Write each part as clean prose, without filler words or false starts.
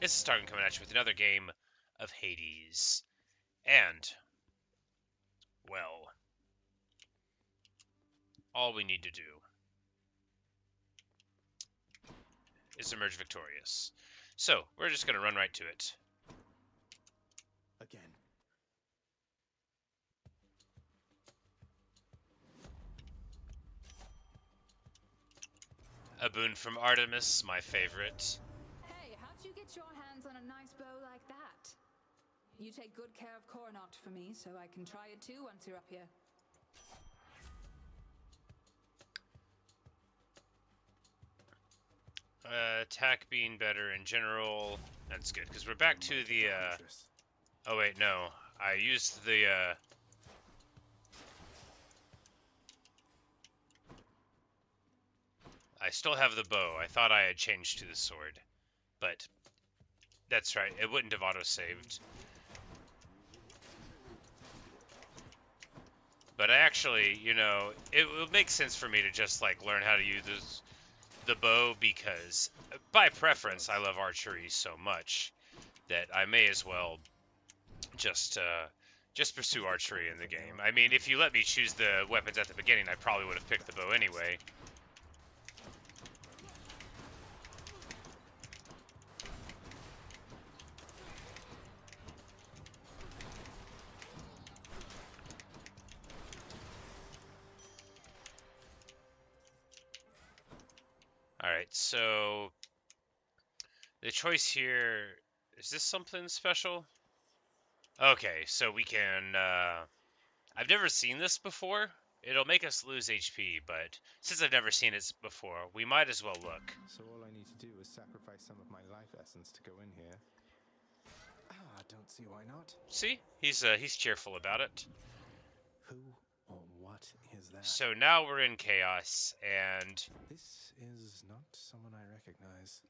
This is Targan coming at you with another game of Hades. And, well, all we need to do is emerge victorious. So, we're just going to run right to it. Again. A boon from Artemis, my favorite. Hey, how'd you get your hands on a nice bow like that? You take good care of Coronat for me, so I can try it too once you're up here. Attack being better in general. That's good, because we're back to the, Oh wait, no. I used the, I still have the bow. I thought I had changed to the sword. But, that's right. It wouldn't have auto-saved. But I actually, you know, it would make sense for me to just, like, learn how to use the bow, because by preference I love archery so much that I may as well just pursue archery in the game. I mean, if you let me choose the weapons at the beginning, I probably would have picked the bow anyway. Alright, so the choice here, is this something special? Okay, so we can, I've never seen this before. It'll make us lose HP, but since I've never seen it before, we might as well look. So all I need to do is sacrifice some of my life essence to go in here. I don't see why not. See? He's cheerful about it. Who or what is that? So now we're in chaos, and This is not someone I recognize.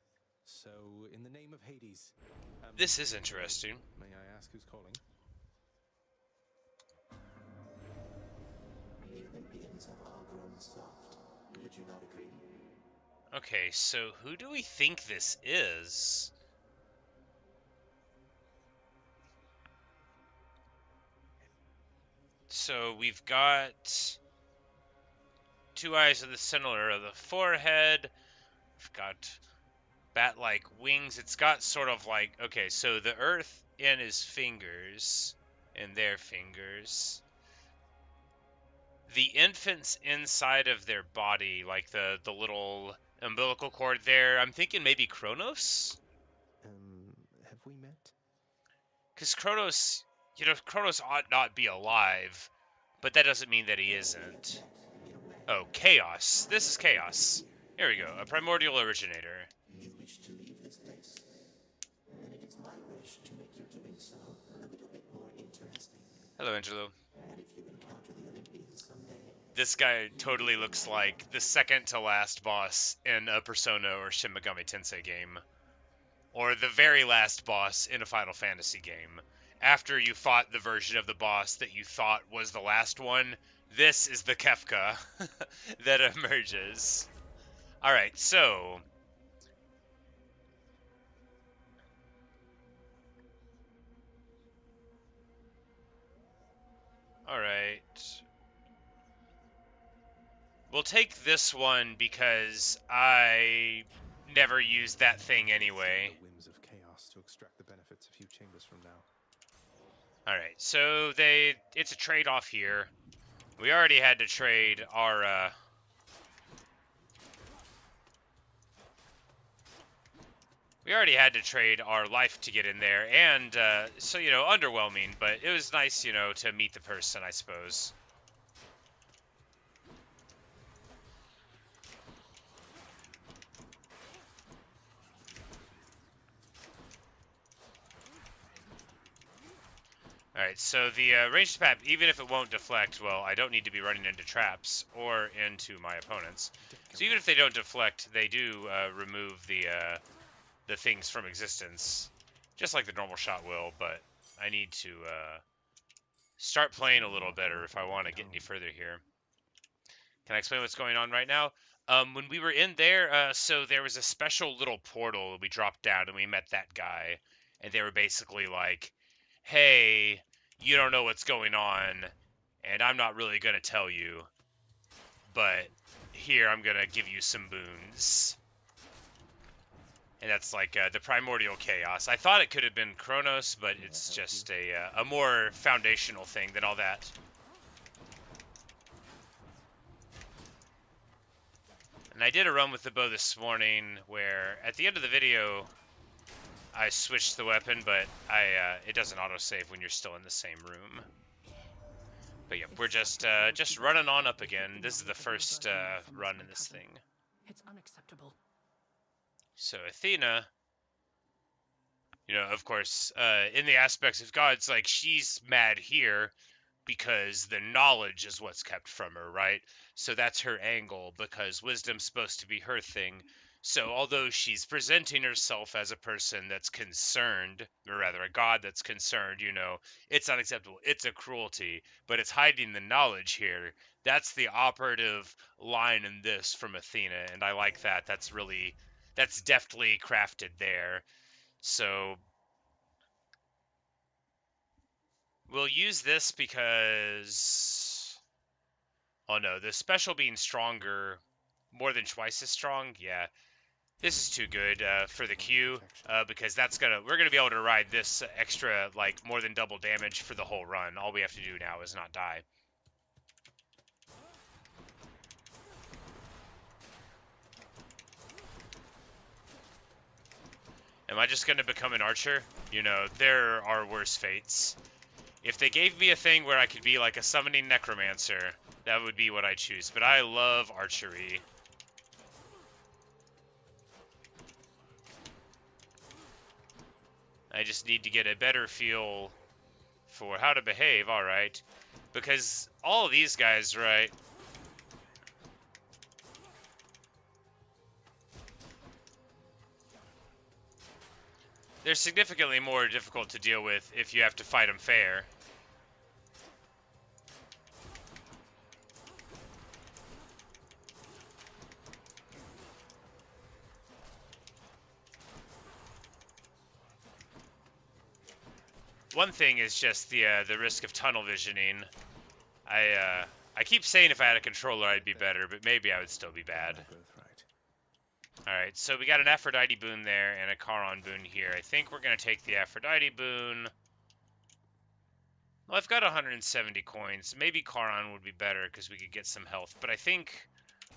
So, in the name of Hades... this is interesting. May I ask who's calling? The Olympians have all grown soft. Would you not agree? Okay, so who do we think this is? So we've got two eyes in the center of the forehead. We've got bat-like wings. It's got sort of like, okay, so the earth in his fingers, in their fingers. The infants inside of their body, like the little umbilical cord there, I'm thinking maybe Kronos? Have we met? Because Kronos, you know, Kronos ought not be alive, but that doesn't mean that he isn't. Oh, Chaos. This is Chaos. Here we go, a primordial originator. You wish to leave this place, and it is my wish to make your doing so a little bit more interesting. Hello, Angelo. And if you encounter the Olympians someday, This guy totally looks like the second to last boss in a Persona or Shin Megami Tensei game. Or the very last boss in a Final Fantasy game. After you fought the version of the boss that you thought was the last one, this is the Kefka that emerges. Alright, so... Alright. We'll take this one because I never used that thing anyway. The whims of chaos to extract the benefits a few chambers from now. Alright, so it's a trade-off here. We already had to trade our, we already had to trade our life to get in there, and, so, you know, underwhelming, but it was nice, you know, to meet the person, I suppose. Alright, so the ranged map, even if it won't deflect, well, I don't need to be running into traps or into my opponents. So even if they don't deflect, they do remove the things from existence, just like the normal shot will, but I need to start playing a little better if I want to get any further here. Can I explain what's going on right now? When we were in there, so there was a special little portal. We dropped down and we met that guy, and they were basically like, "Hey, you don't know what's going on, and I'm not really gonna tell you, but here I'm gonna give you some boons." And that's like the primordial chaos. I thought it could have been Kronos, but it's just a more foundational thing than all that. And I did a run with the bow this morning where at the end of the video I switched the weapon, but it doesn't autosave when you're still in the same room. But yeah, we're just running on up again. This is the first run in this thing. It's unacceptable. So Athena, you know, of course, in the aspects of God, it's like she's mad here because the knowledge is what's kept from her, right? So that's her angle, because wisdom's supposed to be her thing. So although she's presenting herself as a person that's concerned, or rather a god that's concerned, you know, it's unacceptable, it's a cruelty, but it's hiding the knowledge here. That's the operative line in this from Athena, and I like that. That's deftly crafted there. So we'll use this because... Oh no, the special being stronger, more than twice as strong, yeah. This is too good for the Q, because we're gonna be able to ride this extra, like, more than double damage for the whole run. All we have to do now is not die. Am I just gonna become an archer? You know, there are worse fates. If they gave me a thing where I could be like a summoning necromancer, that would be what I choose. But I love archery. I just need to get a better feel for how to behave, alright. Because all of these guys, right? They're significantly more difficult to deal with if you have to fight them fair. One thing is just the risk of tunnel visioning. I keep saying if I had a controller I'd be better, but maybe I would still be bad. Alright, so we got an Aphrodite boon there and a Charon boon here. I think we're going to take the Aphrodite boon. Well, I've got 170 coins. Maybe Charon would be better because we could get some health, but I think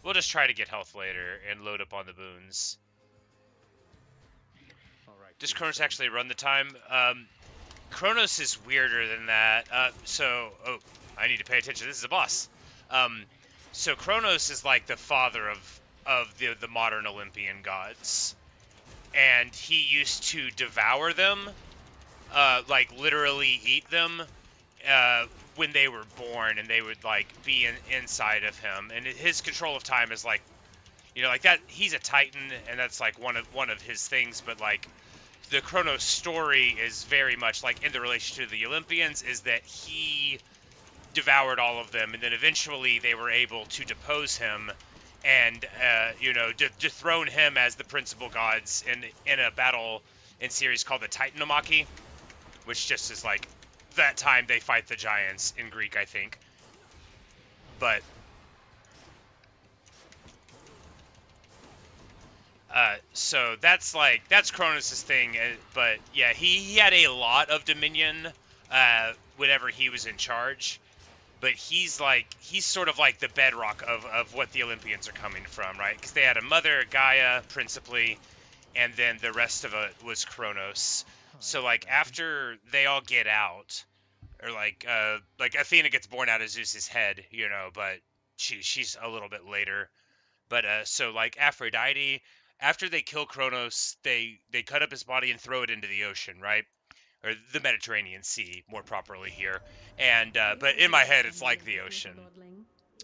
we'll just try to get health later and load up on the boons. Does Kronos actually run the time? Kronos is weirder than that. Oh, I need to pay attention. This is a boss. So Kronos is like the father of the modern Olympian gods, and he used to devour them, like literally eat them, when they were born, and they would like be inside of him. And his control of time is like, you know, like that. He's a Titan, and that's like one of his things. But like, the Kronos story is very much like in the relation to the Olympians, is that he devoured all of them, and then eventually they were able to depose him and, you know, dethrone him as the principal gods in a battle in series called the Titanomachy, which just is like that time they fight the giants in Greek, I think. But so that's Kronos' thing, but yeah, he had a lot of dominion whenever he was in charge, but he's sort of like the bedrock of what the Olympians are coming from, right? Because they had a mother, Gaia, principally, and then the rest of it was Kronos. So like after they all get out, or like Athena gets born out of Zeus's head, you know, but she's a little bit later. But so like Aphrodite, after they kill Kronos, they cut up his body and throw it into the ocean, right? Or the Mediterranean Sea, more properly here. And but in my head, it's like the ocean.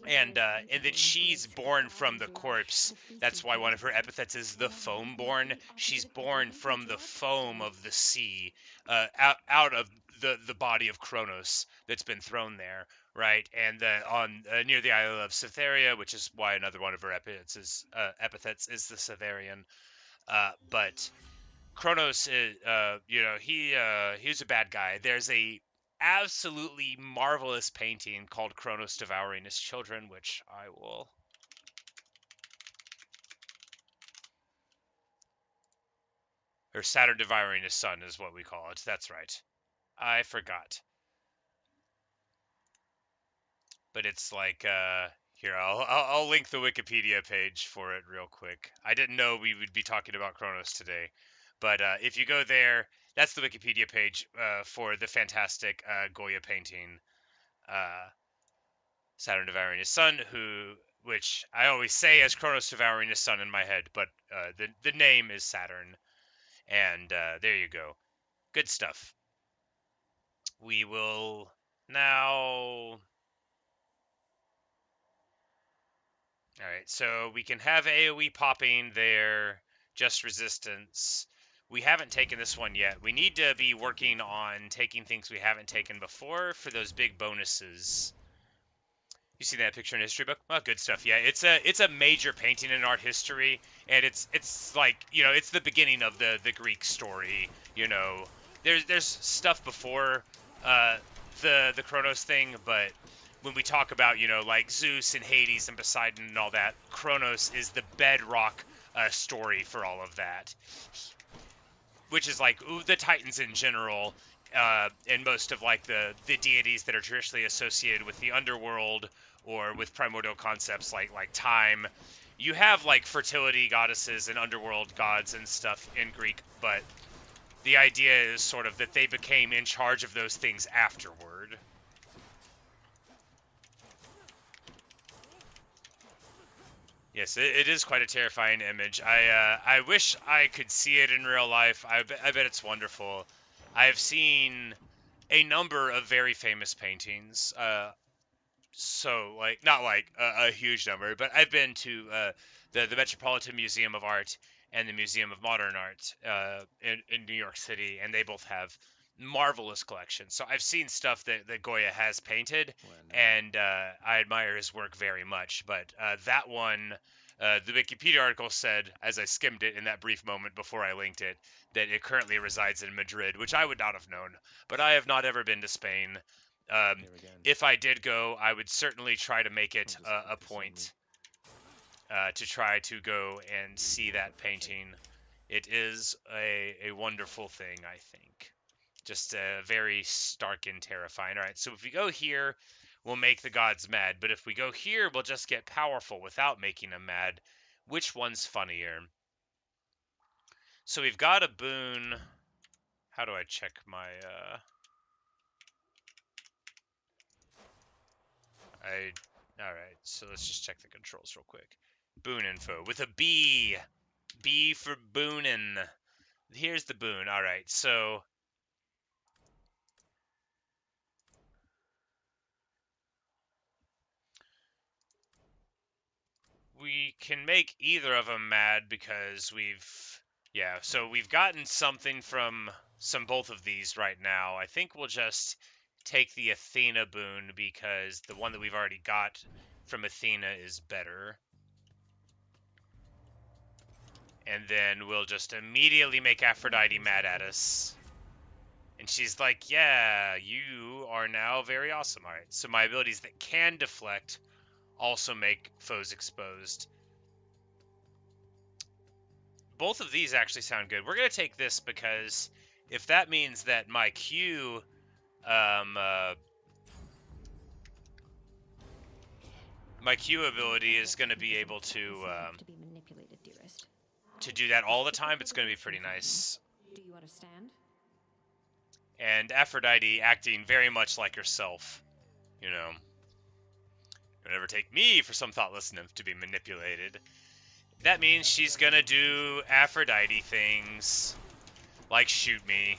and that she's born from the corpse. That's why one of her epithets is the foam-born. She's born from the foam of the sea, out of the body of Kronos that's been thrown there, right? And on near the island of Cytherea, which is why another one of her epithets is the Cytherian. But Kronos is, he's a bad guy. There's a absolutely marvelous painting called Kronos Devouring His Children, which I will. Or Saturn Devouring His Son is what we call it. That's right. I forgot. But it's like, here, I'll link the Wikipedia page for it real quick. I didn't know we would be talking about Kronos today. But if you go there, that's the Wikipedia page for the fantastic Goya painting. Saturn devouring his son, which I always say as Kronos devouring his son in my head, but the name is Saturn, and there you go. Good stuff. We will now. All right, so we can have AoE popping there, just resistance. We haven't taken this one yet. We need to be working on taking things we haven't taken before for those big bonuses. You see that picture in history book? Oh, good stuff. Yeah, it's a major painting in art history, and it's like, it's the beginning of the Greek story. There's stuff before the Kronos thing, but when we talk about like Zeus and Hades and Poseidon and all that, Kronos is the bedrock story for all of that, which is like the Titans in general. And most of like the deities that are traditionally associated with the underworld or with primordial concepts like time. You have like fertility goddesses and underworld gods and stuff in Greek, but the idea is sort of that they became in charge of those things afterward. Yes, it is quite a terrifying image. I wish I could see it in real life. I bet it's wonderful. I've seen a number of very famous paintings. So like not like a huge number, but I've been to the Metropolitan Museum of Art and the Museum of Modern Art in New York City, and they both have marvelous collections. So I've seen stuff that Goya has painted, and I admire his work very much. But that one, the Wikipedia article said, as I skimmed it in that brief moment before I linked it, that it currently resides in Madrid, which I would not have known. But I have not ever been to Spain. If I did go, I would certainly try to make it a point to try to go and see that painting. It is a wonderful thing, I think. Just very stark and terrifying. All right, so if we go here, we'll make the gods mad. But if we go here, we'll just get powerful without making them mad. Which one's funnier? So we've got a boon. How do I check my... Alright, so let's just check the controls real quick. Boon info with a B. B for boonin'. Here's the boon. Alright, so we can make either of them mad because so we've gotten something from both of these right now. I think we'll just take the Athena boon because the one that we've already got from Athena is better. And then we'll just immediately make Aphrodite mad at us. And she's like, yeah, you are now very awesome. Alright, so my abilities that can deflect also make foes exposed. Both of these actually sound good. We're going to take this because if that means that my Q... my Q ability is going to be able to do that all the time, it's going to be pretty nice. Do you understand? And Aphrodite acting very much like herself. Don't ever take me for some thoughtless nymph to be manipulated. That means she's going to do Aphrodite things. Like shoot me.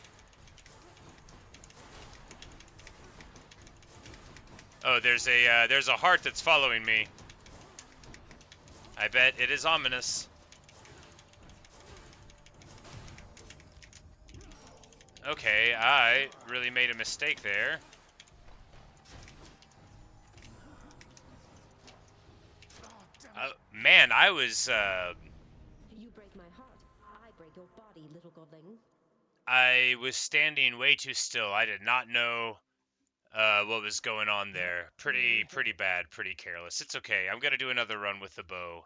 Oh, there's a heart that's following me. I bet it is ominous. Okay, I really made a mistake there. Man, I was You break my heart, I break your body, little godling. I was standing way too still. I did not know what was going on there. Pretty bad, pretty careless. It's okay. I'm gonna do another run with the bow.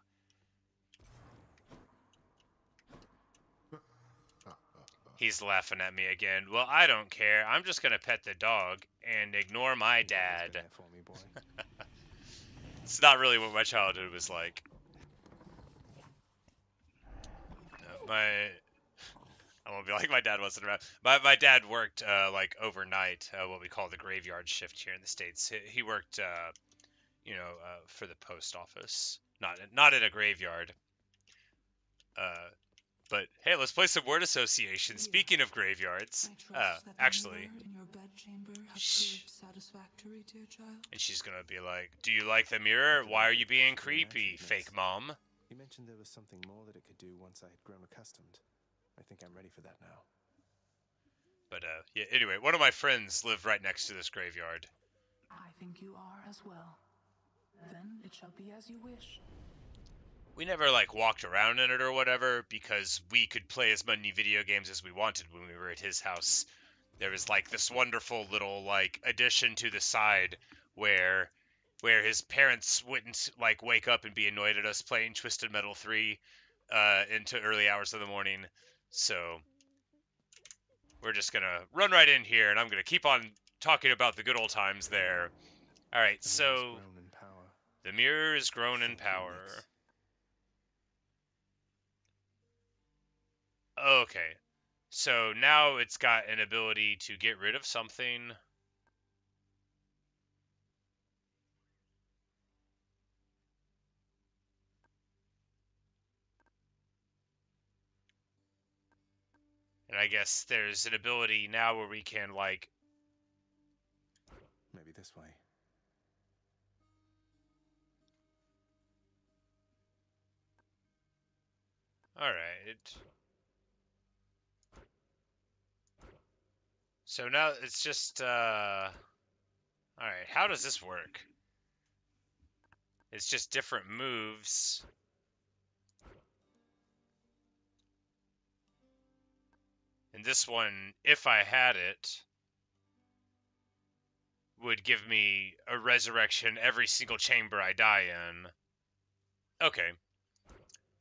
He's laughing at me again. Well, I don't care. I'm just gonna pet the dog and ignore my You've always been dad. there for me, boy. It's not really what my childhood was like. I won't be like my dad wasn't around. My dad worked like overnight, what we call the graveyard shift here in the States. He worked for the post office. Not in a graveyard. But hey, let's play some word association. Speaking of graveyards, actually, in your bedchamber have shh. proved satisfactory, dear child. And she's gonna be like, "Do you like the mirror? Why are you being creepy, fake mom?" You mentioned there was something more that it could do once I had grown accustomed. I think I'm ready for that now. But yeah. Anyway, one of my friends lived right next to this graveyard. I think you are as well. Then it shall be as you wish. We never like walked around in it or whatever because we could play as many video games as we wanted when we were at his house. There was like this wonderful little like addition to the side where his parents wouldn't like wake up and be annoyed at us playing Twisted Metal 3 into early hours of the morning. So we're just gonna run right in here and I'm gonna keep on talking about the good old times there. Alright, so the mirror is grown in power. Okay. So now it's got an ability to get rid of something. And I guess there's an ability now where we can, like... Maybe this way. Alright. So now it's just, Alright, how does this work? It's just different moves. And this one, if I had it, would give me a resurrection every single chamber I die in. Okay.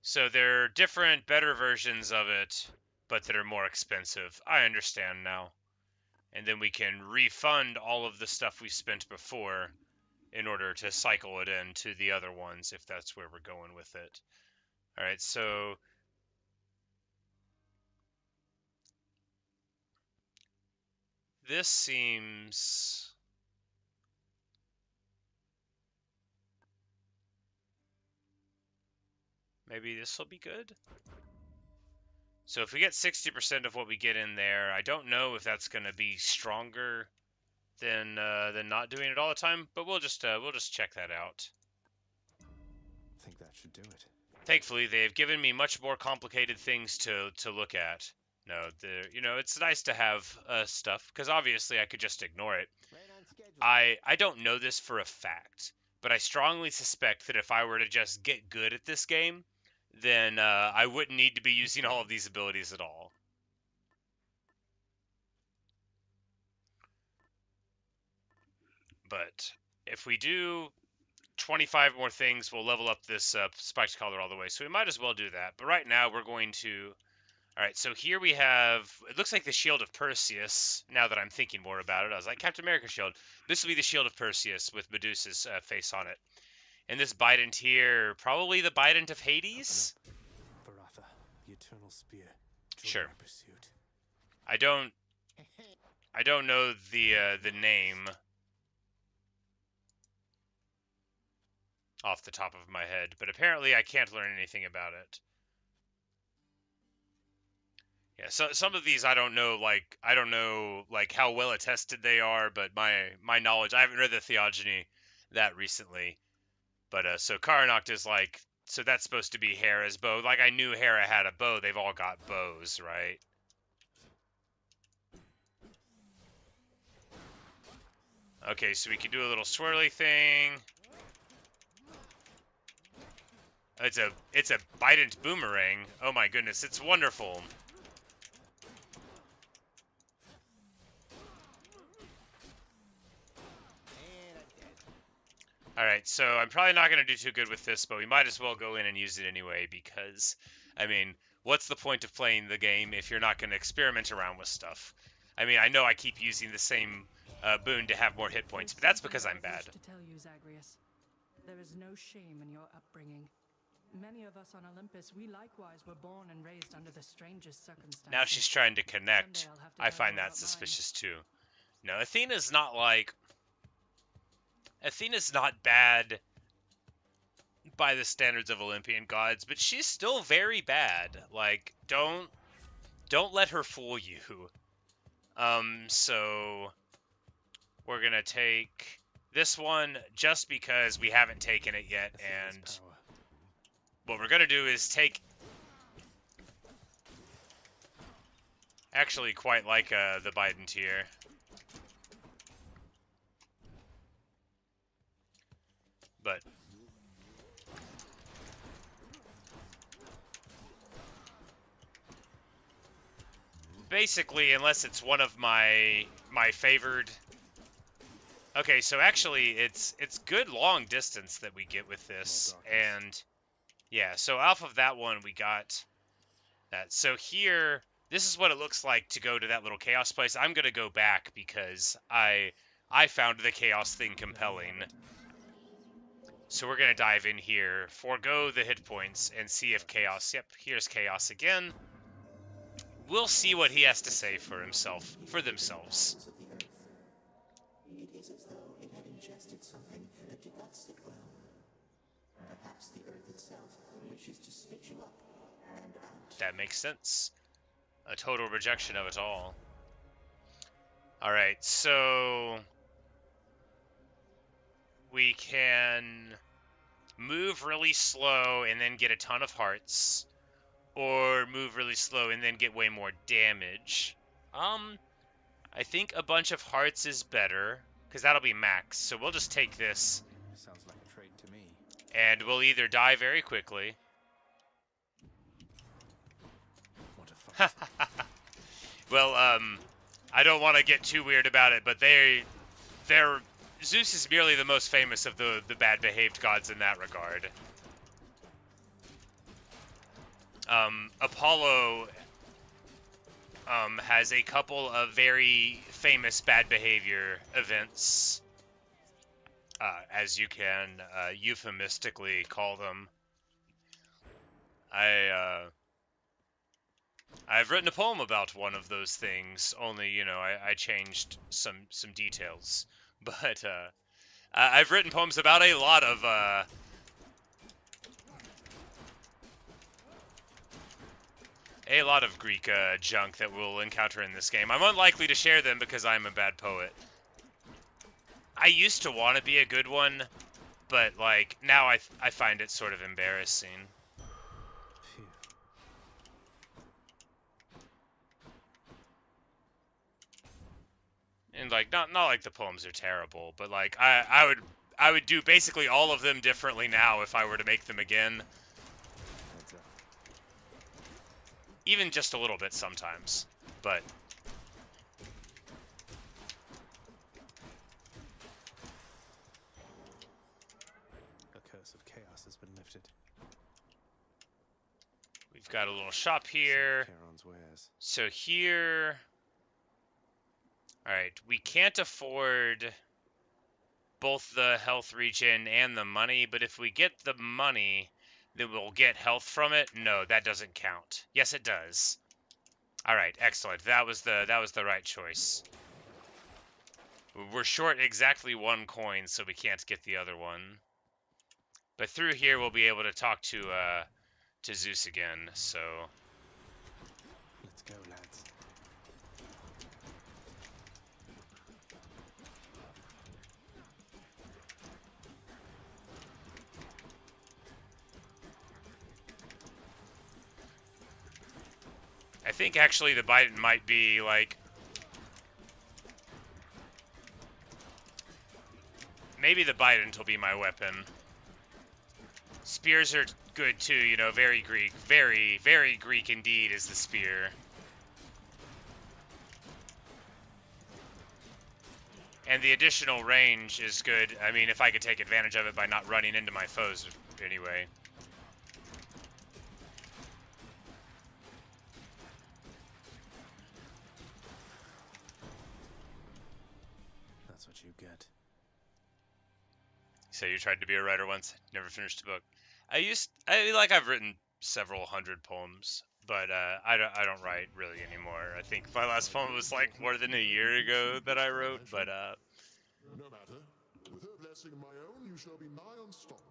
So there are different, better versions of it, but that are more expensive. I understand now. And then we can refund all of the stuff we spent before in order to cycle it into the other ones, if that's where we're going with it. Alright, so... this seems... maybe this will be good? So if we get 60% of what we get in there, I don't know if that's going to be stronger than not doing it all the time, but we'll just check that out. I think that should do it. Thankfully, they've given me much more complicated things to look at. No, it's nice to have stuff, because obviously I could just ignore it. I don't know this for a fact, but I strongly suspect that if I were to just get good at this game, then I wouldn't need to be using all of these abilities at all. But if we do 25 more things, we'll level up this spiked collar all the way. So we might as well do that. But right now we're going to... Alright, so here we have... it looks like the Shield of Perseus, now that I'm thinking more about it. I was like, Captain America shield. This will be the Shield of Perseus with Medusa's face on it. And this Bident here, probably the Bident of Hades? Baratha, the eternal spear. Sure. Pursuit. I don't know the name off the top of my head, but apparently I can't learn anything about it. Yeah, so some of these I don't know, like how well attested they are, but my knowledge, I haven't read the theogony that recently. But so Karanoct is like, so that's supposed to be Hera's bow. Like I knew Hera had a bow. They've all got bows, right? Okay, so we can do a little swirly thing. It's a Bident boomerang. Oh my goodness, it's wonderful. Alright, so I'm probably not going to do too good with this, but we might as well go in and use it anyway, because, I mean, what's the point of playing the game if you're not going to experiment around with stuff? I mean, I know I keep using the same boon to have more hit points, but that's because I'm bad. To tell you, Zagreus, there is no shame in your upbringing. Many of us on Olympus, we likewise were born and raised under the strangest circumstances. Now she's trying to connect. Someday I'll have to I tell find you that about suspicious too. No, Athena's not like... Athena's not bad by the standards of Olympian gods, but she's still very bad. Like, don't let her fool you. So we're gonna take this one just because we haven't taken it yet, and what we're gonna do is take... Actually, quite like the Bident here. But basically, unless it's one of my favored... Okay, so actually, it's good long distance that we get with this, and yeah, so off of that one, we got that. So here, this is what it looks like to go to that little chaos place. I'm gonna go back because I found the chaos thing compelling. So we're gonna dive in here, forego the hit points, and see if chaos... Yep, here's chaos again. We'll see what he has to say for himself, for themselves. Of the earth. It is as though it had ingested something that did not sit well. Perhaps the earth itself wishes to spit you up and out. That makes sense. A total rejection of it all. Alright, so... we can move really slow and then get a ton of hearts. Or move really slow and then get way more damage. I think a bunch of hearts is better, because that'll be max. So we'll just take this. Sounds like a trade to me. And we'll either die very quickly. What a fight. Well, I don't want to get too weird about it, but they're Zeus is merely the most famous of the bad behaved gods in that regard. Apollo has a couple of very famous bad behavior events, as you can euphemistically call them. I've written a poem about one of those things, only, you know, I changed some details. But I've written poems about a lot of Greek junk that we'll encounter in this game. I'm unlikely to share them because I'm a bad poet. I used to want to be a good one, but like now I find it sort of embarrassing. Phew. And like not like the poems are terrible, but like I would do basically all of them differently now if I were to make them again. Heads up. Even just a little bit sometimes, but The curse of chaos has been lifted. we've got a little shop here. Charon's wares. So here, all right, we can't afford both the health regen and the money, but if we get the money, then we'll get health from it. No, that doesn't count. Yes, it does. All right, excellent. That was the right choice. We're short exactly one coin, so we can't get the other one. But through here, we'll be able to talk to Zeus again. So Let's go, lads. I think actually the Biden might be like, maybe the Biden will be my weapon. Spears are good too, you know, very Greek. Very, very Greek indeed is the spear. And the additional range is good. I mean, if I could take advantage of it by not running into my foes anyway. That's what you get. So you tried to be a writer once, never finished a book. I've written several hundred poems, but I don't write really anymore. I think my last poem was like more than a year ago that I wrote, but No matter. With her blessing and my own, you shall be nigh unstoppable.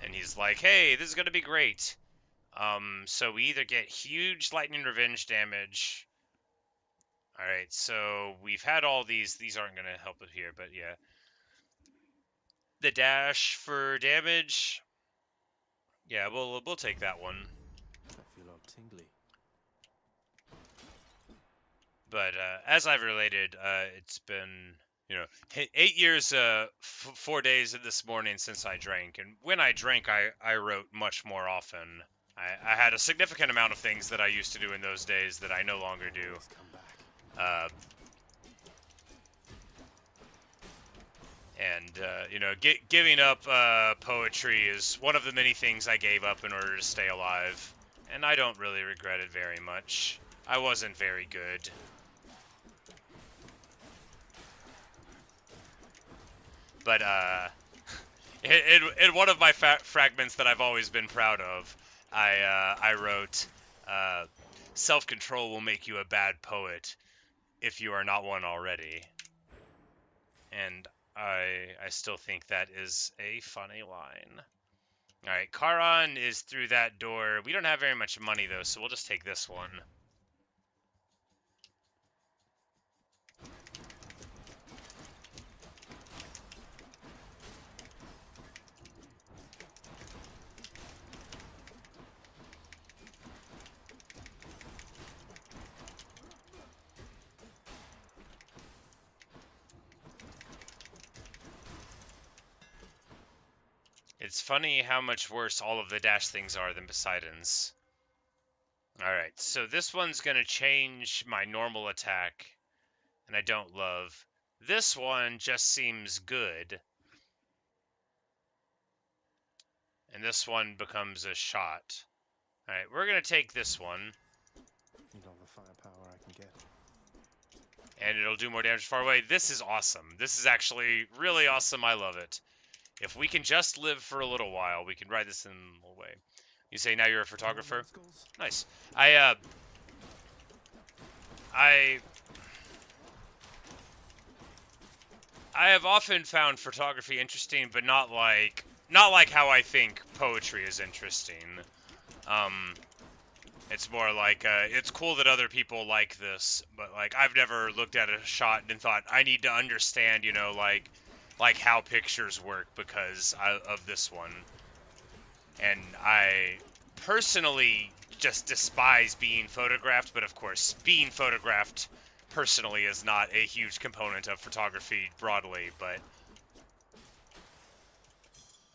and he's like, "Hey, this is gonna be great." So we either get huge lightning revenge damage. All right, so we've had all these. These aren't gonna help it here, but yeah. The dash for damage. Yeah, we'll take that one. I feel all tingly. But as I've related, it's been, you know, 8 years, 4 days this morning since I drank. And when I drank, I wrote much more often. I had a significant amount of things that I used to do in those days that I no longer do. Always come back. You know, giving up poetry is one of the many things I gave up in order to stay alive. And I don't really regret it very much. I wasn't very good. But in one of my fragments that I've always been proud of, I wrote, self-control will make you a bad poet if you are not one already. And I still think that is a funny line. Alright, Charon is through that door. We don't have very much money though, so we'll just take this one. It's funny how much worse all of the dash things are than Poseidon's. Alright, so this one's going to change my normal attack, and I don't love. This one just seems good. And this one becomes a shot. Alright, we're going to take this one. Need all the firepower I can get. And it'll do more damage far away. This is awesome. This is actually really awesome. I love it. If we can just live for a little while, we can ride this in a way. You say now you're a photographer? Nice. I have often found photography interesting, but not like how I think poetry is interesting. It's more like it's cool that other people like this, but like I've never looked at a shot and thought I need to understand, you know, like how pictures work because of this one. And I personally just despise being photographed, but of course, being photographed personally is not a huge component of photography broadly, but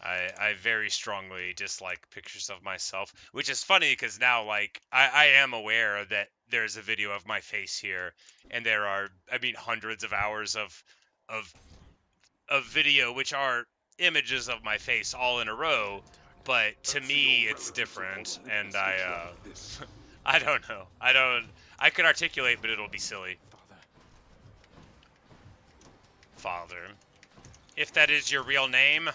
I very strongly dislike pictures of myself, which is funny because now, like, I am aware that there's a video of my face here, and there are, I mean, hundreds of hours of video which are images of my face all in a row, but to me it's different, and I don't know. I can articulate, but it'll be silly. Father. If that is your real name.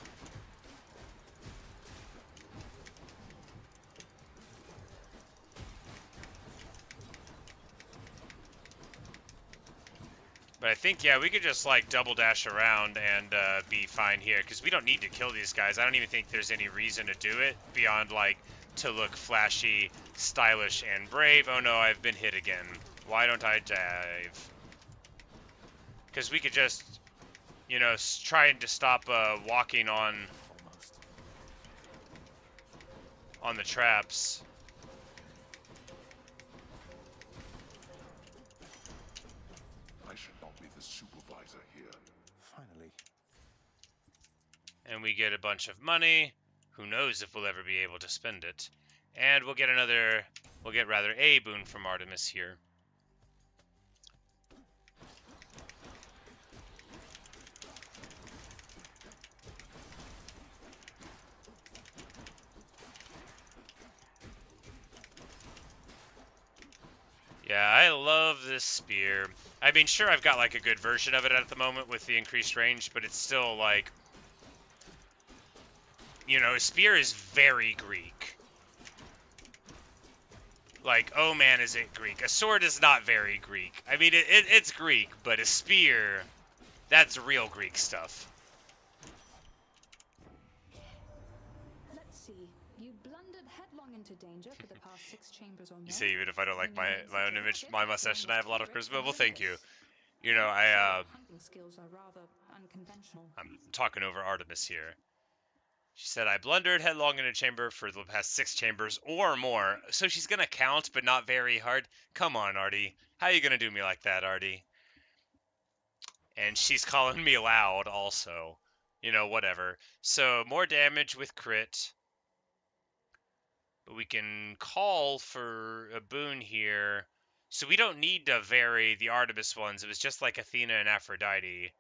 But I think, yeah, we could just, like, double dash around and be fine here, because we don't need to kill these guys. I don't even think there's any reason to do it beyond, like, to look flashy, stylish, and brave. Oh no, I've been hit again. Why don't I dive? Because we could just, you know, trying to stop walking on the traps. I should not be the supervisor here. Finally. And we get a bunch of money. Who knows if we'll ever be able to spend it. And we'll get rather a boon from Artemis here. Yeah, I love this spear. I mean, sure, I've got like a good version of it at the moment with the increased range, but it's still like, you know, a spear is very Greek. Like, oh man, is it Greek? A sword is not very Greek. I mean, it's Greek, but a spear, that's real Greek stuff. Let's see. You blundered headlong into danger for the past 6 chambers or more. You say even if I don't like my own image, my mustache, and I have a lot of charisma, well, thank you. You Your know, hunting skills are rather unconventional. I'm talking over Artemis here. She said, I blundered headlong in a chamber for the past 6 chambers or more. So she's going to count, but not very hard. Come on, Artie. How you going to do me like that, Artie? And she's calling me loud also. You know, whatever. So, more damage with crit. But we can call for a boon here. So we don't need to vary the Artemis ones. It was just like Athena and Aphrodite.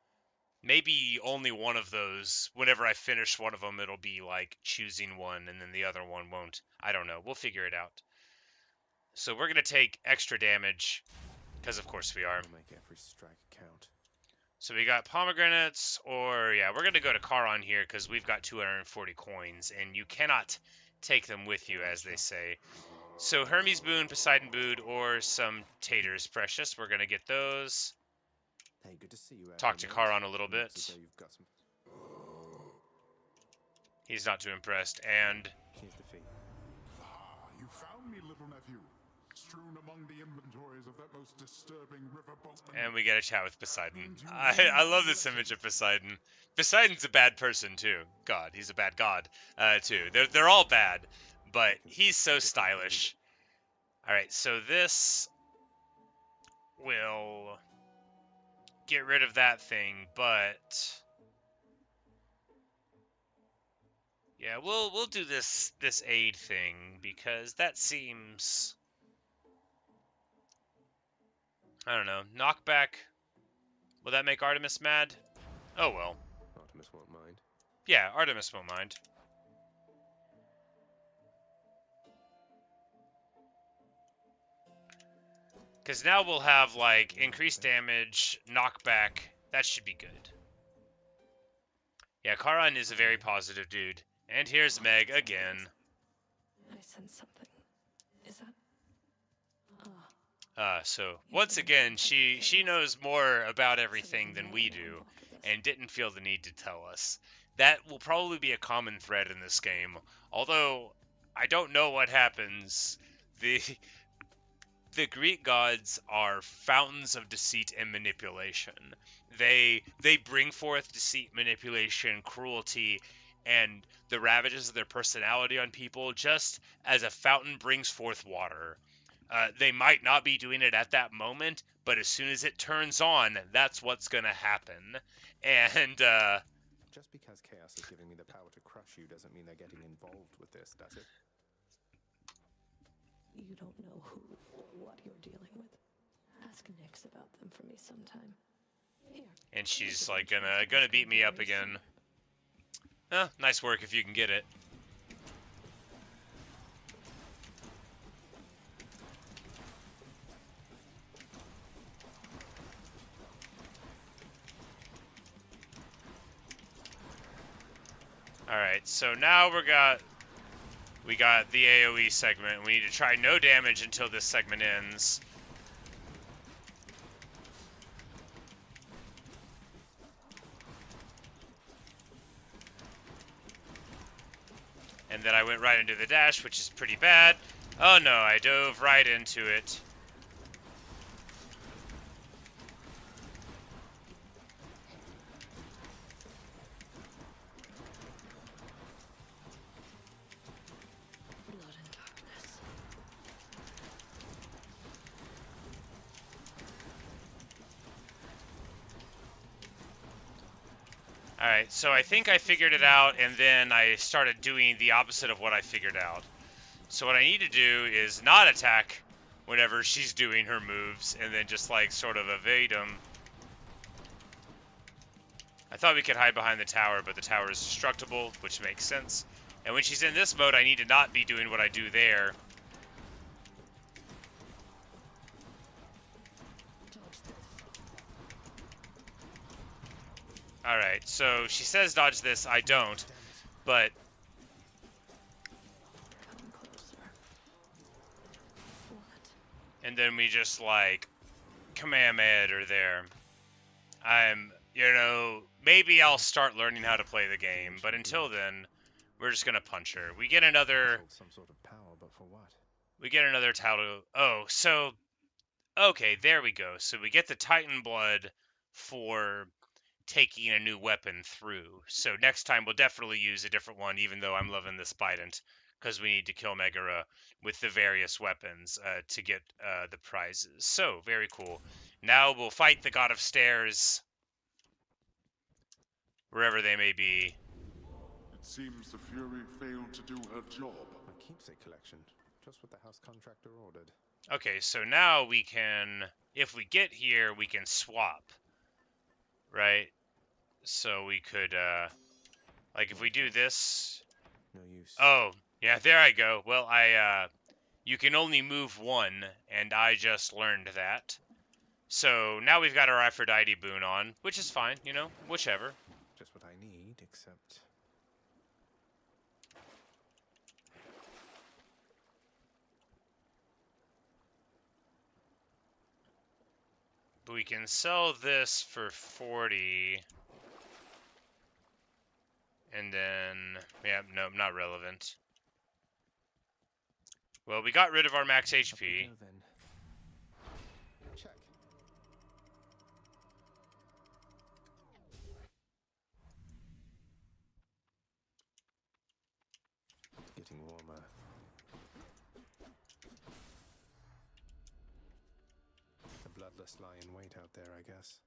Maybe only one of those. Whenever I finish one of them, it'll be like choosing one, and then the other one won't. I don't know. We'll figure it out. So we're going to take extra damage, because of course we are. I'll make every strike count. So we got pomegranates, or yeah, we're going to go to Charon here, because we've got 240 coins, and you cannot take them with you, as they say. So Hermes boon, Poseidon boon, or some taters precious. We're going to get those. Hey, good to see you. Talk to Charon a little bit. Looks as though you've got some... He's not too impressed, and Here's the fee. Ah, you found me, little nephew. Strewn among the inventories of that most disturbing river boatman. we get a chat with Poseidon. I love this image of Poseidon. Poseidon's a bad person too. God, he's a bad god too. They're all bad, but he's so stylish. All right, so this will get rid of that thing, but yeah, we'll do this aid thing because that seems, I don't know, knockback. Will that make Artemis mad? Oh well. Artemis won't mind. Yeah, Artemis won't mind. Because now we'll have, like, increased damage, knockback. That should be good. Yeah, Charon is a very positive dude. And here's Meg again. I sense something. Is that... So, once again, she knows more about everything than we do, and didn't feel the need to tell us. That will probably be a common thread in this game. Although, I don't know what happens. The Greek gods are fountains of deceit and manipulation. They bring forth deceit, manipulation, cruelty, and the ravages of their personality on people just as a fountain brings forth water. They might not be doing it at that moment, but as soon as it turns on, that's what's going to happen. And, Just because Chaos is giving me the power to crush you doesn't mean they're getting involved with this, does it? You don't know who or what you're dealing with. Ask Nyx about them for me sometime. Here. and she's like gonna beat me up again. Nice work if you can get it. Alright, so now we got the AoE segment. We need to try no damage until this segment ends. And And then I went right into the dash, which is pretty bad. Oh no, I dove right into it. Blood and darkness. Alright, so I think I figured it out, and then I started doing the opposite of what I figured out. So what I need to do is not attack whenever she's doing her moves, and then just like sort of evade them. I thought we could hide behind the tower, but the tower is destructible, which makes sense. And when she's in this mode, I need to not be doing what I do there. Alright, so she says dodge this, I don't, but... Come closer. What? And then we just, like, Kamehameha her there. Maybe I'll start learning how to play the game, but until then, we're just gonna punch her. We get another... Hold some sort of power, but for what? We get another title... Oh, so... Okay, there we go. So we get the Titan Blood for taking a new weapon through. So next time we'll definitely use a different one, even though I'm loving this Bident, because we need to kill Megara with the various weapons to get the prizes. So, very cool. Now we'll fight the God of Stairs, wherever they may be. It seems the Fury failed to do her job. My keepsake collection. Just what the house contractor ordered. Okay, so now we can, if we get here, we can swap, right? So we could, like if we do this... No use. Oh, yeah, there I go. Well, you can only move one, and I just learned that. So now we've got our Aphrodite boon on, which is fine, whichever. Just what I need, except... But we can sell this for 40. And then, yeah, no, not relevant. Well, we got rid of our max HP. Up we go, then. Check. Getting warmer. The bloodless lie in wait out there, I guess.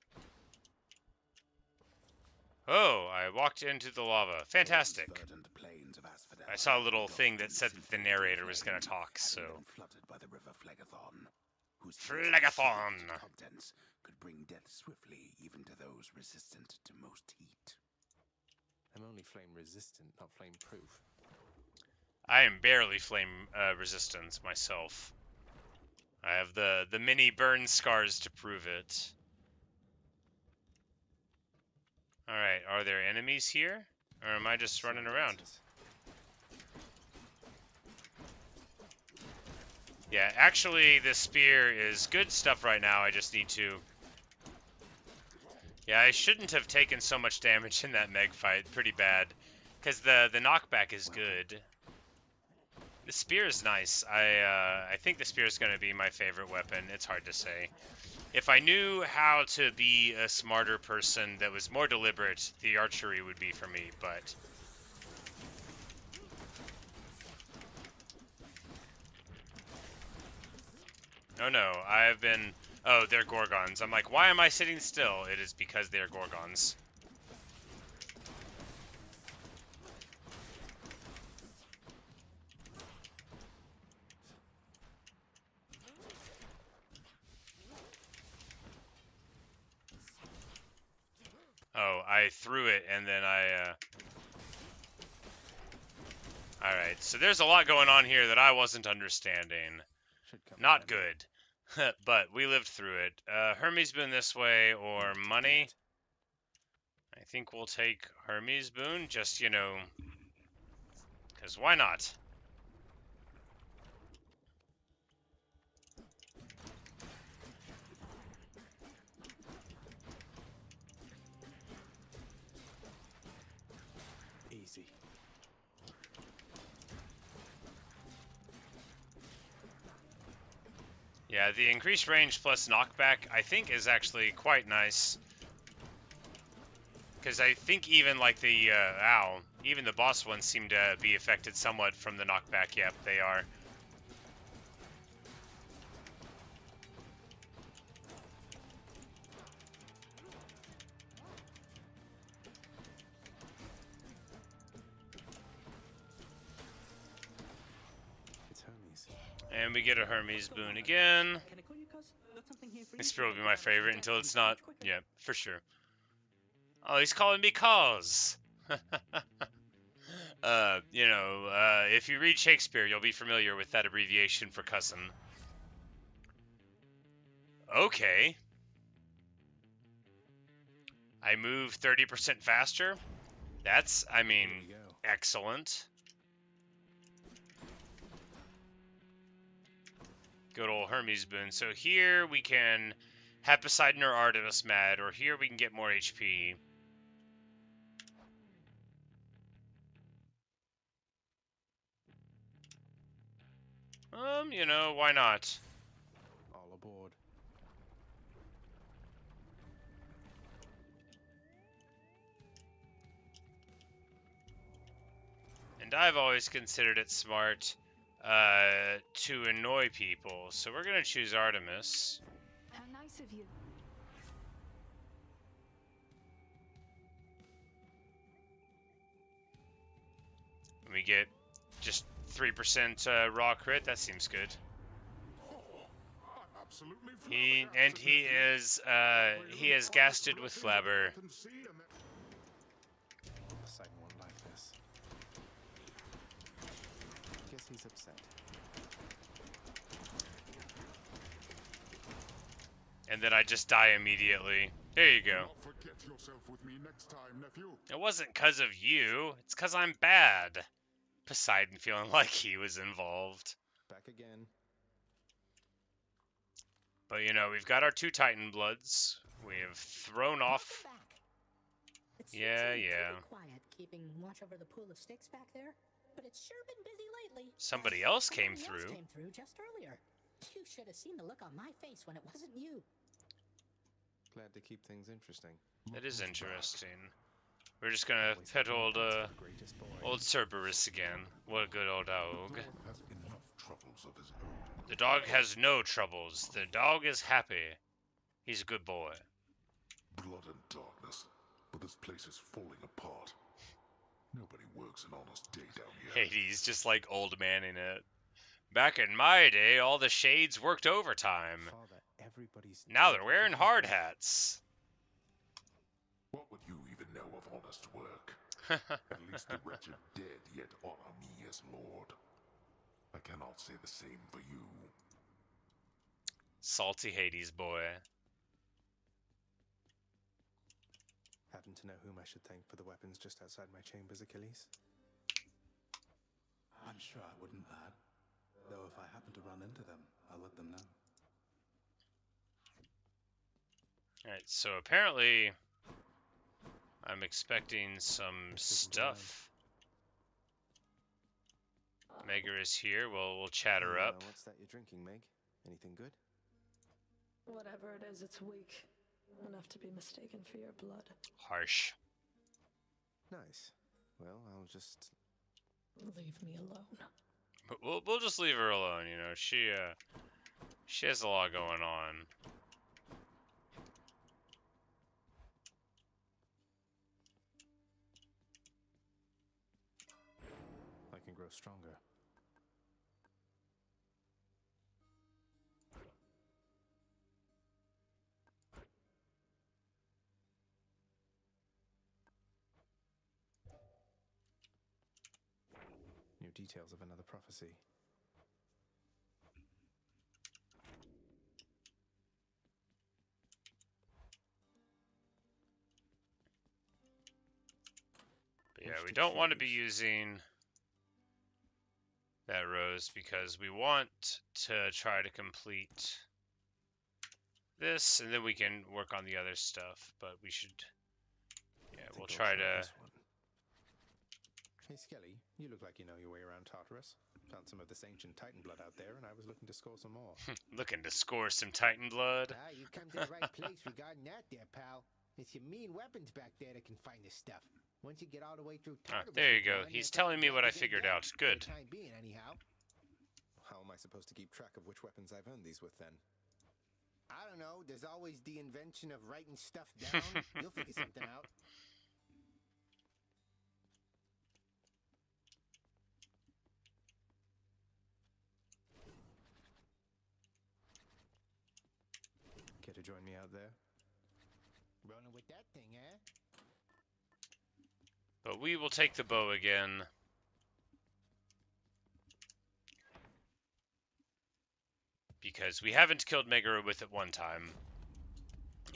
Oh, I walked into the lava. Fantastic. I saw a little thing that said that the narrator was going to talk, so... Flooded by the river Phlegethon, whose Phlegethon! contents could bring death swiftly even to those resistant to most heat. I'm only flame resistant, not flame proof. I am barely flame resistant myself. I have the mini burn scars to prove it. Alright, are there enemies here? Or am I just running around? Yeah, actually, the spear is good stuff right now. I just need to... Yeah, I shouldn't have taken so much damage in that Meg fight. Pretty bad. Because the knockback is good. The spear is nice. I think the spear is going to be my favorite weapon. It's hard to say. If I knew how to be a smarter person that was more deliberate, the archery would be for me, but... Oh no, I've been... Oh, they're Gorgons. I'm like, why am I sitting still? It is because they're Gorgons. Oh, I threw it and then Alright, so there's a lot going on here that I wasn't understanding. Not good. But we lived through it. Hermes boon this way or money. I think we'll take Hermes boon, just, because why not? Easy. Yeah, the increased range plus knockback, I think, is actually quite nice. Because I think even like the, even the boss ones seem to be affected somewhat from the knockback. Yep, they are. It's Hermes. And we get a Hermes boon again. Can I call you cuz? Got something here for you. This will be my favorite until it's not. Yeah, for sure. Oh, he's calling me cause. If you read Shakespeare, you'll be familiar with that abbreviation for cousin. Okay. I move 30% faster. That's, I mean, Here we go. excellent. Good old Hermes boon. So here we can have Poseidon or Artemis mad, or here we can get more HP. Why not? All aboard. And I've always considered it smart to annoy people, so we're gonna choose Artemis. How nice of you. And we get just 3% raw crit. That seems good. I'm absolutely He flabbergasted, nephew. is gasted with flabber. Poseidon won't like this. Guess he's upset. And then I just die immediately. There you go. Don't forget yourself with me next time, nephew. It wasn't 'cause of you. It's 'cause I'm bad. Poseidon feeling like he was involved. Back again. But we've got our 2 Titan Bloods. We have thrown off. Welcome back. It seems Yeah, to be yeah. pretty quiet keeping watch over the pool of sticks back there, but it's sure been busy lately. Somebody else came Somebody else through. came through just earlier. You should have seen the look on my face when it wasn't you. Glad to keep things interesting. That is interesting. We're just gonna pet old Greatest boy. old Cerberus again. What a good old dog. Dog has enough troubles of his own. The dog has no troubles. The dog is happy. He's a good boy. Blood and darkness, but this place is falling apart. Nobody works an honest day down here. Hades just like old man in it. Back in my day, all the shades worked overtime. Father, everybody's Now dead. they're wearing hard hats. What would you even know of honest work? At least the wretched dead yet honor me as lord. I cannot say the same for you. Salty Hades boy. Happen to know whom I should thank for the weapons just outside my chambers, Achilles? I'm sure I wouldn't, lad. Though if I happen to run into them, I'll let them know. Alright, so apparently I'm expecting some stuff. Megger is here. We'll chat her up. What's that you're drinking, Meg? Anything good? Whatever it is, it's weak. Enough to be mistaken for your blood. Harsh. Nice. Well, I'll just... Leave me alone. But we'll just leave her alone, She has a lot going on. I can grow stronger. New details of another prophecy. But yeah, we don't want to be using that rose because we want to try to complete this, and then we can work on the other stuff. But we should, yeah, we'll try to. Hey, Skelly, you look like you know your way around Tartarus. Found some of this ancient Titan blood out there, and I was looking to score some more. Looking to score some Titan blood. Ah, you come to the right place regarding that there, pal. It's your mean weapons back there that can find this stuff. Once you get all the way through Tartarus, There you go. John, He's it's telling me what I get figured done. out. Good. For the time being, anyhow. How am I supposed to keep track of which weapons I've earned these with, then? I don't know. There's always the invention of writing stuff down. You'll figure something out. Care to join me out there? Running with that thing, eh? But we will take the bow again. Because we haven't killed Megara with it one time.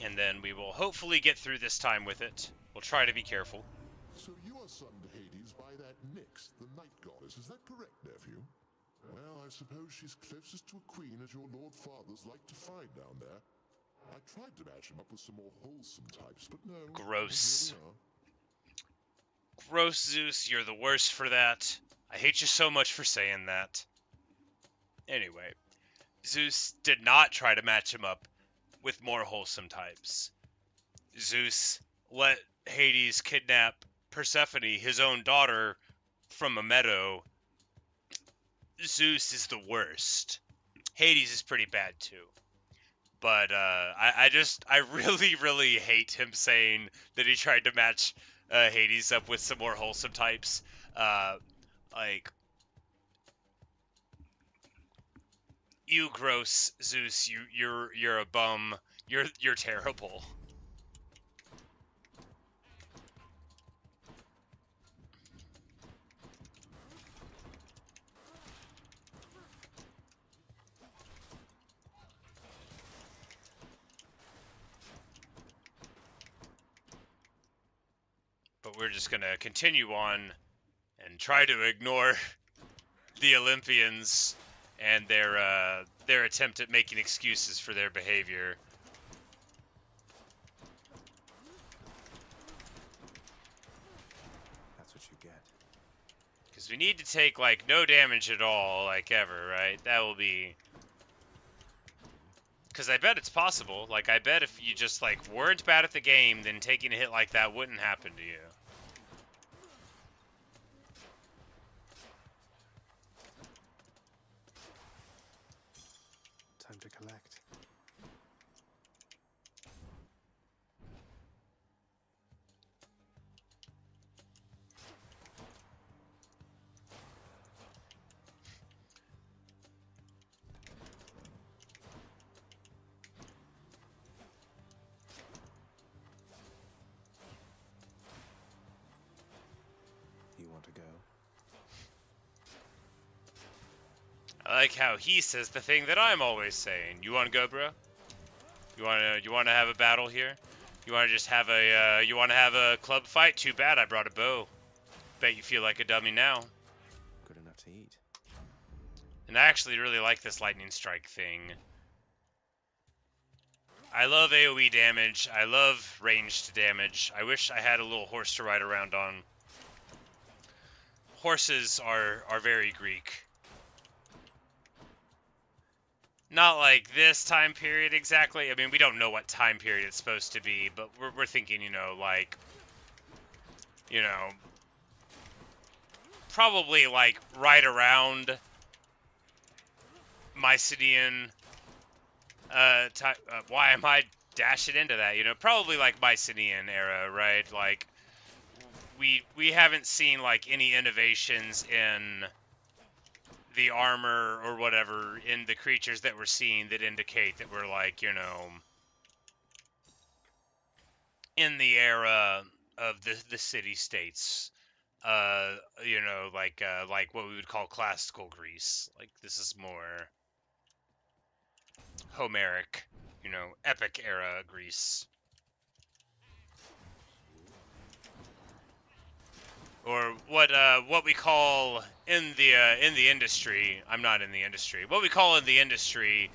And then we will hopefully get through this time with it. We'll try to be careful. So you are son to Hades by that Nyx, the night goddess, is that correct, nephew? Well, I suppose she's closest to a queen as your lord fathers like to find down there. I tried to match him up with some more wholesome types, but no. Gross. Here we are. Gross, Zeus, you're the worst for that. I hate you so much for saying that. Anyway, Zeus did not try to match him up with more wholesome types. Zeus let Hades kidnap Persephone, his own daughter, from a meadow. Zeus is the worst. Hades is pretty bad too. But I really, really hate him saying that he tried to match Hades up with some more wholesome types. Like, you gross, Zeus. You're a bum. You're terrible. But we're just gonna continue on and try to ignore the Olympians and their attempt at making excuses for their behavior. That's what you get. Because we need to take, like, no damage at all, like, ever, right? That will be... Because I bet it's possible. Like, I bet if you just, like, weren't bad at the game, then taking a hit like that wouldn't happen to you. Time to collect. You want to go? I like how he says the thing that I'm always saying. You want to go, bro? You want to have a battle here? You want to just have a you want to have a club fight? Too bad I brought a bow. Bet you feel like a dummy now. Good enough to eat. And I actually really like this lightning strike thing. I love AoE damage. I love ranged damage. I wish I had a little horse to ride around on. Horses are very Greek. Not like this time period exactly. I mean, we don't know what time period it's supposed to be, but we're thinking, you know, like, you know, probably like right around Mycenaean. Why am I dashing into that? You know, probably like Mycenaean era, right? Like, we haven't seen like any innovations in the armor or whatever in the creatures that we're seeing that indicate that we're, like, you know, in the era of the city-states. You know, like what we would call classical Greece. Like, this is more Homeric, you know, epic era Greece. Or what we call in the industry. I'm not in the industry. What we call in the industry,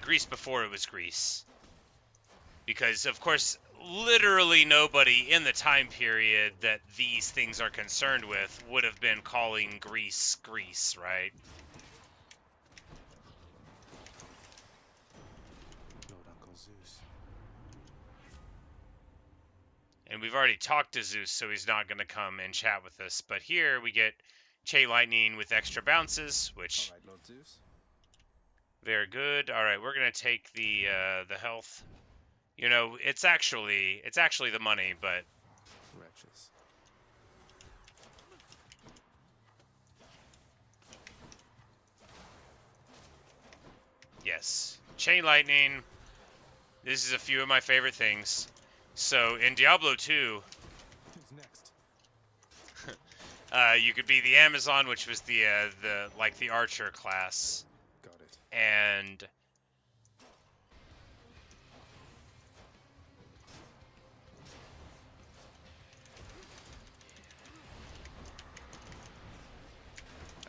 Greece before it was Greece. Because of course, literally nobody in the time period that these things are concerned with would have been calling Greece Greece, right? we've already talked to Zeus, so he's not going to come and chat with us. But here we get Che Lightning with extra bounces, which All right, Lord Zeus. very good. All right, we're going to take the health. You know, it's actually the money, but Wretches. yes, Chain Lightning. This is a few of my favorite things. So in Diablo 2, Who's next? you could be the Amazon, which was the archer class, Got it. and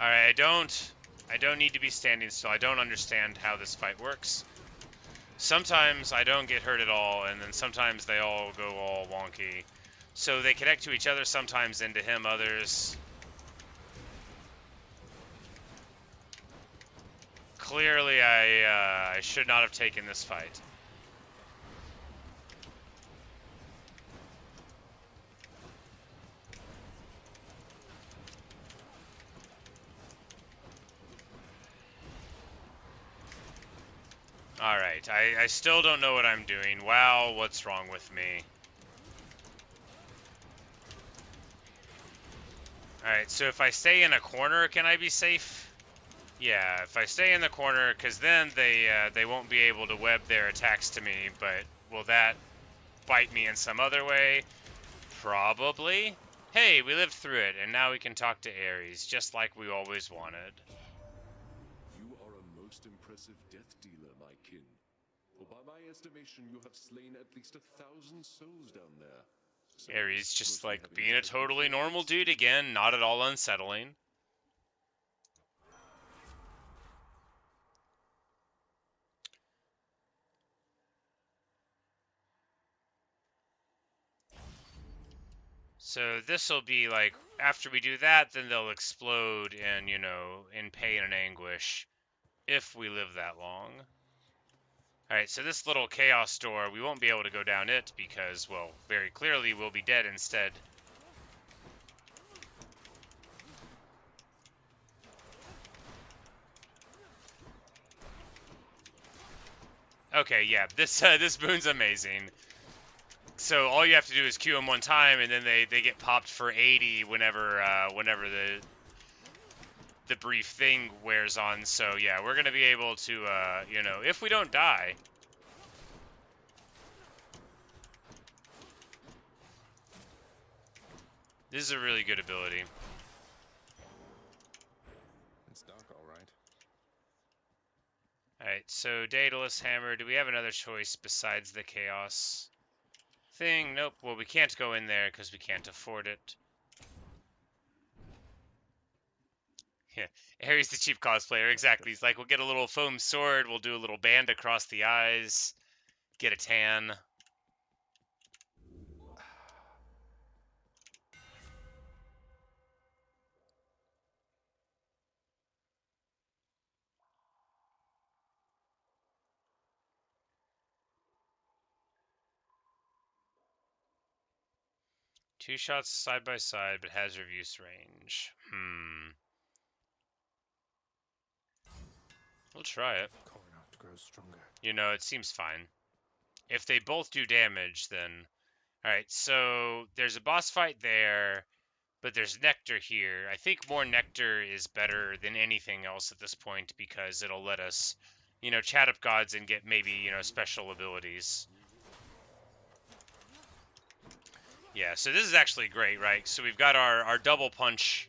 all right, I don't need to be standing still. I don't understand how this fight works. Sometimes I don't get hurt at all, and then sometimes they all go all wonky. So they connect to each other sometimes, and to him others. Clearly, I should not have taken this fight. Alright, I still don't know what I'm doing. Wow, what's wrong with me? Alright, so if I stay in a corner, can I be safe? Yeah, if I stay in the corner, because then they won't be able to web their attacks to me, but will that bite me in some other way? Probably. Hey, we lived through it, and now we can talk to Ares, just like we always wanted. You are a most impressive death dealer, my kin. For by my estimation, you have slain at least 1,000 souls down there. So Ares just like being a totally normal dude again, not at all unsettling. So this will be like, after we do that, then they'll explode and, you know, in pain and anguish, if we live that long. Alright, so this little chaos door, we won't be able to go down it because, well, very clearly we'll be dead instead. Okay, yeah, this boon's amazing. So all you have to do is Q them one time, and then they get popped for 80 whenever the brief thing wears on. So yeah, we're gonna be able to you know, if we don't die. This is a really good ability. It's dark, all right. Alright, so Daedalus Hammer, do we have another choice besides the Chaos thing? Nope, well we can't go in there because we can't afford it. Yeah, Harry's the cheap cosplayer, exactly. He's like, we'll get a little foam sword, we'll do a little band across the eyes, get a tan. Two shots side by side, but has reduced range. We'll try it. Coronat grows stronger. You know, it seems fine. If they both do damage, then... Alright, so there's a boss fight there, but there's Nectar here. I think more Nectar is better than anything else at this point because it'll let us, you know, chat up gods and get maybe, you know, special abilities. Yeah, so this is actually great, right? So we've got our double punch,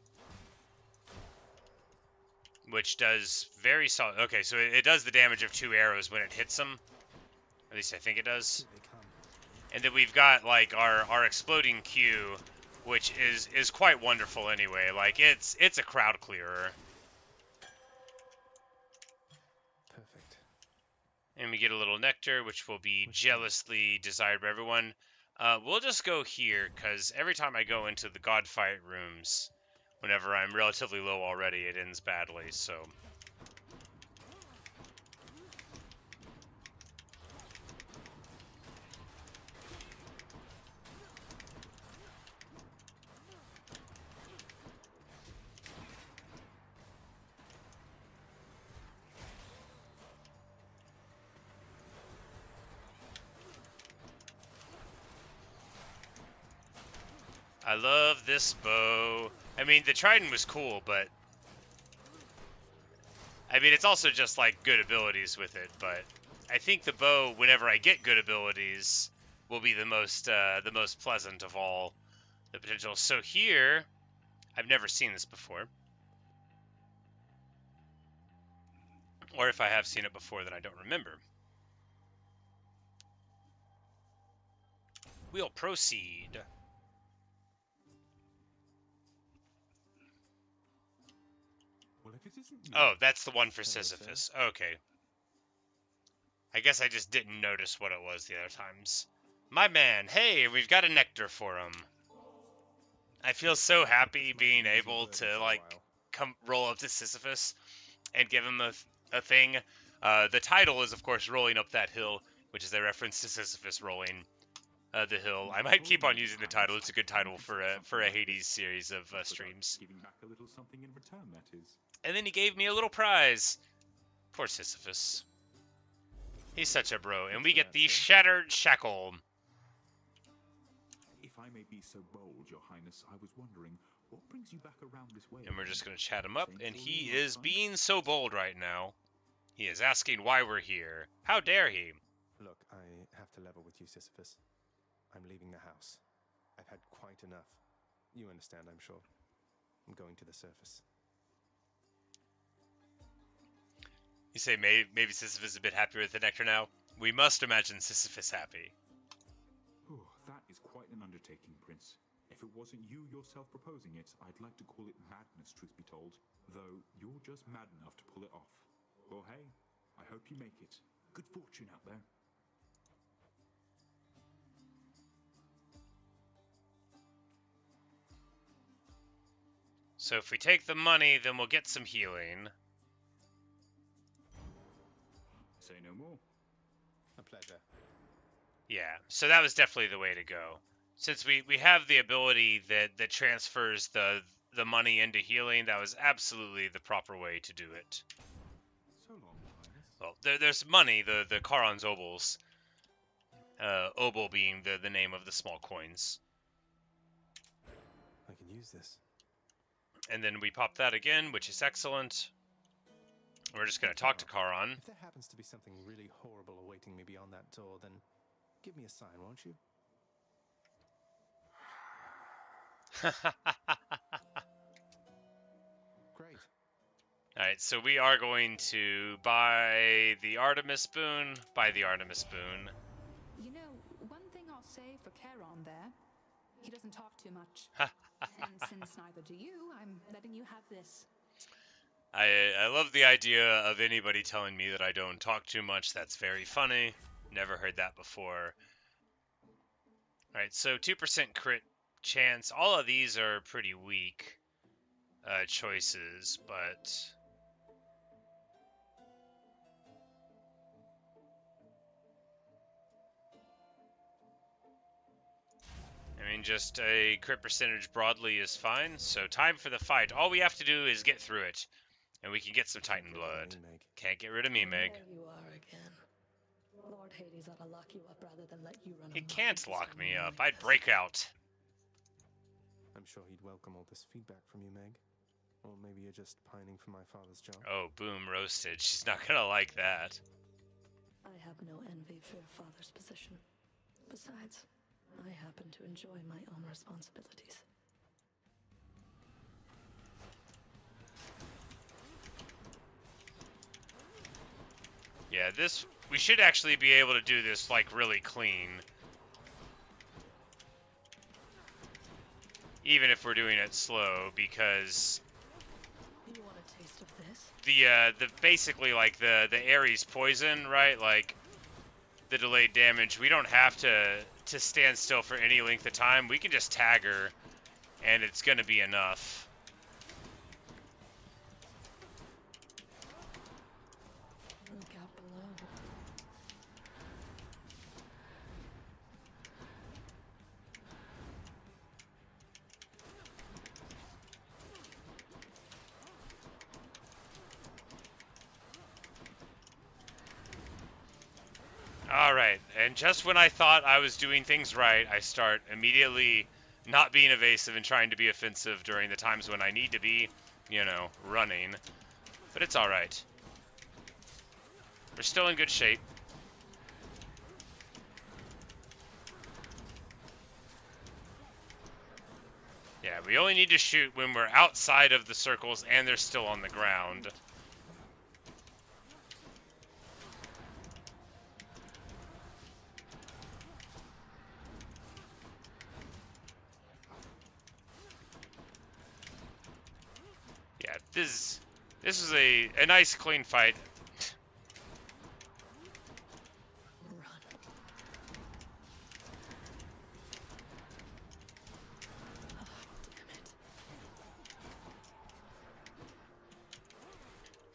which does very solid. Okay, so it does the damage of 2 arrows when it hits them. At least I think it does. And then we've got like our exploding Q, which is quite wonderful anyway. Like it's a crowd clearer. Perfect. And we get a little nectar, which will be jealously desired by everyone. We'll just go here, because every time I go into the god fight rooms, whenever I'm relatively low already, it ends badly, so... I love this bow. I mean, the trident was cool, but I mean, it's also just like good abilities with it. But I think the bow, whenever I get good abilities, will be the most pleasant of all the potential. So here, I've never seen this before, or if I have seen it before, then I don't remember. We'll proceed. Well, if it isn't you, Oh, that's the one for Sisyphus. Okay. I guess I just didn't notice what it was the other times. My man, hey, we've got a nectar for him. I feel so happy being able to, like, come roll up to Sisyphus and give him a thing. The title is, of course, Rolling Up That Hill, which is a reference to Sisyphus rolling the hill. I might keep on using the title. It's a good title for a Hades series of streams. giving back a little something in return, that is. And then he gave me a little prize. Poor Sisyphus. He's such a bro. And we get the Shattered Shackle. If I may be so bold, Your Highness, I was wondering, what brings you back around this way? And we're just going to chat him up. And he is being so bold right now. He is asking why we're here. How dare he? Look, I have to level with you, Sisyphus. I'm leaving the house. I've had quite enough. You understand, I'm sure. I'm going to the surface. You say maybe Sisyphus is a bit happier with the nectar now? We must imagine Sisyphus happy. Oh, that is quite an undertaking, Prince. If it wasn't you yourself proposing it, I'd like to call it madness, truth be told. Though you're just mad enough to pull it off. Well, hey, I hope you make it. Good fortune out there. So if we take the money, then we'll get some healing. Say no more. A pleasure. Yeah, so that was definitely the way to go. Since we have the ability that transfers the money into healing, that was absolutely the proper way to do it. So long, Highness. Well, there's money, the Charon's obols. Obol being the name of the small coins. I can use this. And then we pop that again, which is excellent. We're just going to talk to Charon. If there happens to be something really horrible awaiting me beyond that door, then give me a sign, won't you? Great. Alright, so we are going to buy the Artemis boon. Buy the Artemis boon. You know, one thing I'll say for Charon there, he doesn't talk too much. And since neither do you, I'm letting you have this. I love the idea of anybody telling me that I don't talk too much. That's very funny. Never heard that before. Alright, so 2% crit chance. All of these are pretty weak choices, but... I mean, just a crit percentage broadly is fine. So time for the fight. All we have to do is get through it. And we can get some Titan blood. Can't get rid of me, Meg. There you are again. Lord Hades ought to lock you up rather than let you run. He can't lock me up. I'd break out. I'm sure he'd welcome all this feedback from you, Meg. Or maybe you're just pining for my father's job. Oh, boom, roasted. She's not gonna like that. I have no envy for your father's position. Besides, I happen to enjoy my own responsibilities. Yeah, we should actually be able to do this, like, really clean. Even if we're doing it slow, because... You want a taste of this? Basically, like, the Ares poison, right? Like, the delayed damage, we don't have to stand still for any length of time. We can just tag her, and it's gonna be enough. Look out below. Alright, and just when I thought I was doing things right, I start immediately not being evasive and trying to be offensive during the times when I need to be, you know, running. But it's alright. We're still in good shape. Yeah, we only need to shoot when we're outside of the circles and they're still on the ground. Yeah, this is a nice clean fight.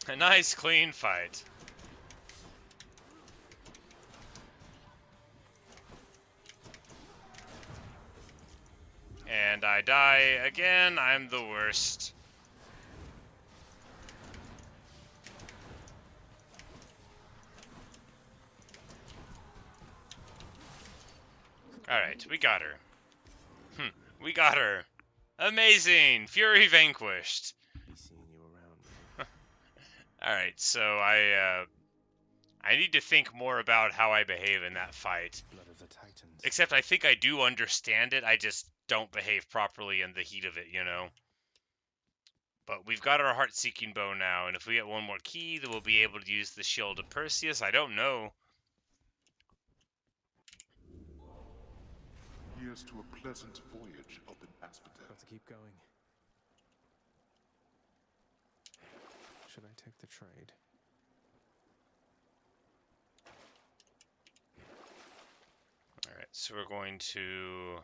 A nice clean fight. And I die again. I'm the worst. Alright, we got her. We got her. Amazing! Fury vanquished. Be seeing you around. Alright, so I need to think more about how I behave in that fight. Blood of the Titans. Except I think I do understand it, I just don't behave properly in the heat of it, you know? But we've got our heart-seeking bow now, and if we get one more key, then we'll be able to use the shield of Perseus. I don't know. Here's to a pleasant voyage up in Asphodel. Got to keep going. Should I take the trade? Alright, so we're going to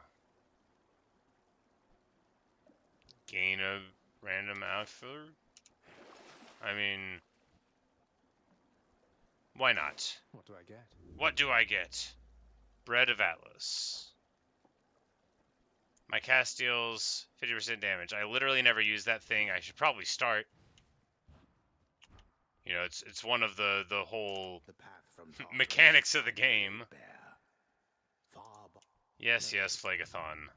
gain a random outfielder. I mean, why not? What do I get? What do I get? Bread of Atlas. My cast deals 50% damage. I literally never use that thing. I should probably start. You know, it's one of the whole mechanics of the game. Yes, yes, Phlegathon.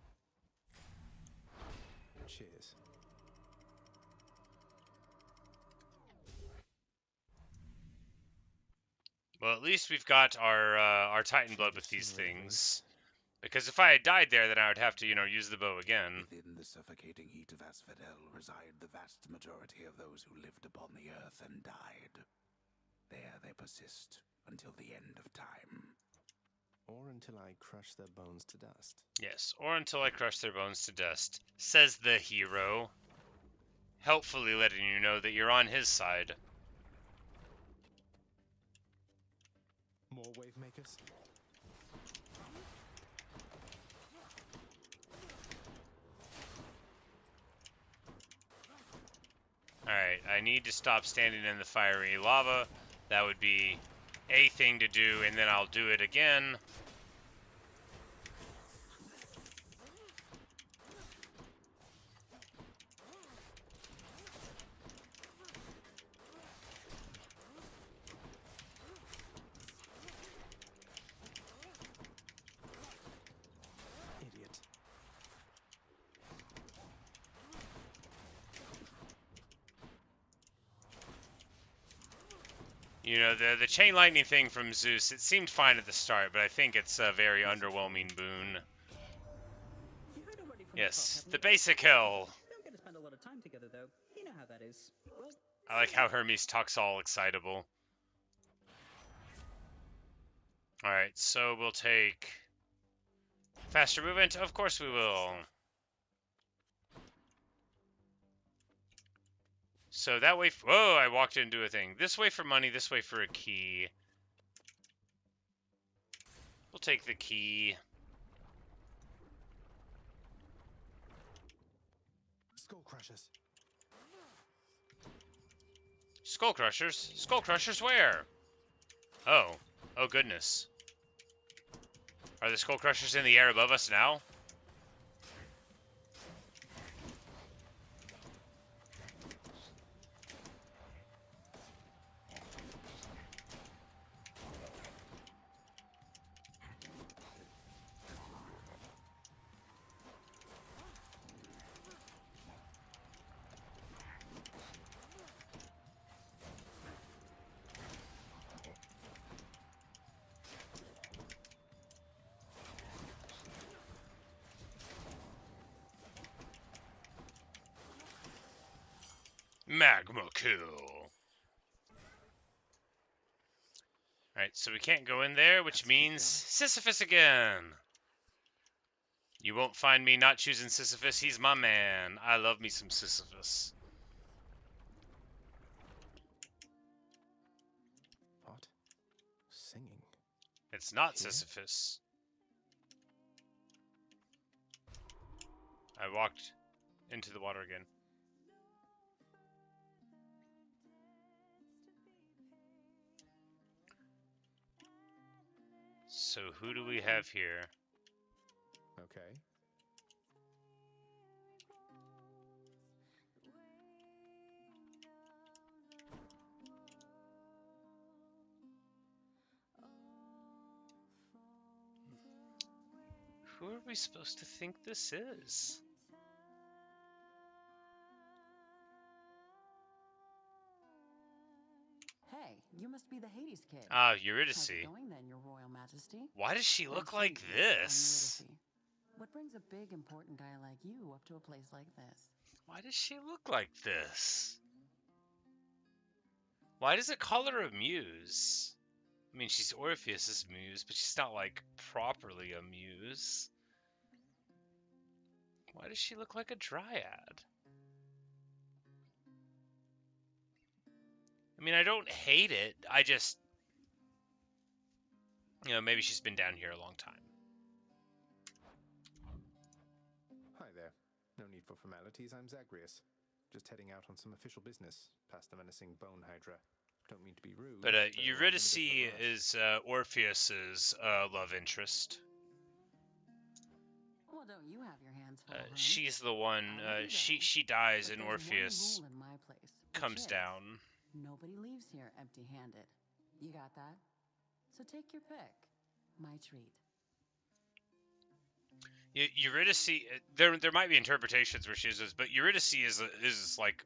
Cheers. Well, at least we've got our Titan blood with these things. Because if I had died there, then I would have to, you know, use the bow again. Within the suffocating heat of Asphodel reside the vast majority of those who lived upon the earth and died. There they persist until the end of time. Or until I crush their bones to dust. Yes, or until I crush their bones to dust, says the hero, helpfully letting you know that you're on his side. More wave makers? Alright, I need to stop standing in the fiery lava. That would be a thing to do, and then I'll do it again. Idiot. You know, the chain lightning thing from Zeus, it seemed fine at the start, but I think it's a very underwhelming boon. Yes, the basic hell. Don't get to spend a lot of time together, though. You know how that is. Well, I like how Hermes talks all excitable. Alright, so we'll take faster movement. Of course we will. So that way... Whoa, I walked into a thing. This way for money, this way for a key. We'll take the key. Skull crushers. Skull crushers? Skull crushers where? Oh. Oh goodness. Are the skull crushers in the air above us now? Magma kill. Alright, so we can't go in there, which means Sisyphus again. You won't find me not choosing Sisyphus. He's my man. I love me some Sisyphus. What? Singing? It's not Here? Sisyphus. I walked into the water again. So who do we have here? Okay. Who are we supposed to think this is? Hey, you must be the Hades kid. Ah, How's Eurydice. it going then, your royal majesty? Why does she Nice look to like meet you. this? I'm Eurydice. What brings a big, important guy like you up to a place like this? Why does she look like this? Why does it call her a muse? I mean, she's Orpheus's muse, but she's not, like, properly a muse. Why does she look like a dryad? I mean, I don't hate it. I just... You know, maybe she's been down here a long time. Hi there. No need for formalities. I'm Zagreus. Just heading out on some official business past the menacing bone hydra. Don't mean to be rude. But I'm in a bit Eurydice of a rush. is Orpheus's love interest. Well, don't you have your hands full, huh? She's the one. She dies, and Orpheus Rule in my place, comes which is, down. nobody leaves here empty-handed. You got that? So take your pick. My treat. Eurydice, there might be interpretations where she is, but Eurydice is like.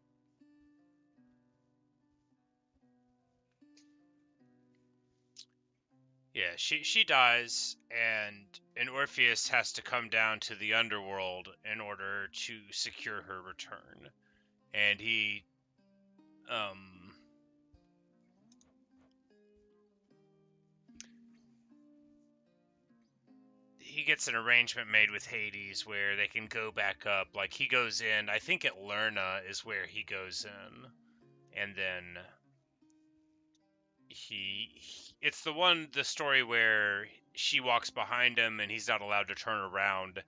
Yeah, she dies, and Orpheus has to come down to the Underworld in order to secure her return, and he gets an arrangement made with Hades where they can go back up. Like, he goes in, I think at Lerna is where he goes in, and then it's the story where she walks behind him and he's not allowed to turn around,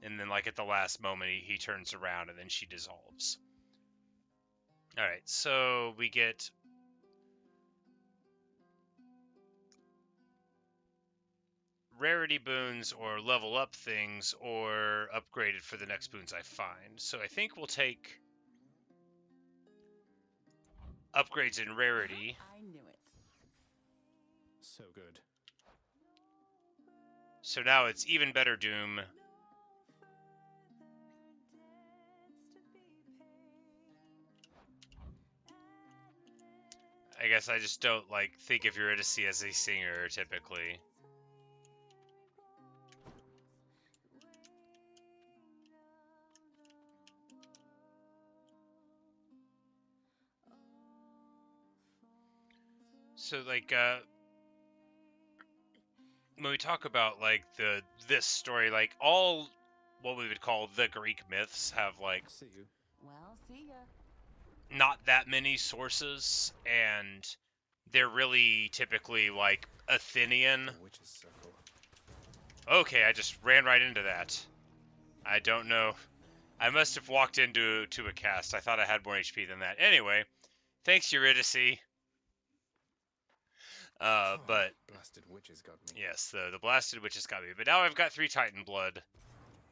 and then, like, at the last moment he turns around and then she dissolves. Alright, so we get rarity boons or level up things or upgraded for the next boons I find. So I think we'll take upgrades in rarity. I knew it. So good. So now it's even better Doom. I guess I just don't think of Eurydice as a singer typically. So when we talk about this story, all what we would call the Greek myths have See you. Well, see ya. not that many sources, and they're really typically Athenian. The witch's circle. Okay, I just ran right into that. I don't know. I must have walked into a cast. I thought I had more HP than that. Anyway, thanks Eurydice. But blasted witches got me. yes, the blasted witches got me. But now I've got 3 Titan blood.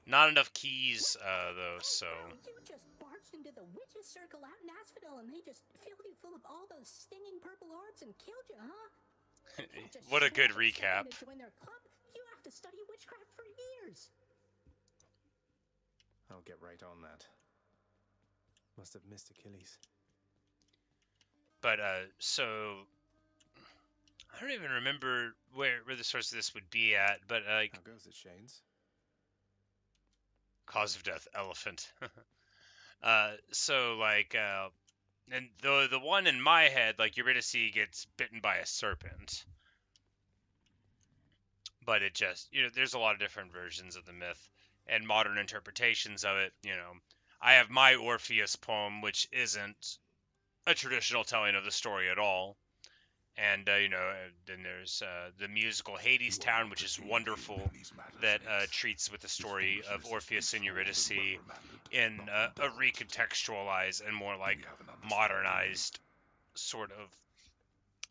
Not enough keys, though, so... You just barged into the witches' circle out in Asphodel and they just filled you full of all those stinging purple orbs and killed you, huh? What a good recap. To join their club, you have to study witchcraft for years. I'll get right on that. Must have missed Achilles. But, so... I don't even remember where the source of this would be at, but, How goes it, Shanes? Cause of death, elephant. So, And the one in my head, like Eurydice gets bitten by a serpent. But it just, there's a lot of different versions of the myth and modern interpretations of it. I have my Orpheus poem, which isn't a traditional telling of the story at all. And, then there's the musical Hades Town, which is wonderful, that treats with the story of Orpheus and Eurydice in a recontextualized and more like modernized sort of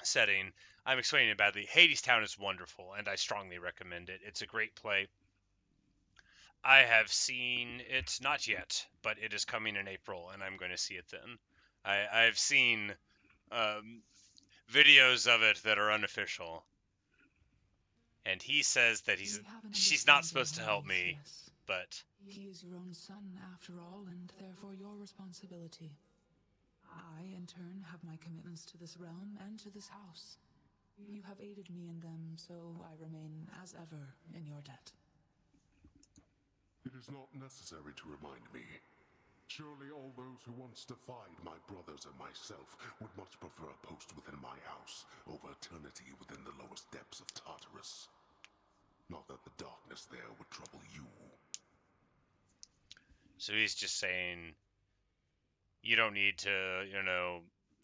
setting. I'm explaining it badly. Hades Town is wonderful, and I strongly recommend it. It's a great play. I have seen it not yet, but it is coming in April, and I'm going to see it then. I've seen videos of it that are unofficial, and he says that she's not supposed to help me, but he is your own son after all, and therefore your responsibility. I, in turn, have my commitments to this realm and to this house. You have aided me in them, so I remain, as ever, in your debt. It is not necessary to remind me. Surely all those who once defied my brothers and myself would much prefer a post within my house over eternity within the lowest depths of Tartarus. Not that the darkness there would trouble you. So he's just saying, you don't need to,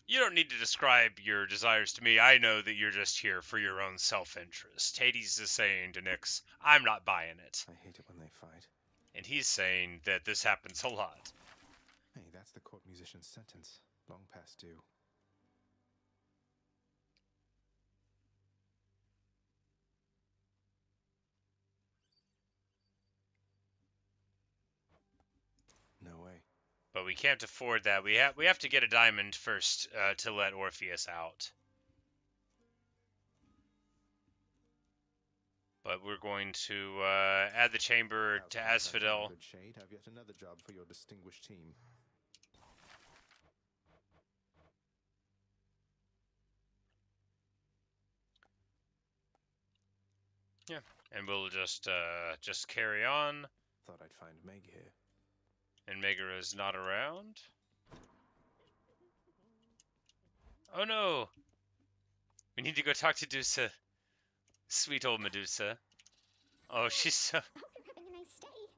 you don't need to describe your desires to me. I know that you're just here for your own self-interest. Hades is saying to Nyx, I'm not buying it. I hate it when they fight. And he's saying that this happens a lot. Hey, that's the court musician's sentence. Long past due. No way. But we can't afford that. We have to get a diamond first to let Orpheus out. But we're going to add the chamber to Asphodel. Good shade. I've yet another job for your distinguished team. Yeah, and we'll just carry on. Thought I'd find Meg here. And Megara's not around. Oh no! We need to go talk to Medusa. Sweet old Medusa. Oh, she's so... Hope you're having a nice stay.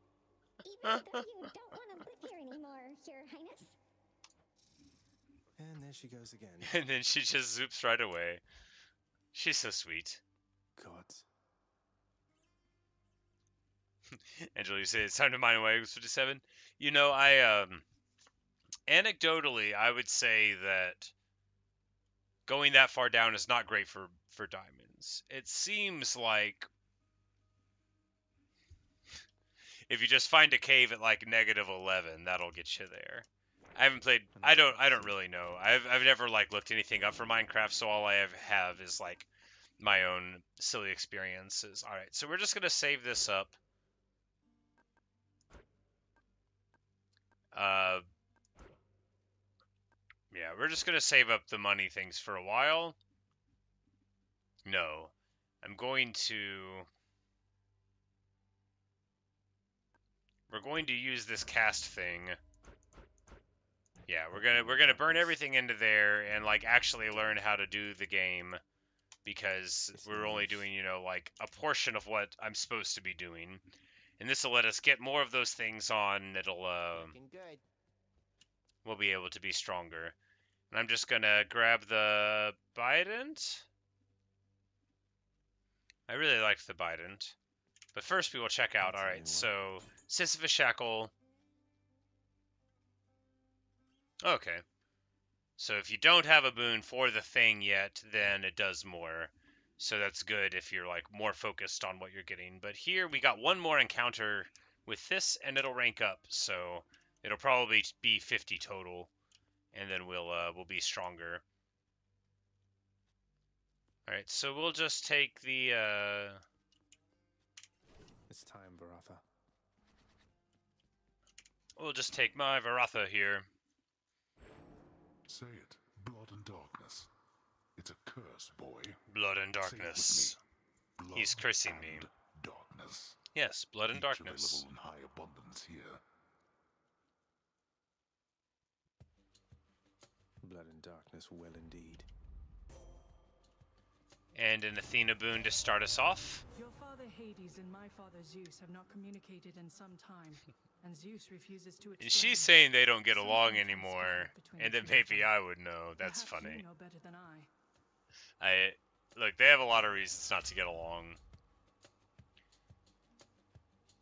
Even though you don't want to live here anymore, Your Highness. And there she goes again. And then she just zoops right away. She's so sweet. Gods. Angela, you say it's time to mine away 57. Anecdotally, I would say that going that far down is not great for diamonds. It seems like if you just find a cave at like -11, that'll get you there. I haven't played. I don't really know. I've never like looked anything up for Minecraft, so all I have is like my own silly experiences. All right, so we're just gonna save this up. Yeah, we're just gonna save up the money things for a while. No, I'm going to. We're going to use this cast thing. Yeah, we're gonna burn everything into there and like actually learn how to do the game, because we're only doing like a portion of what I'm supposed to be doing, and this will let us get more of those things on. It'll we'll be able to be stronger. And I'm just gonna grab the Bident. I really liked the Bident, but first we will check out. All right, so Sisyphus Shackle. Okay. So if you don't have a boon for the thing yet, then it does more. So that's good if you're like more focused on what you're getting. But here we got one more encounter with this, and it'll rank up. So it'll probably be 50 total, and then we'll be stronger. All right, so we'll just take the. It's time, Varatha. We'll just take my Varatha here. Say it. Blood and darkness. It's a curse, boy. Blood and darkness. Blood He's cursing me. Darkness. Yes, blood and darkness. Available in high abundance here. Blood and darkness well indeed. And an Athena boon to start us off. Your father Hades and my father Zeus have not communicated in some time, and Zeus refuses to explain. And she's saying they don't get Something along transpired anymore, between and the then two of maybe them. I would know. That's Perhaps funny. You know better than I. Look, they have a lot of reasons not to get along.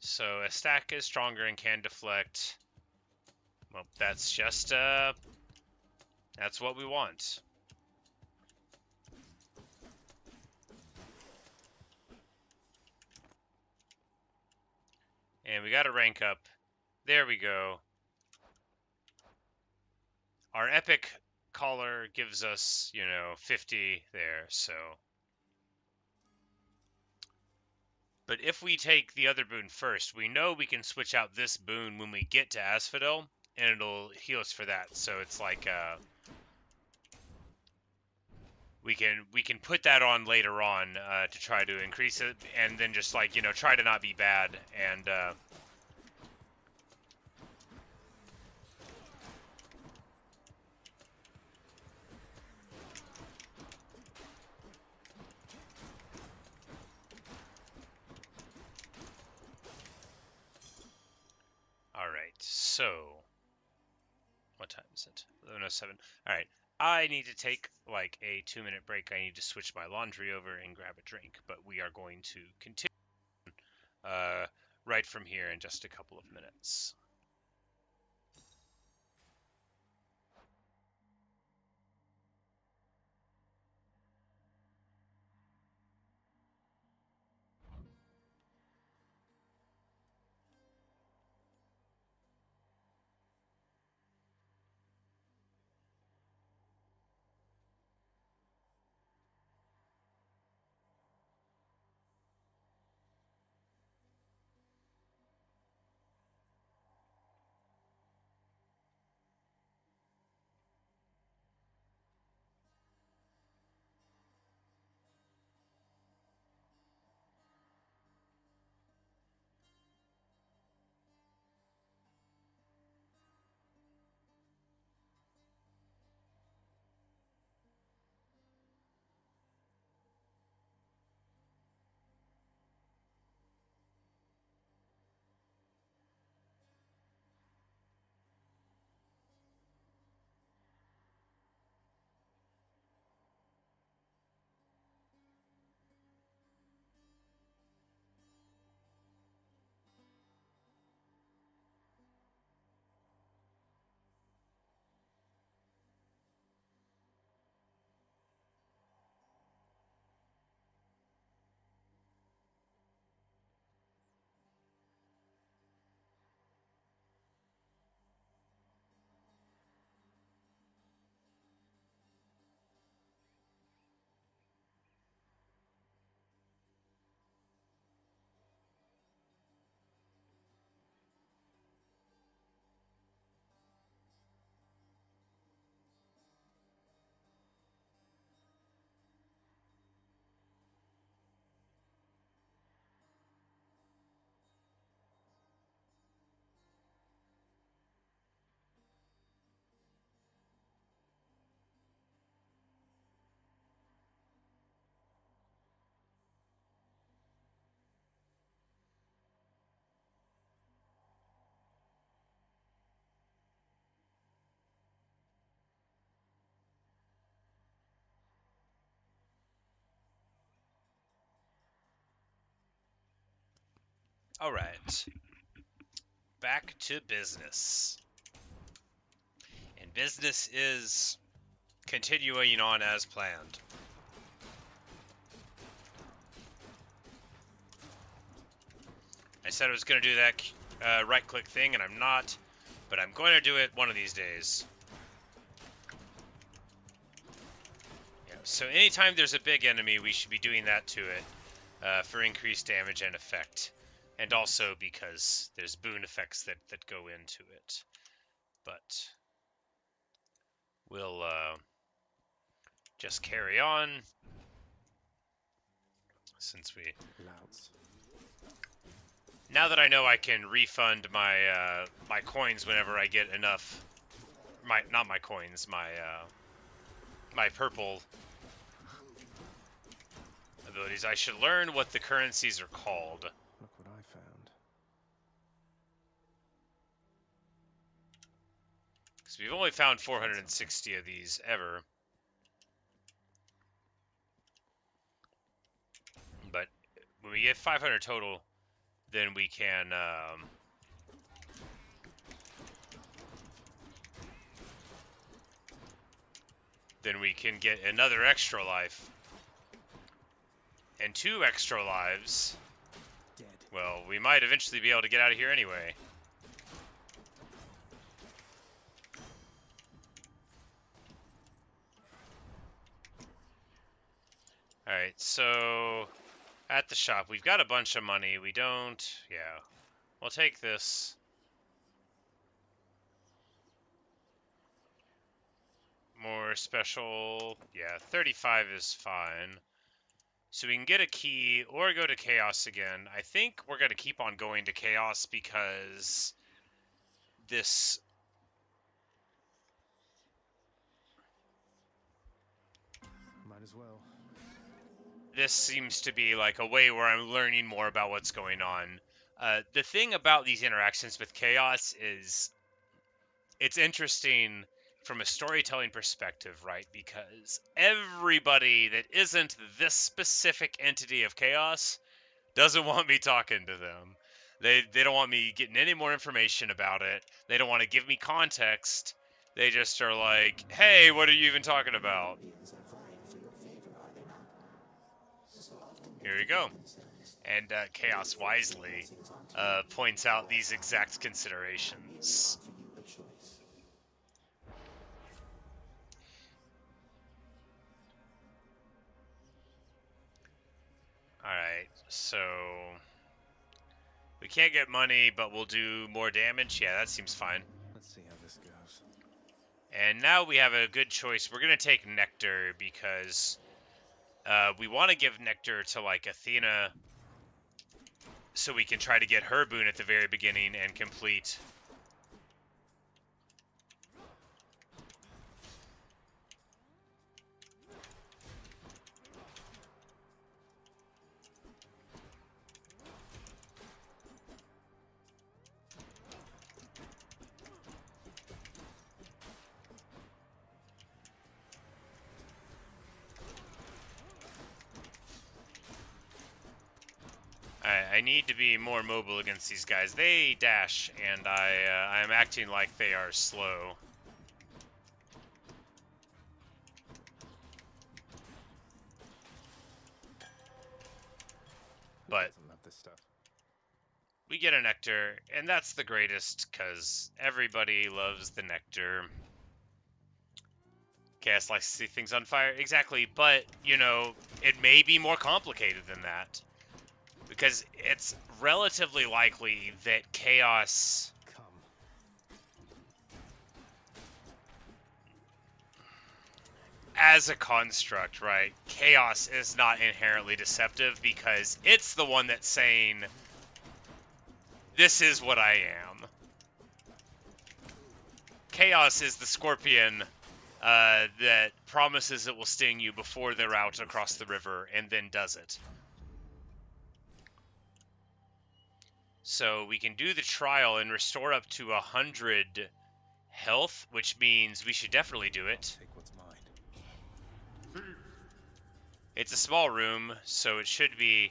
So a stack is stronger and can deflect. Well, that's just that's what we want. And we got to rank up. There we go. Our epic collar gives us, 50 there, so. But if we take the other boon first, we know we can switch out this boon when we get to Asphodel, and it'll heal us for that. So it's like, we can put that on later on to try to increase it, and then just like, try to not be bad, and Alright, so what time is it? 11:07. Alright, I need to take like a 2-minute break. I need to switch my laundry over and grab a drink, but we are going to continue right from here in just a couple of minutes. Alright, back to business. And business is continuing on as planned. I said I was going to do that right-click thing, and I'm not, but I'm going to do it one of these days. Yeah, so anytime there's a big enemy, we should be doing that to it for increased damage and effect. And also because there's boon effects that go into it. But we'll just carry on. Since we... Louts. Now that I know I can refund my my coins whenever I get enough... Not my coins, my my purple abilities. I should learn what the currencies are called. Look what I found. Because we've only found 460 of these ever. But when we get 500 total, then we can get another extra life. And 2 extra lives. Dead. Well, we might eventually be able to get out of here anyway. Alright, so at the shop, we've got a bunch of money. We don't... Yeah. We'll take this. More special... Yeah, 35 is fine. So we can get a key or go to Chaos again. I think we're going to keep on going to Chaos because this... Might as well. This seems to be like a way where I'm learning more about what's going on. The thing about these interactions with Chaos is it's interesting from a storytelling perspective, right? Because everybody that isn't this specific entity of Chaos doesn't want me talking to them. They don't want me getting any more information about it. They don't want to give me context. They just are like, hey, what are you even talking about? Here we go. And Chaos wisely points out these exact considerations. Alright, so we can't get money, but we'll do more damage. Yeah, that seems fine. Let's see how this goes. And now we have a good choice. We're going to take Nectar because we want to give Nectar to, like, Athena so we can try to get her boon at the very beginning and complete. I need to be more mobile against these guys. They dash, and I am acting like they are slow. But love this stuff. We get a Nectar, and that's the greatest, because everybody loves the Nectar. Chaos likes to see things on fire. Exactly, but, you know, it may be more complicated than that. Because it's relatively likely that Chaos... As a construct, right, Chaos is not inherently deceptive because it's the one that's saying, this is what I am. Chaos is the scorpion that promises it will sting you before they're out across the river and then does it. So we can do the trial and restore up to 100 health, which means we should definitely do it. Take what's mine. It's a small room, so it should be...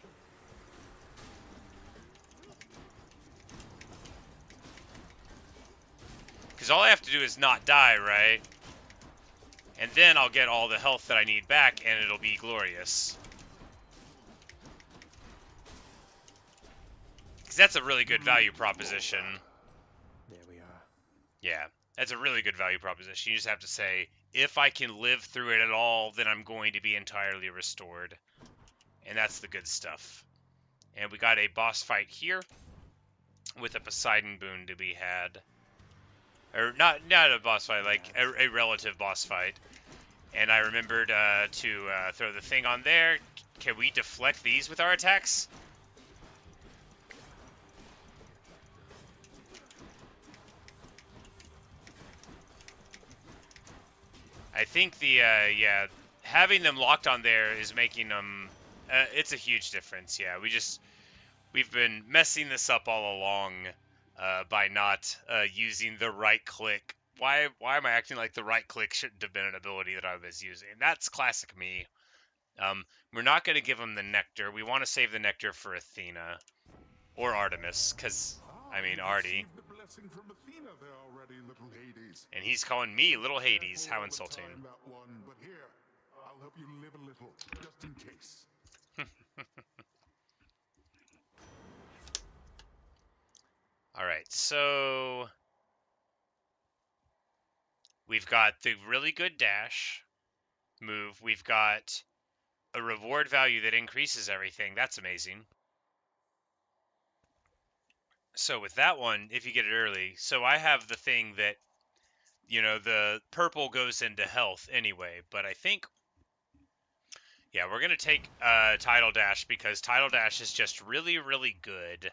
Because all I have to do is not die, right? And then I'll get all the health that I need back, and it'll be glorious. Because that's a really good value proposition. There we are. Yeah, that's a really good value proposition. You just have to say, if I can live through it at all, then I'm going to be entirely restored. And that's the good stuff. And we got a boss fight here with a Poseidon boon to be had. Or not a boss fight, like a relative boss fight. And I remembered to throw the thing on there. Can we deflect these with our attacks? I think the yeah, having them locked on there is making them. It's a huge difference. Yeah, we've been messing this up all along by not using the right click. Why am I acting like the right click shouldn't have been an ability that I was using? That's classic me. We're not going to give him the nectar. We want to save the nectar for Athena or Artemis, because I mean Artie. The blessing from Athena there already, little Hades. And he's calling me little Hades. How insulting. That one, but here, I'll help you live a little, just in case. Alright, so we've got the really good dash move. We've got a reward value that increases everything. That's amazing. So with that one, if you get it early, so I have the thing that, you know, the purple goes into health anyway, but I think, yeah, we're going to take Tidal Dash because Tidal Dash is just really, really good,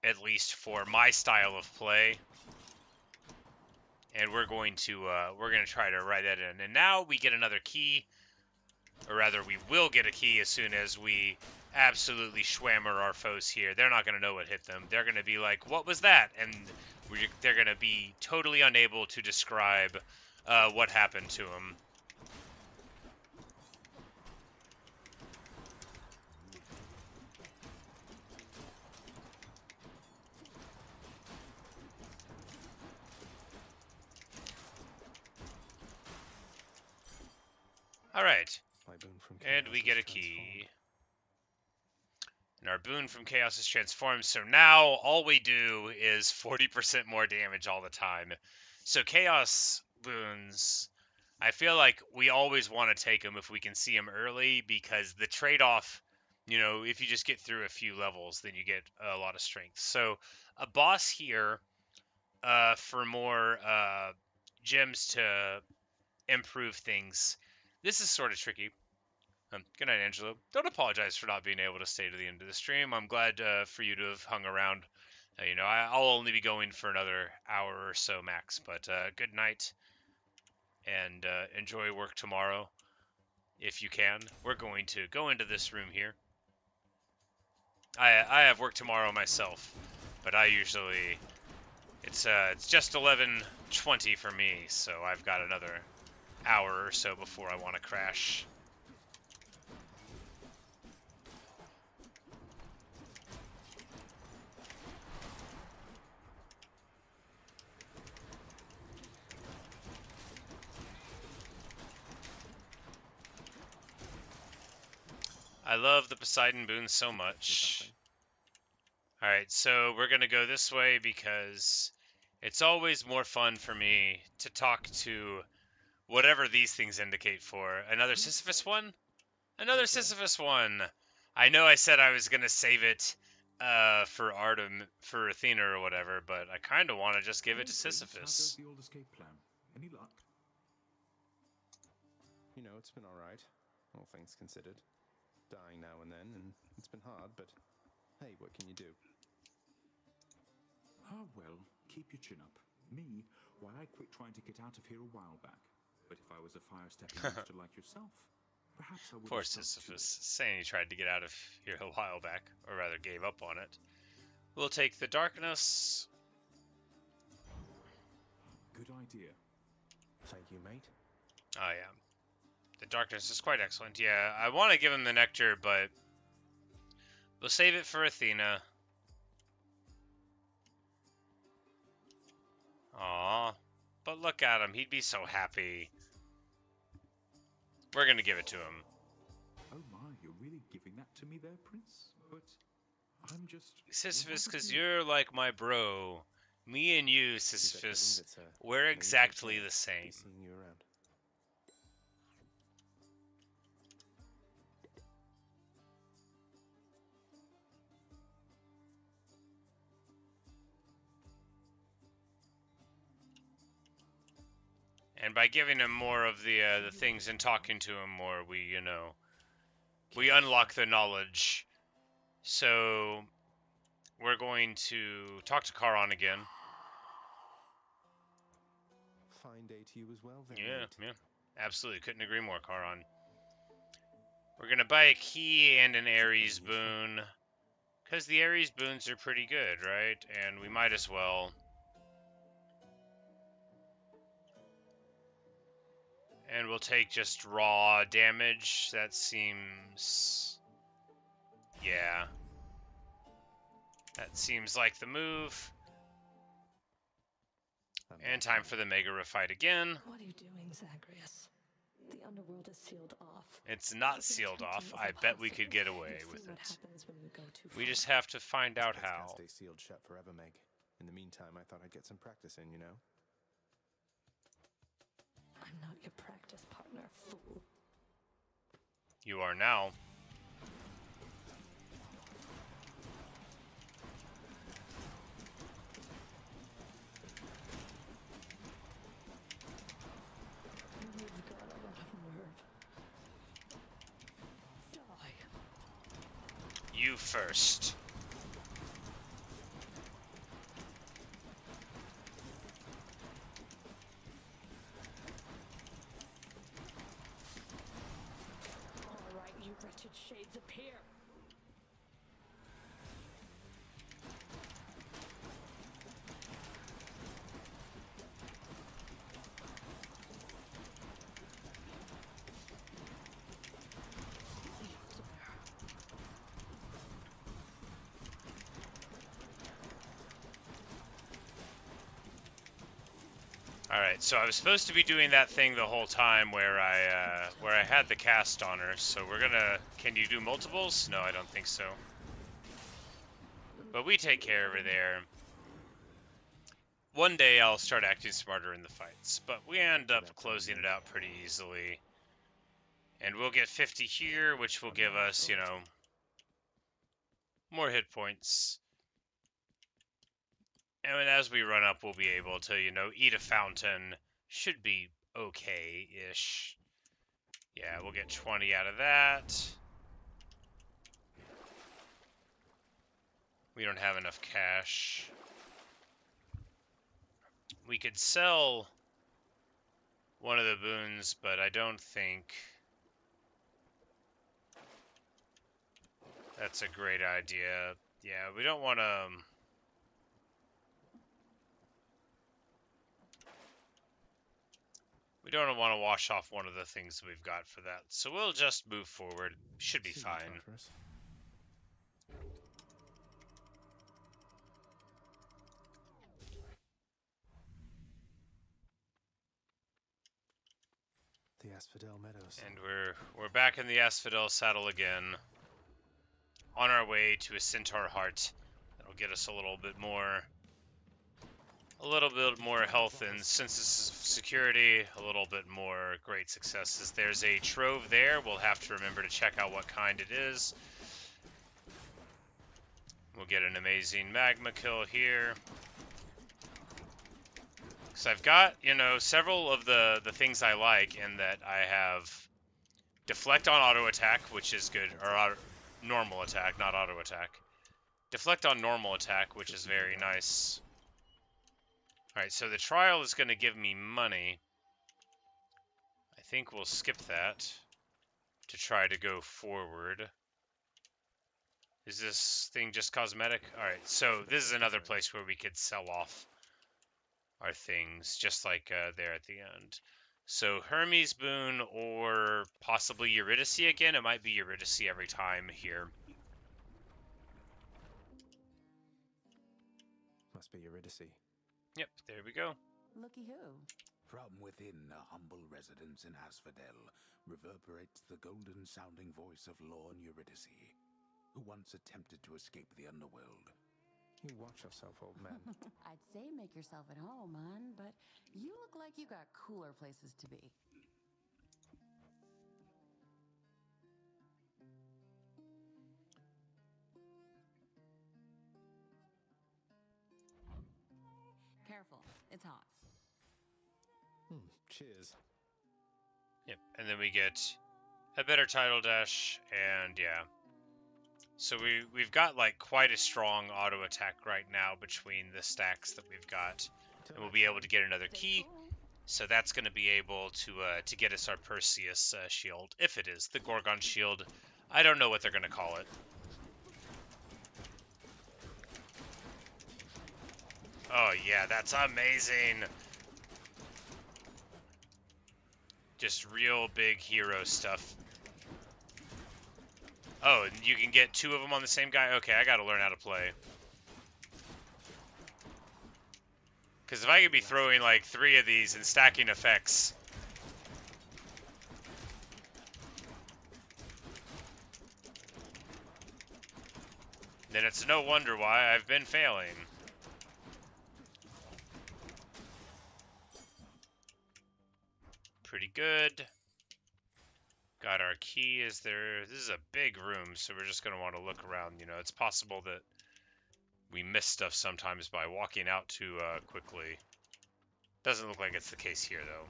at least for my style of play. And we're going to try to write that in. And now we get another key, or rather we will get a key as soon as we absolutely schwammer our foes here. They're not going to know what hit them. They're going to be like, what was that? And they're going to be totally unable to describe what happened to them. All right, and we get a key. And our boon from Chaos is transformed, so now all we do is 40% more damage all the time. So Chaos boons, I feel like we always want to take them if we can see them early, because the trade-off, you know, if you just get through a few levels, then you get a lot of strength. So a boss here for more gems to improve things. This is sort of tricky. Good night, Angelo. Don't apologize for not being able to stay to the end of the stream. I'm glad for you to have hung around. You know, I'll only be going for another hour or so max, but good night, and enjoy work tomorrow if you can. We're going to go into this room here. I have work tomorrow myself, but I usually it's just 11:20 for me, so I've got another hour or so before I want to crash. I love the Poseidon boon so much. Alright, so we're going to go this way because it's always more fun for me to talk to whatever these things indicate for. Another Sisyphus one? Another Sisyphus one! I know I said I was going to save it for Athena or whatever, but I kind of want to just give it to Sisyphus. The old escape plan. Any luck? You know, it's been alright, all things considered. Dying now and then, and it's been hard, but hey, what can you do? Ah, well, keep your chin up. Me, why, I quit trying to get out of here a while back. But if I was a fire-stepping monster like yourself, perhaps I would. Poor Sisyphus, saying he tried to get out of here a while back, or rather gave up on it. We'll take the darkness. Good idea. Thank you, mate. Oh, yeah. The darkness is quite excellent. Yeah, I want to give him the nectar, but we'll save it for Athena. Aw, but look at him. He'd be so happy. We're going to give it to him. Oh my, you're really giving that to me there, Prince? But I'm just... Sisyphus, because you're like my bro. Me and you, Sisyphus, we're exactly the same. Seeing you around. And by giving him more of the things and talking to him more, we, you know, we unlock the knowledge. So we're going to talk to Charon again. fine day to you as well, then. Yeah, mate. yeah. Absolutely. Couldn't agree more, Karan. We're going to buy a key and an Ares boon. Because the Ares boons are pretty good, right? And we might as well. And we'll take just raw damage. That seems... Yeah. That seems like the move. And time for the Mega fight again. What are you doing, Zagreus? The Underworld is sealed off. It's not sealed off. I bet we could get away with What it. happens when you go too far. We just have to find out how. Can't stay sealed shut forever, Meg. In the meantime, I thought I'd get some practice in, you know? I'm not your practice partner, fool. You are now. You've got a lot of nerve. Die. You first. All right, you wretched shades, appear. Alright, so I was supposed to be doing that thing the whole time where I had the cast on her, so we're gonna... Can you do multiples? No, I don't think so. But we take care of her there. One day I'll start acting smarter in the fights, but we end up closing it out pretty easily. And we'll get 50 here, which will give us, you know, more hit points. And as we run up, we'll be able to, you know, eat a fountain. Should be okay-ish. Yeah, we'll get 20 out of that. We don't have enough cash. We could sell one of the boons, but I don't think that's a great idea. Yeah, we don't want to... We don't want to wash off one of the things we've got for that. So we'll just move forward. Should be fine. The Asphodel Meadows. And we're back in the Asphodel saddle again. On our way to a Centaur Heart. That'll get us a little bit more health and senses of security, a little bit more great successes. There's a trove there. We'll have to remember to check out what kind it is. We'll get an amazing magma kill here. So I've got, you know, several of the things I like in that I have deflect on auto attack, which is good, or normal attack, not auto attack. Deflect on normal attack, which is very nice. Alright, so the trial is going to give me money. I think we'll skip that to try to go forward. Is this thing just cosmetic? Alright, so this is another place where we could sell off our things, just like there at the end. So Hermes boon or possibly Eurydice again. It might be Eurydice every time here. Must be Eurydice. Yep, there we go. Looky who. From within a humble residence in Asphodel reverberates the golden-sounding voice of Lorne Eurydice, who once attempted to escape the Underworld. You watch yourself, old man. I'd say make yourself at home, hon, but you look like you got cooler places to be. Careful, it's hot. Cheers. Yep, and then we get a better title dash, and yeah. So we've got like quite a strong auto attack right now between the stacks that we've got. And we'll be able to get another key So that's going to be able to get us our Perseus shield, if it is the Gorgon shield. I don't know what they're going to call it. Oh yeah, that's amazing. Just real big hero stuff. Oh, and you can get 2 of them on the same guy? Okay, I gotta learn how to play. Because if I could be throwing like 3 of these and stacking effects... then it's no wonder why I've been failing. Pretty good. Got our key. Is there... This is a big room, so we're just going to want to look around. You know, it's possible that we miss stuff sometimes by walking out too quickly. Doesn't look like it's the case here, though.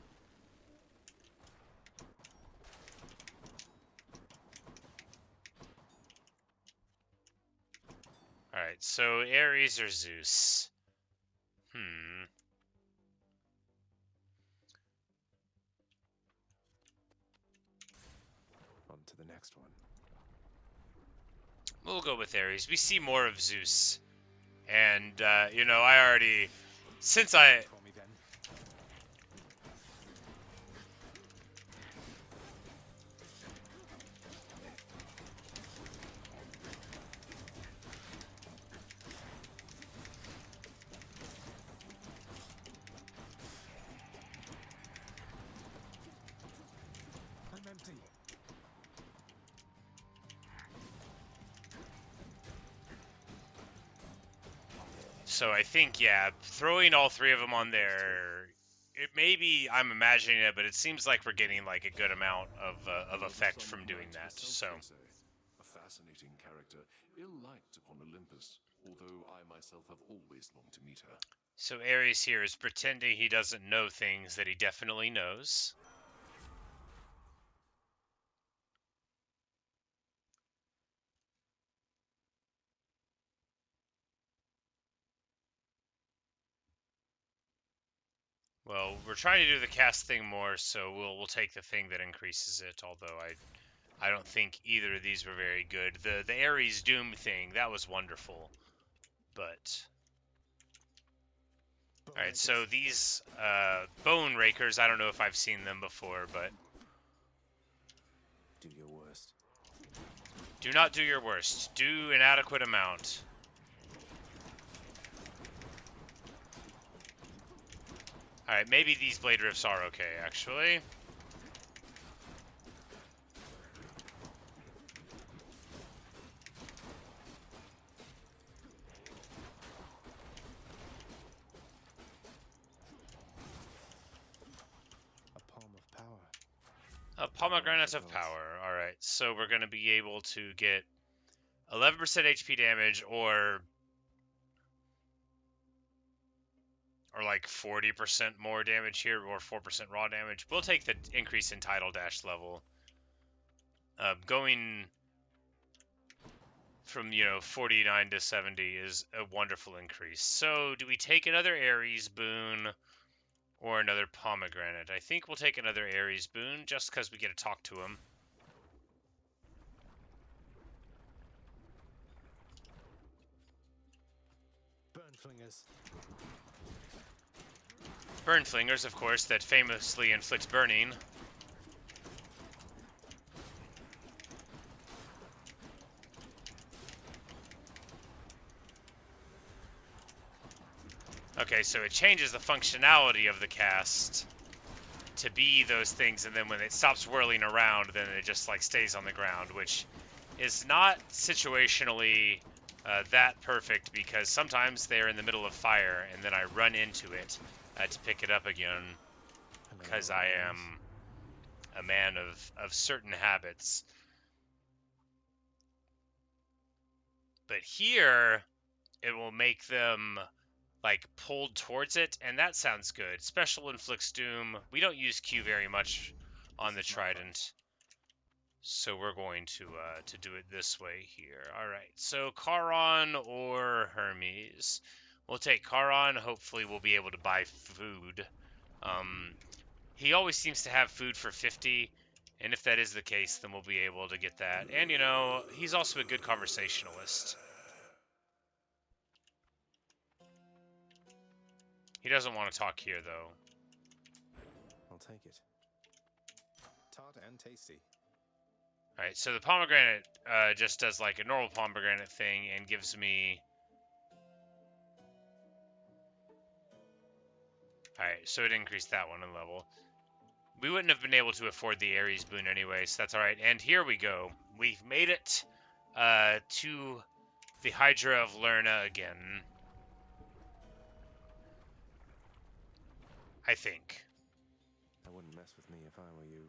Alright, so Ares or Zeus? On to the next one. We'll go with Ares. We see more of Zeus. And, you know, I already... Since I... I'm empty. So I think, yeah, throwing all 3 of them on there, it maybe I'm imagining it, but it seems like we're getting like a good amount of effect from doing that. So a fascinating character, ill-liked upon Olympus, although I myself have always longed to meet her. So Ares here is pretending he doesn't know things that he definitely knows. Well, we're trying to do the cast thing more, so we'll take the thing that increases it, although I don't think either of these were very good. The Ares Doom thing, that was wonderful. But alright, so these Bone Rakers, I don't know if I've seen them before, but Do your worst. do not do your worst. Do an adequate amount. Alright, maybe these blade rifts are okay, actually. A palm of power. A pomegranate of power. Alright, so we're going to be able to get 11% HP damage or like 40% more damage here, or 4% raw damage. We'll take the increase in title dash level. Going from, 49 to 70 is a wonderful increase. So do we take another Ares boon or another pomegranate? I think we'll take another Ares boon just because we get to talk to him. Burnflingers. Burnflingers, of course, that famously inflict burning. Okay, so it changes the functionality of the cast to be those things, and then when it stops whirling around, then it just like stays on the ground, which is not situationally that perfect, because sometimes they're in the middle of fire, and then I run into it to pick it up again, because I am a man of certain habits. But here, it will make them like pulled towards it, and that sounds good. Special inflicts doom. We don't use Q very much on the trident, so we're going to do it this way here. All right, so Charon or Hermes. We'll take Charon. Hopefully, we'll be able to buy food He always seems to have food for 50, and if that is the case, then we'll be able to get that. And, you know, he's also a good conversationalist. He doesn't want to talk here, though. I'll take it. Tart and tasty. Alright, so the pomegranate just does like a normal pomegranate thing and gives me... Alright, so it increased that one in level. We wouldn't have been able to afford the Ares boon anyway, so that's alright. And here we go. We've made it to the Hydra of Lerna again. I think. I wouldn't mess with me if I were you.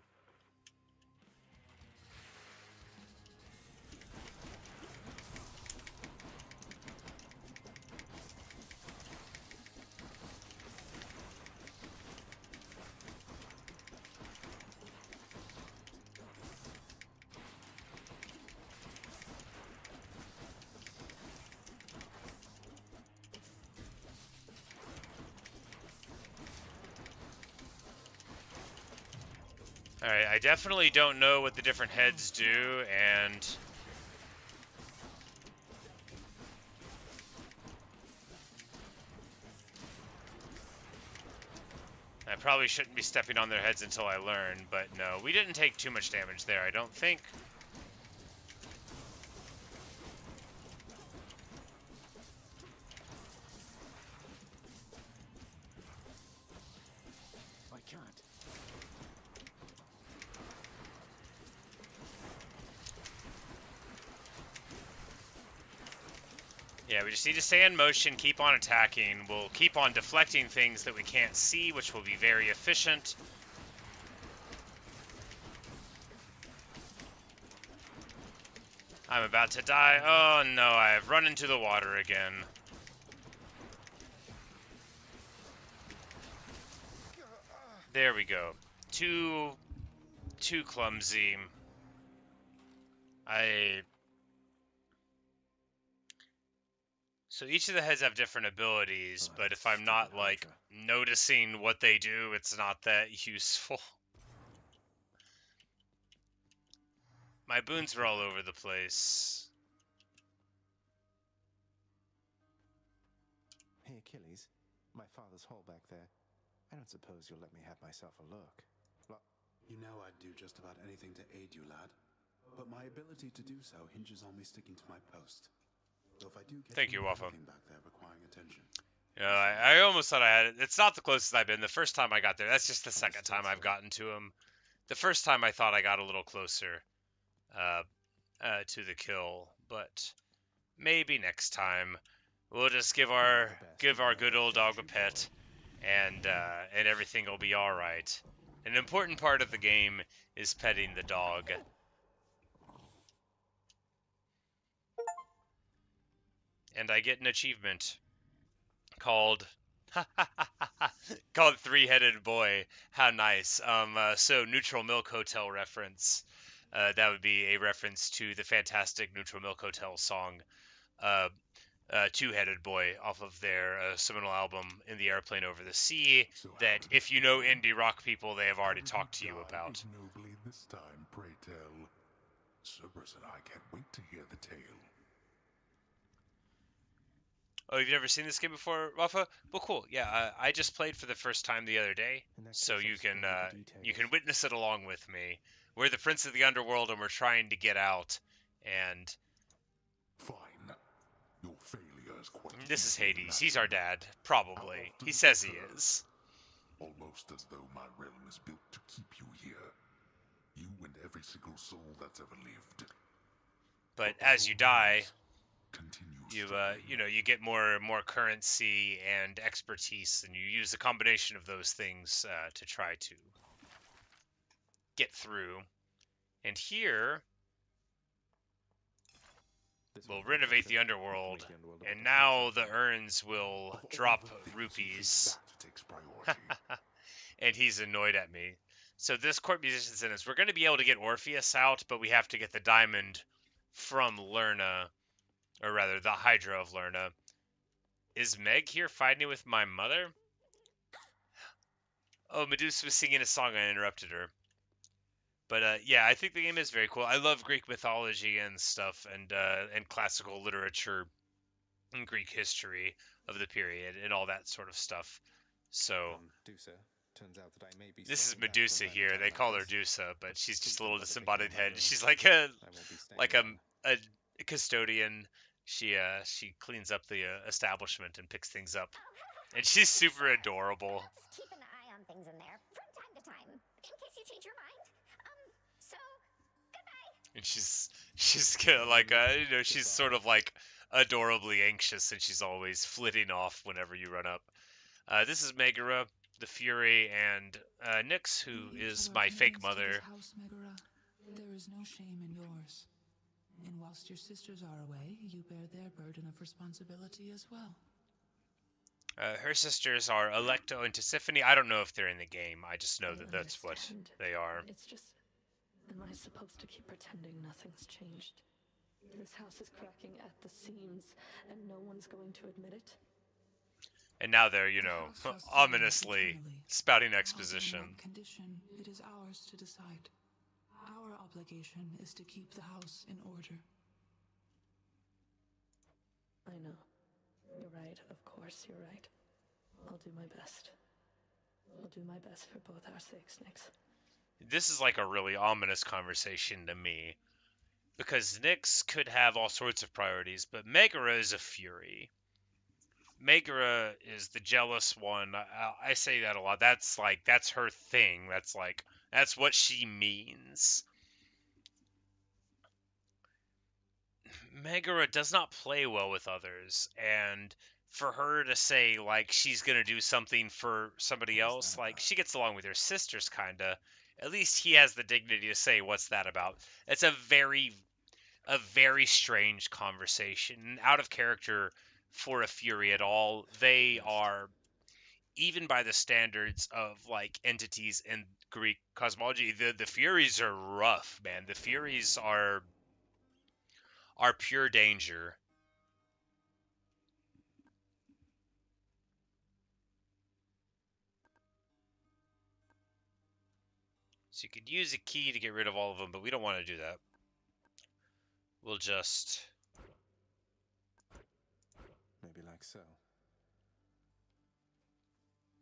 Alright, I definitely don't know what the different heads do, and... I probably shouldn't be stepping on their heads until I learn, but no, we didn't take too much damage there, I don't think. I can't. Yeah, we just need to stay in motion, keep on attacking. We'll keep on deflecting things that we can't see, which will be very efficient. I'm about to die. Oh no, I have run into the water again. There we go. Too clumsy. So each of the heads have different abilities, but if I'm not, like, noticing what they do, it's not that useful. My boons are all over the place. Hey, Achilles. My father's hall back there. I don't suppose you'll let me have myself a look. You know I'd do just about anything to aid you, lad. But my ability to do so hinges on me sticking to my post. Though if I do get Thank you, Waffle. back there requiring attention. You know, I almost thought I had it. It's not the closest I've been. The first time I got there, that's just the second time I've gotten to him. The first time I thought I got a little closer to the kill, but maybe next time we'll just give our good old dog a pet, and everything will be all right. An important part of the game is petting the dog. And I get an achievement called called Three-Headed Boy. How nice. So Neutral Milk Hotel reference. That would be a reference to the fantastic Neutral Milk Hotel song, Two-Headed Boy, off of their seminal album In the Airplane Over the Sea, that if you know indie rock people, they have already talked to you about. Ignobly this time, pray tell. Cerberus and I can't wait to hear the tale. Oh, you've never seen this game before, Rafa? Well, cool. Yeah, I just played for the first time the other day, so you can witness it along with me. We're the Prince of the Underworld, and we're trying to get out. And fine, your failure is quite. This is Hades. He's our dad, probably. He says he is. Almost as though my realm is built to keep you here. You and every single soul that's ever lived. But as you die, you get more currency and expertise, and you use a combination of those things to try to get through. And here, we'll renovate the Underworld, and now the urns will drop rupees. And he's annoyed at me. So this court musician sentence, we're going to be able to get Orpheus out, but we have to get the diamond from Lerna, or rather, the Hydra of Lerna. Is Meg here fighting with my mother? Oh, Medusa was singing a song. I interrupted her. But yeah, I think the game is very cool. I love Greek mythology and stuff, and classical literature and Greek history of the period and all that sort of stuff. So Medusa, turns out that I may be this is stepping back Medusa from here. time They like call her this. Dusa, but she's just Please a don't little bother picking disembodied on my head. room. She's like I won't be staying like long. a custodian. She cleans up the establishment and picks things up, and she's super adorable. Just keep an eye on things in there from time to time, in case you change your mind. So, goodbye. And she's kinda like she's sort of like adorably anxious, and she's always flitting off whenever you run up. This is Megara, the Fury, and Nyx, who We each is have our my fake commitments to this mother. house, Megara. There is no shame in yours. And whilst your sisters are away, you bear their burden of responsibility as well. Her sisters are Alecto and Tisiphone. I don't know if they're in the game. I just know that that's what they are. It's just, am I supposed to keep pretending nothing's changed? This house is cracking at the seams, and no one's going to admit it? And now they're, ominously spouting exposition. In what condition, it is ours to decide. Our obligation is to keep the house in order. I know. You're right, of course you're right. I'll do my best. I'll do my best for both our sakes, Nyx. This is like a really ominous conversation to me. Because Nyx could have all sorts of priorities, but Megara is a Fury. Megara is the jealous one. I say that a lot. That's her thing. That's what she means. Megara does not play well with others, and for her to say she's gonna do something for somebody else, she gets along with her sisters kinda. At least he has the dignity to say, "What's that about?" It's a very strange conversation, out of character for a Fury at all. They are, even by the standards of entities in Greek cosmology, the Furies are rough, man. The Furies are pure danger. So you could use a key to get rid of all of them, but we don't want to do that. We'll just... maybe like so.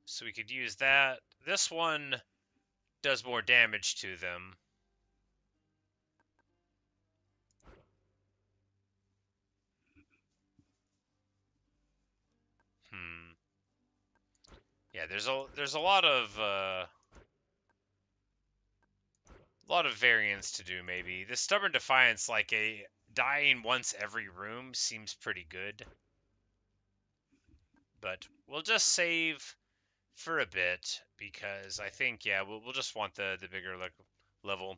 So we could use that. This one does more damage to them. Yeah, there's a lot of variance to do. Maybe the Stubborn Defiance, a dying once every room, seems pretty good. But we'll just save for a bit, because I think, yeah, we'll just want the bigger level. You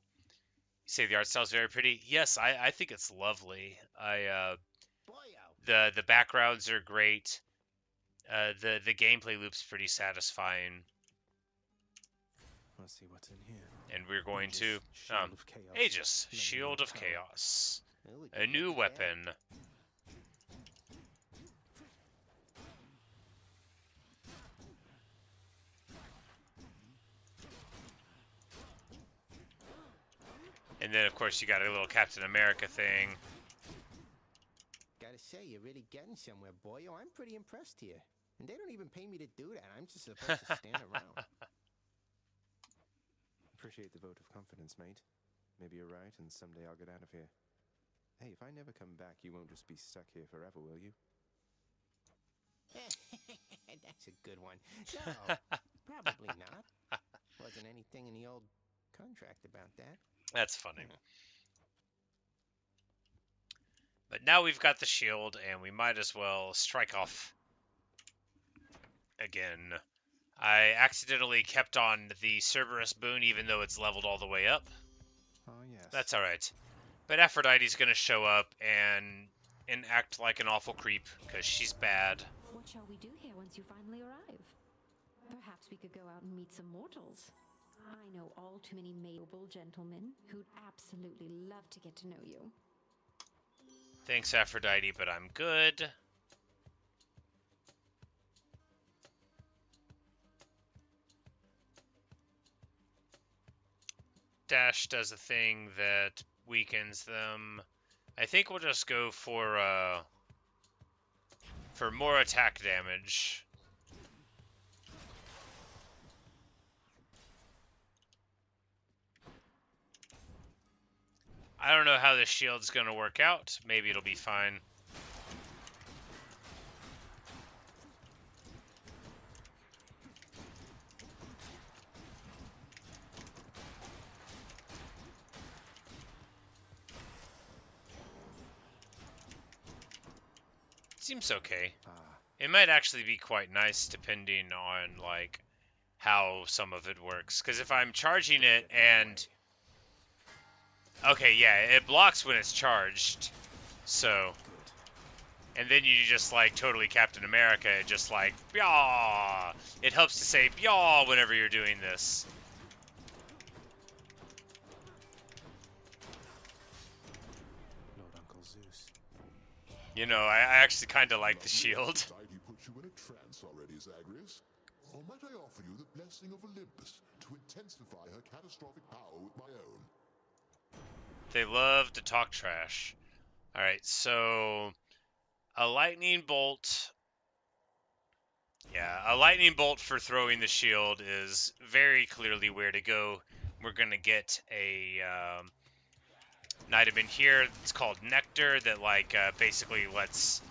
say the art style's very pretty. Yes, I think it's lovely. The backgrounds are great. The gameplay loop's pretty satisfying. Let's see what's in here. And we're going to Aegis, Shield of Chaos, a new weapon. And then, of course, you got a little Captain America thing. Gotta say, you're really getting somewhere, boy. Oh, I'm pretty impressed here. And they don't even pay me to do that. I'm just supposed to stand around. Appreciate the vote of confidence, mate. Maybe you're right, and someday I'll get out of here. Hey, if I never come back, you won't just be stuck here forever, will you? That's a good one. No, probably not. Wasn't anything in the old contract about that. That's funny. But now we've got the shield, and we might as well strike off again. I accidentally kept on the Cerberus boon, even though it's leveled all the way up. Oh, yes. That's alright. But Aphrodite's gonna show up and act like an awful creep, because she's bad. What shall we do here once you finally arrive? Perhaps we could go out and meet some mortals. I know all too many noble gentlemen who'd absolutely love to get to know you. Thanks, Aphrodite, but I'm good. dash does a thing that weakens them. I think we'll just go for more attack damage. I don't know how this shield's gonna work out. Maybe it'll be fine. Seems okay. It might actually be quite nice depending on, like, how some of it works. Because if I'm charging it and... Okay, yeah, it blocks when it's charged. So... And then you just, like, totally Captain America, it just, like, yaw! It helps to say yaw whenever you're doing this. Lord Uncle Zeus. You know, I actually kind of like the shield. He put you in a trance already, Zagreus. Or might I offer you the blessing of Olympus to intensify her catastrophic power with my own? They love to talk trash. Alright, so... A lightning bolt... Yeah, a lightning bolt for throwing the shield is very clearly where to go. We're going to get an item in here. It's called Nectar that, like, basically lets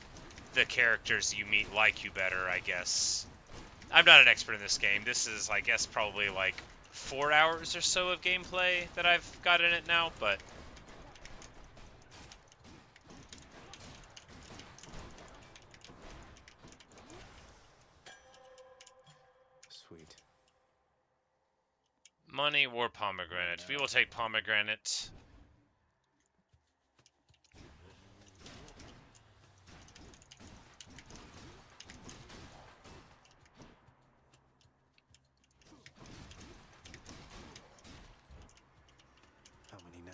the characters you meet like you better, I guess. I'm not an expert in this game. This is, I guess, probably, like, 4 hours or so of gameplay that I've got in it now, but... Sweet. Money or pomegranate. We will take pomegranate. How many now?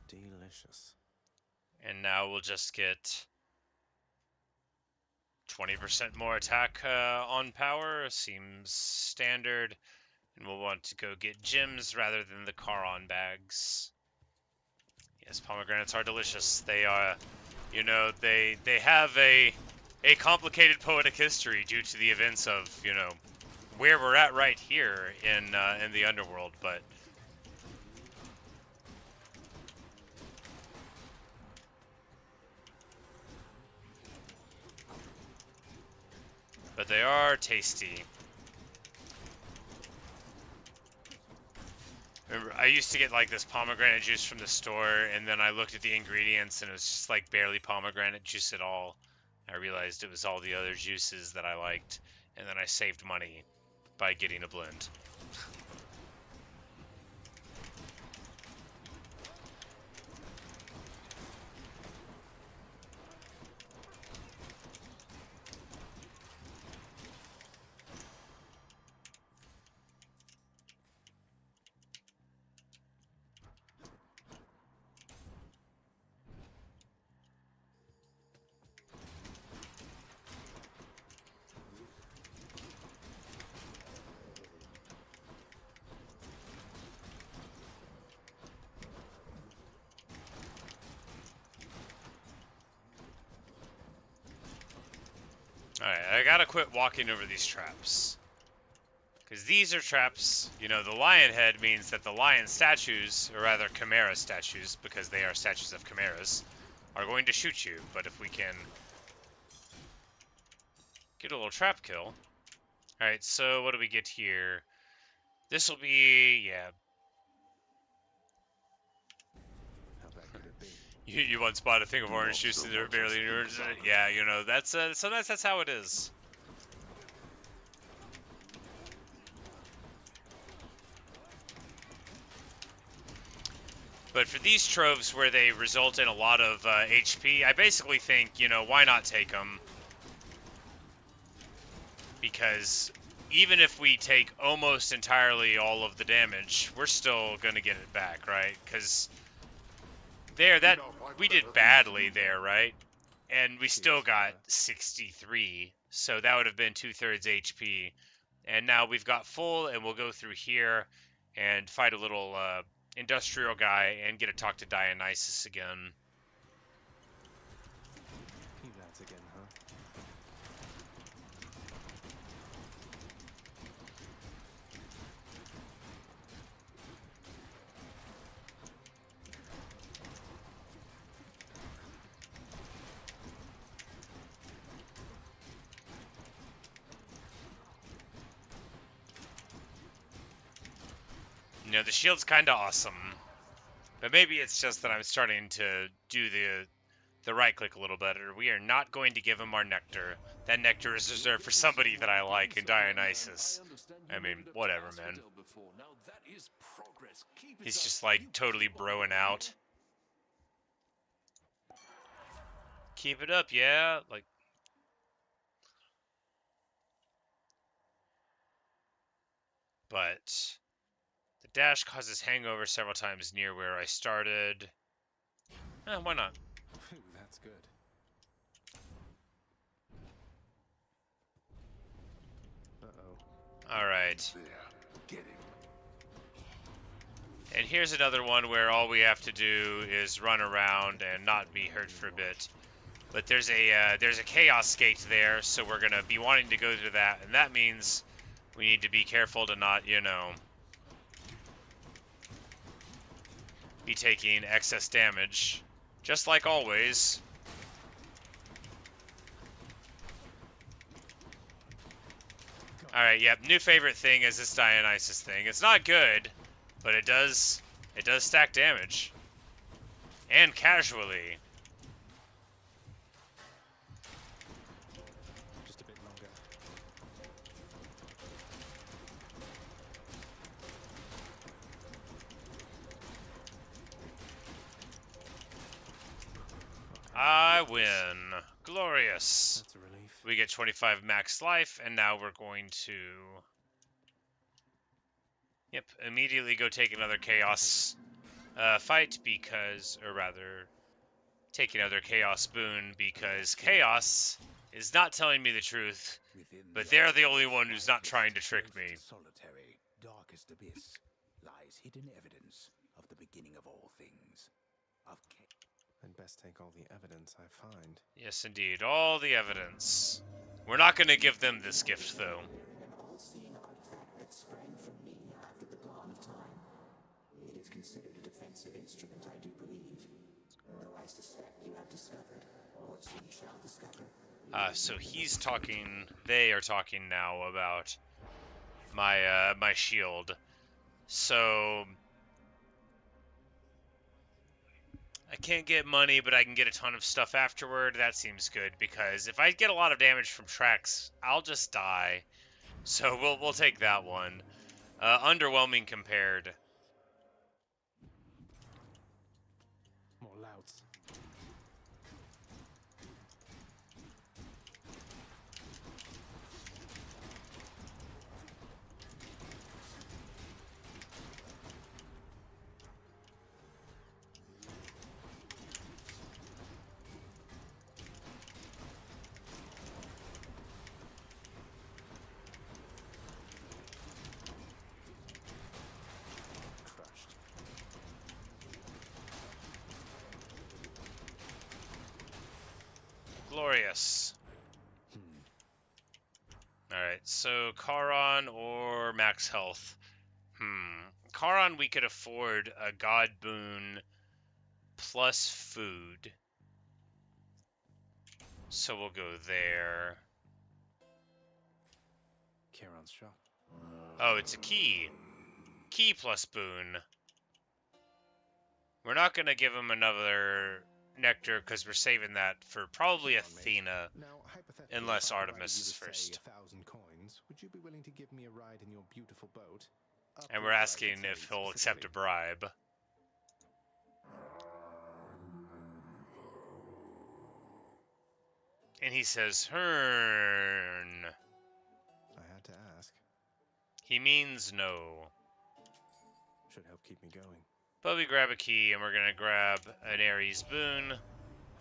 Delicious. And now we'll just get 20% more attack on power. Seems standard. And we'll want to go get gems rather than the Charon bags. Yes, pomegranates are delicious. They are, you know, they have a complicated poetic history due to the events of, you know, where we're at right here in the Underworld, but they are tasty. Remember, I used to get like this pomegranate juice from the store, and then I looked at the ingredients, and it was just like barely pomegranate juice at all. I realized it was all the other juices that I liked, and then I saved money by getting a blend. Alright, I gotta quit walking over these traps. Because these are traps, you know, the lion head means that the lion statues, or rather chimera statues, because they are statues of chimeras, are going to shoot you. But if we can get a little trap kill. Alright, so what do we get here? This will be, yeah. How bad could it be? You once bought a thing of orange juice and they're barely orange. Yeah, you know, that's sometimes that's how it is. But for these troves where they result in a lot of HP, I basically think, you know, why not take them? because even if we take almost entirely all of the damage, we're still gonna get it back, right? Because we did badly there, right? And we still got 63, so that would have been 2/3 HP. And now we've got full, and we'll go through here and fight a little industrial guy and get to talk to Dionysus again. You lads again, huh? You know, the shield's kind of awesome, but maybe it's just that I'm starting to do the right click a little better. We are not going to give him our nectar. That nectar is reserved for somebody that I like in Dionysus. I mean, whatever, man. He's just like totally broing out. Keep it up, yeah. Like, but the dash causes hangover several times near where I started. Why not? Phew, that's good. Uh-oh. Alright. Get him. And here's another one where all we have to do is run around and not be hurt for a bit. But there's a chaos gate there, so we're gonna be wanting to go through that, and that means we need to be careful to not, you know, be taking excess damage, just like always. Alright, yep, new favorite thing is this Dionysus thing. It's not good, but it does stack damage. And casually. Just a bit longer. I win. Glorious. That's a relief. We get 25 max life, and now we're going to... Yep, immediately go take another chaos fight because... Or rather, take another chaos boon because chaos is not telling me the truth, but they're the only one who's not trying to trick me. Solitary, darkest abyss lies hidden evidence of the beginning of all things. Of I'd best take all the evidence I find. Yes, indeed, all the evidence. We're not going to give them this gift, though. An all-seeing artifact that sprang from me after the dawn of time. It is considered a defensive instrument, I do believe. Though I suspect you have discovered, or soon shall discover. So he's talking, they are talking now about my my shield. So I can't get money, but I can get a ton of stuff afterward. That seems good, because if I get a lot of damage from tracks, I'll just die. So we'll take that one. Underwhelming compared. More louts. Crushed. Glorious. Alright, so Charon or max health? Charon, we could afford a god boon plus food. So we'll go there. Charon's shop. Oh, it's a key. Key plus boon. We're not going to give him another nectar because we're saving that for probably Athena. Now, hypothetically, Unless if I provided Artemis you is with, say, first. 1,000 coins, would you be willing to give me a ride in your beautiful boat? And we're asking if he'll accept a bribe. And he says, Hern. He means no. Should help keep me going. But we grab a key, and we're gonna grab an Ares boon.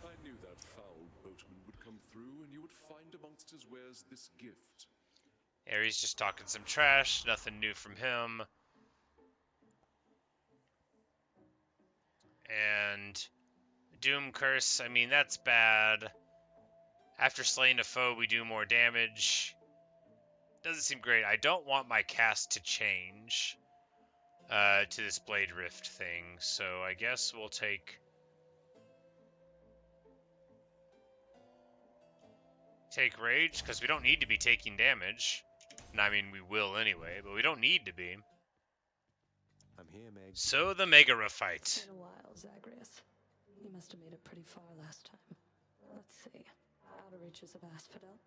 I knew that foul boatman would come through, and you would find amongst his wares this gift. Ares just talking some trash, nothing new from him. And Doom Curse, I mean, that's bad. After slaying a foe, we do more damage. Doesn't seem great. I don't want my cast to change to this Blade Rift thing, so I guess we'll take Rage, because we don't need to be taking damage. And I mean, we will anyway, but we don't need to be. I'm here, Meg. So the Megara fight. It's been a while, Zagreus. You must have made it pretty far last time. Let's see. Outer reaches of Asphodel?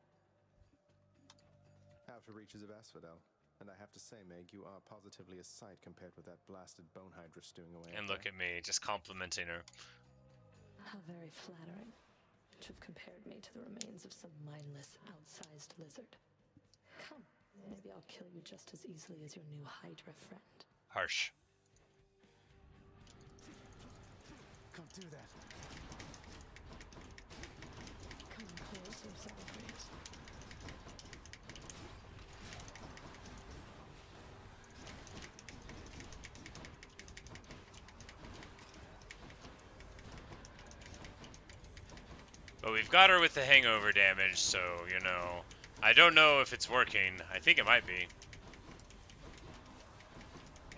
Outer reaches of Asphodel. And I have to say, Meg, you are positively a sight compared with that blasted bone hydra stewing away. And look at me, just complimenting her. How very flattering. To have compared me to the remains of some mindless, outsized lizard. Come, maybe I'll kill you just as easily as your new Hydra friend. Harsh. Can't do that. Come closer, Zagreus. But we've got her with the hangover damage, so, you know, I don't know if it's working. I think it might be.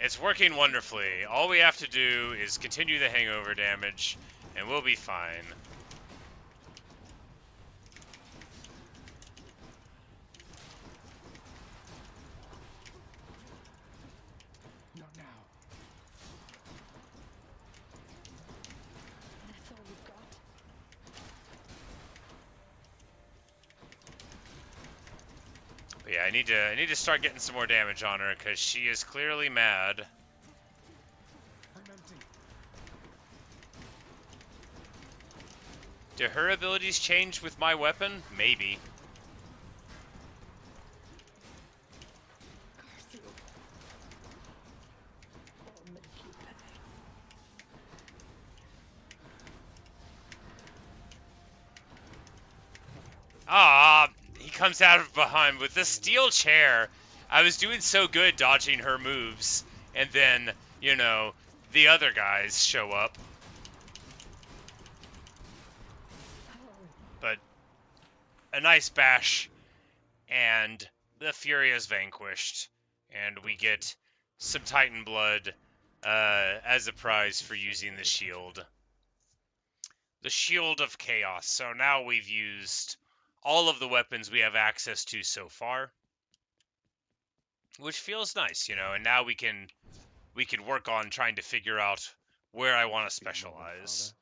It's working wonderfully. All we have to do is continue the hangover damage, and we'll be fine. Not now. That's all you've got? But yeah, I need to start getting some more damage on her, because she is clearly mad. I'm empty. Do her abilities change with my weapon? Maybe. Garcia. I'll make you pay. Ah, he comes out of behind with the steel chair. I was doing so good dodging her moves, and then, you know, the other guys show up. But a nice bash, and the Fury is vanquished, and we get some Titan blood as a prize for using the shield. The Shield of Chaos. So now we've used all of the weapons we have access to so far, which feels nice, you know, and now we can work on trying to figure out where I want to specialize.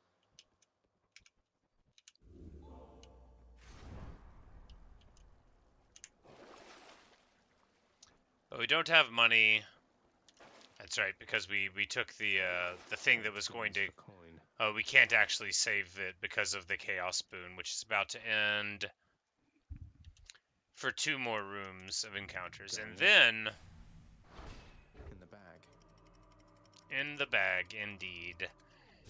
But we don't have money. That's right, because we took the thing that was going to. Oh, we can't actually save it because of the Chaos Boon, which is about to end for 2 more rooms of encounters, and then In the bag. in the bag, indeed.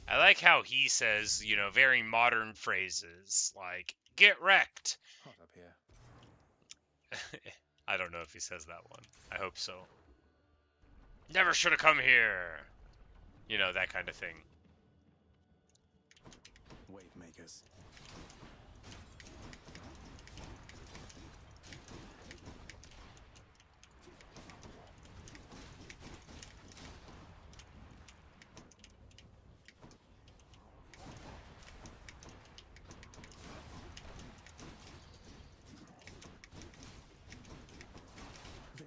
I like how he says, you know, very modern phrases like "get wrecked." Hot up here. I don't know if he says that one. I hope so. Never should have come here. You know, that kind of thing. Wave makers. There.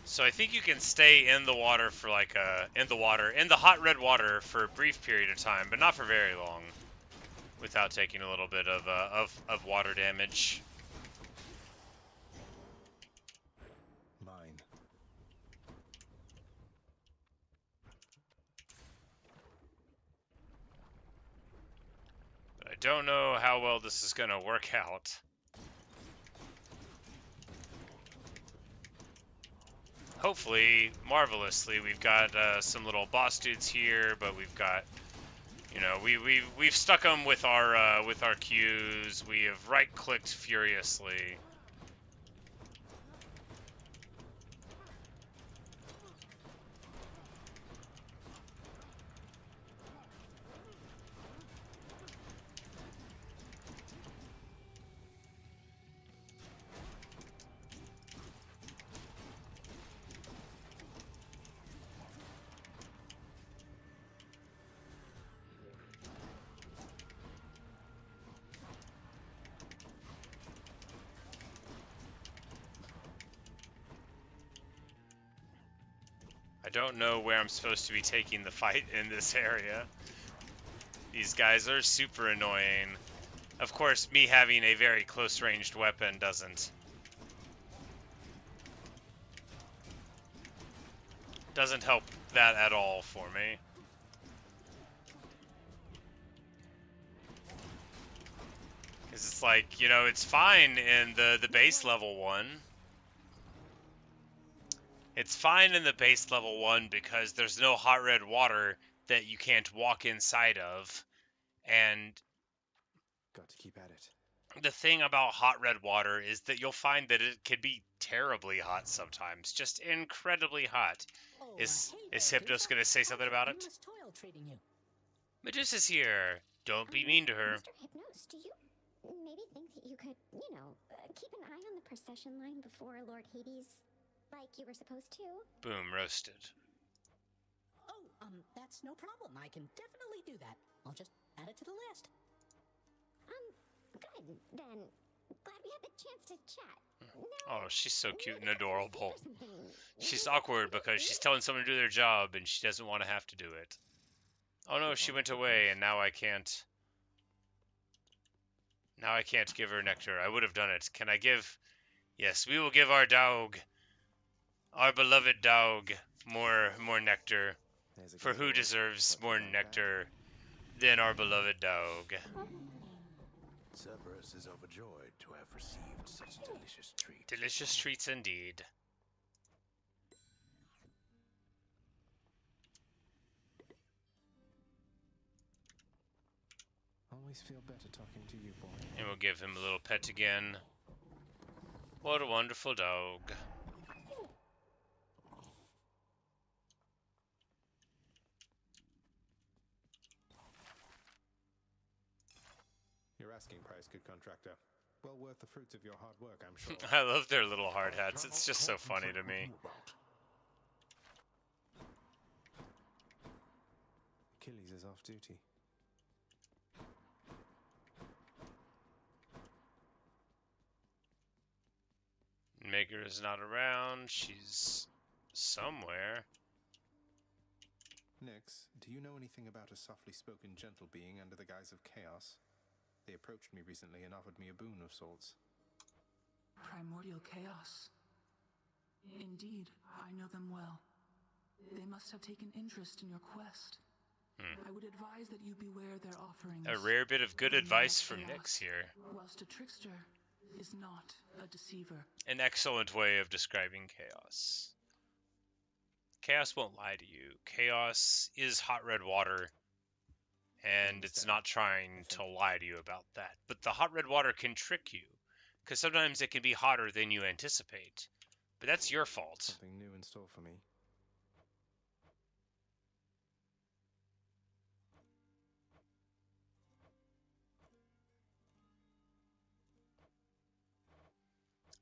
So I think you can stay in the water for like in the hot red water for a brief period of time, but not for very long, without taking a little bit of water damage. Mine. don't know how well this is gonna work out. Hopefully, marvelously. We've got some little boss dudes here, but we've got, you know, we've stuck them with our Qs. We have right-clicked furiously. I don't know where I'm supposed to be taking the fight in this area. These guys are super annoying. Of course, me having a very close-ranged weapon doesn't help that at all for me. Because it's like, you know, it's fine in the base level one. It's fine in the base level one because there's no hot red water that you can't walk inside of. And got to keep at it. The thing about hot red water is that you'll find that it can be terribly hot sometimes. Just incredibly hot. Is Hypnos going to say something about it? Medusa's here. Don't be mean to her. Mr. Hypnos, do you maybe think that you could, you know, keep an eye on the procession line before Lord Hades, like you were supposed to? Boom, roasted. Oh, that's no problem. I can definitely do that. I'll just add it to the list. Good, then. Glad we had the chance to chat. Oh, she's so cute and adorable. She's awkward because she's telling someone to do their job and she doesn't want to have to do it. Oh no, she went away and now I can't. Now I can't give her nectar. I would have done it. Can I give? Yes, we will give our dog, our beloved dog, more nectar. For who deserves more nectar than our beloved dog? Cerberus is overjoyed to have received such a delicious treat. Delicious treats indeed. Always feel better talking to you, boy. And we'll give him a little pet again. What a wonderful dog. Your asking price, good contractor. Well worth the fruits of your hard work, I'm sure. I love their little hard hats. It's just so funny to me. Achilles is off duty. Maker is not around. She's somewhere. Nyx, do you know anything about a softly spoken gentle being under the guise of chaos? They approached me recently and offered me a boon of sorts. Primordial chaos. Indeed, I know them well. They must have taken interest in your quest. I would advise that you beware their offerings. A rare bit of good advice from Nyx here. Whilst a trickster is not a deceiver. An excellent way of describing chaos. Chaos won't lie to you. Chaos is hot red water, and it's not trying to lie to you about that. But the hot red water can trick you, because sometimes it can be hotter than you anticipate. But that's your fault. Something new in store for me.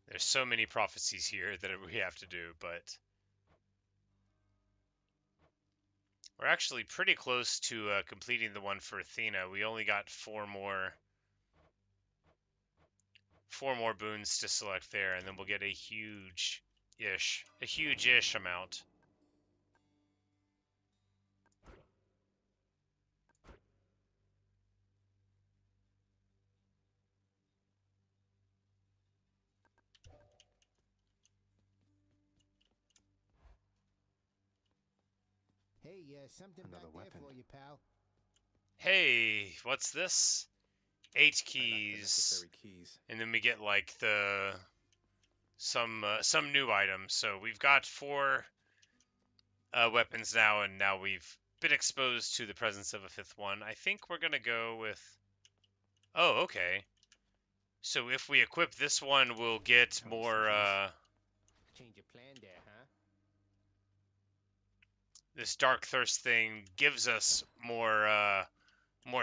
There's so many prophecies here that we have to do, but we're actually pretty close to completing the one for Athena. We only got four more boons to select there, and then we'll get a huge-ish amount. Hey, something Another back weapon. there for you, pal. Hey, what's this? 8 keys, and then we get like some new items. So we've got 4 weapons now, and now we've been exposed to the presence of a 5th one. I think we're gonna go with. Oh, okay. So if we equip this one, we'll get more. Change your plan there, huh? This Dark Thirst thing gives us more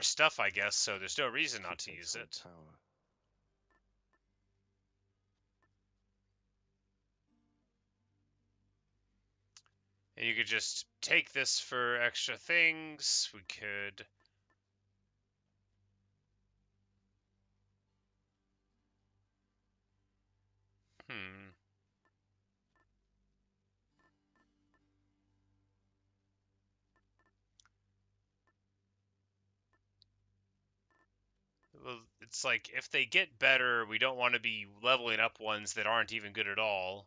stuff, I guess. So there's no reason not to use it. Power. And you could just take this for extra things. We could. Well, it's like if they get better, we don't want to be leveling up ones that aren't even good at all.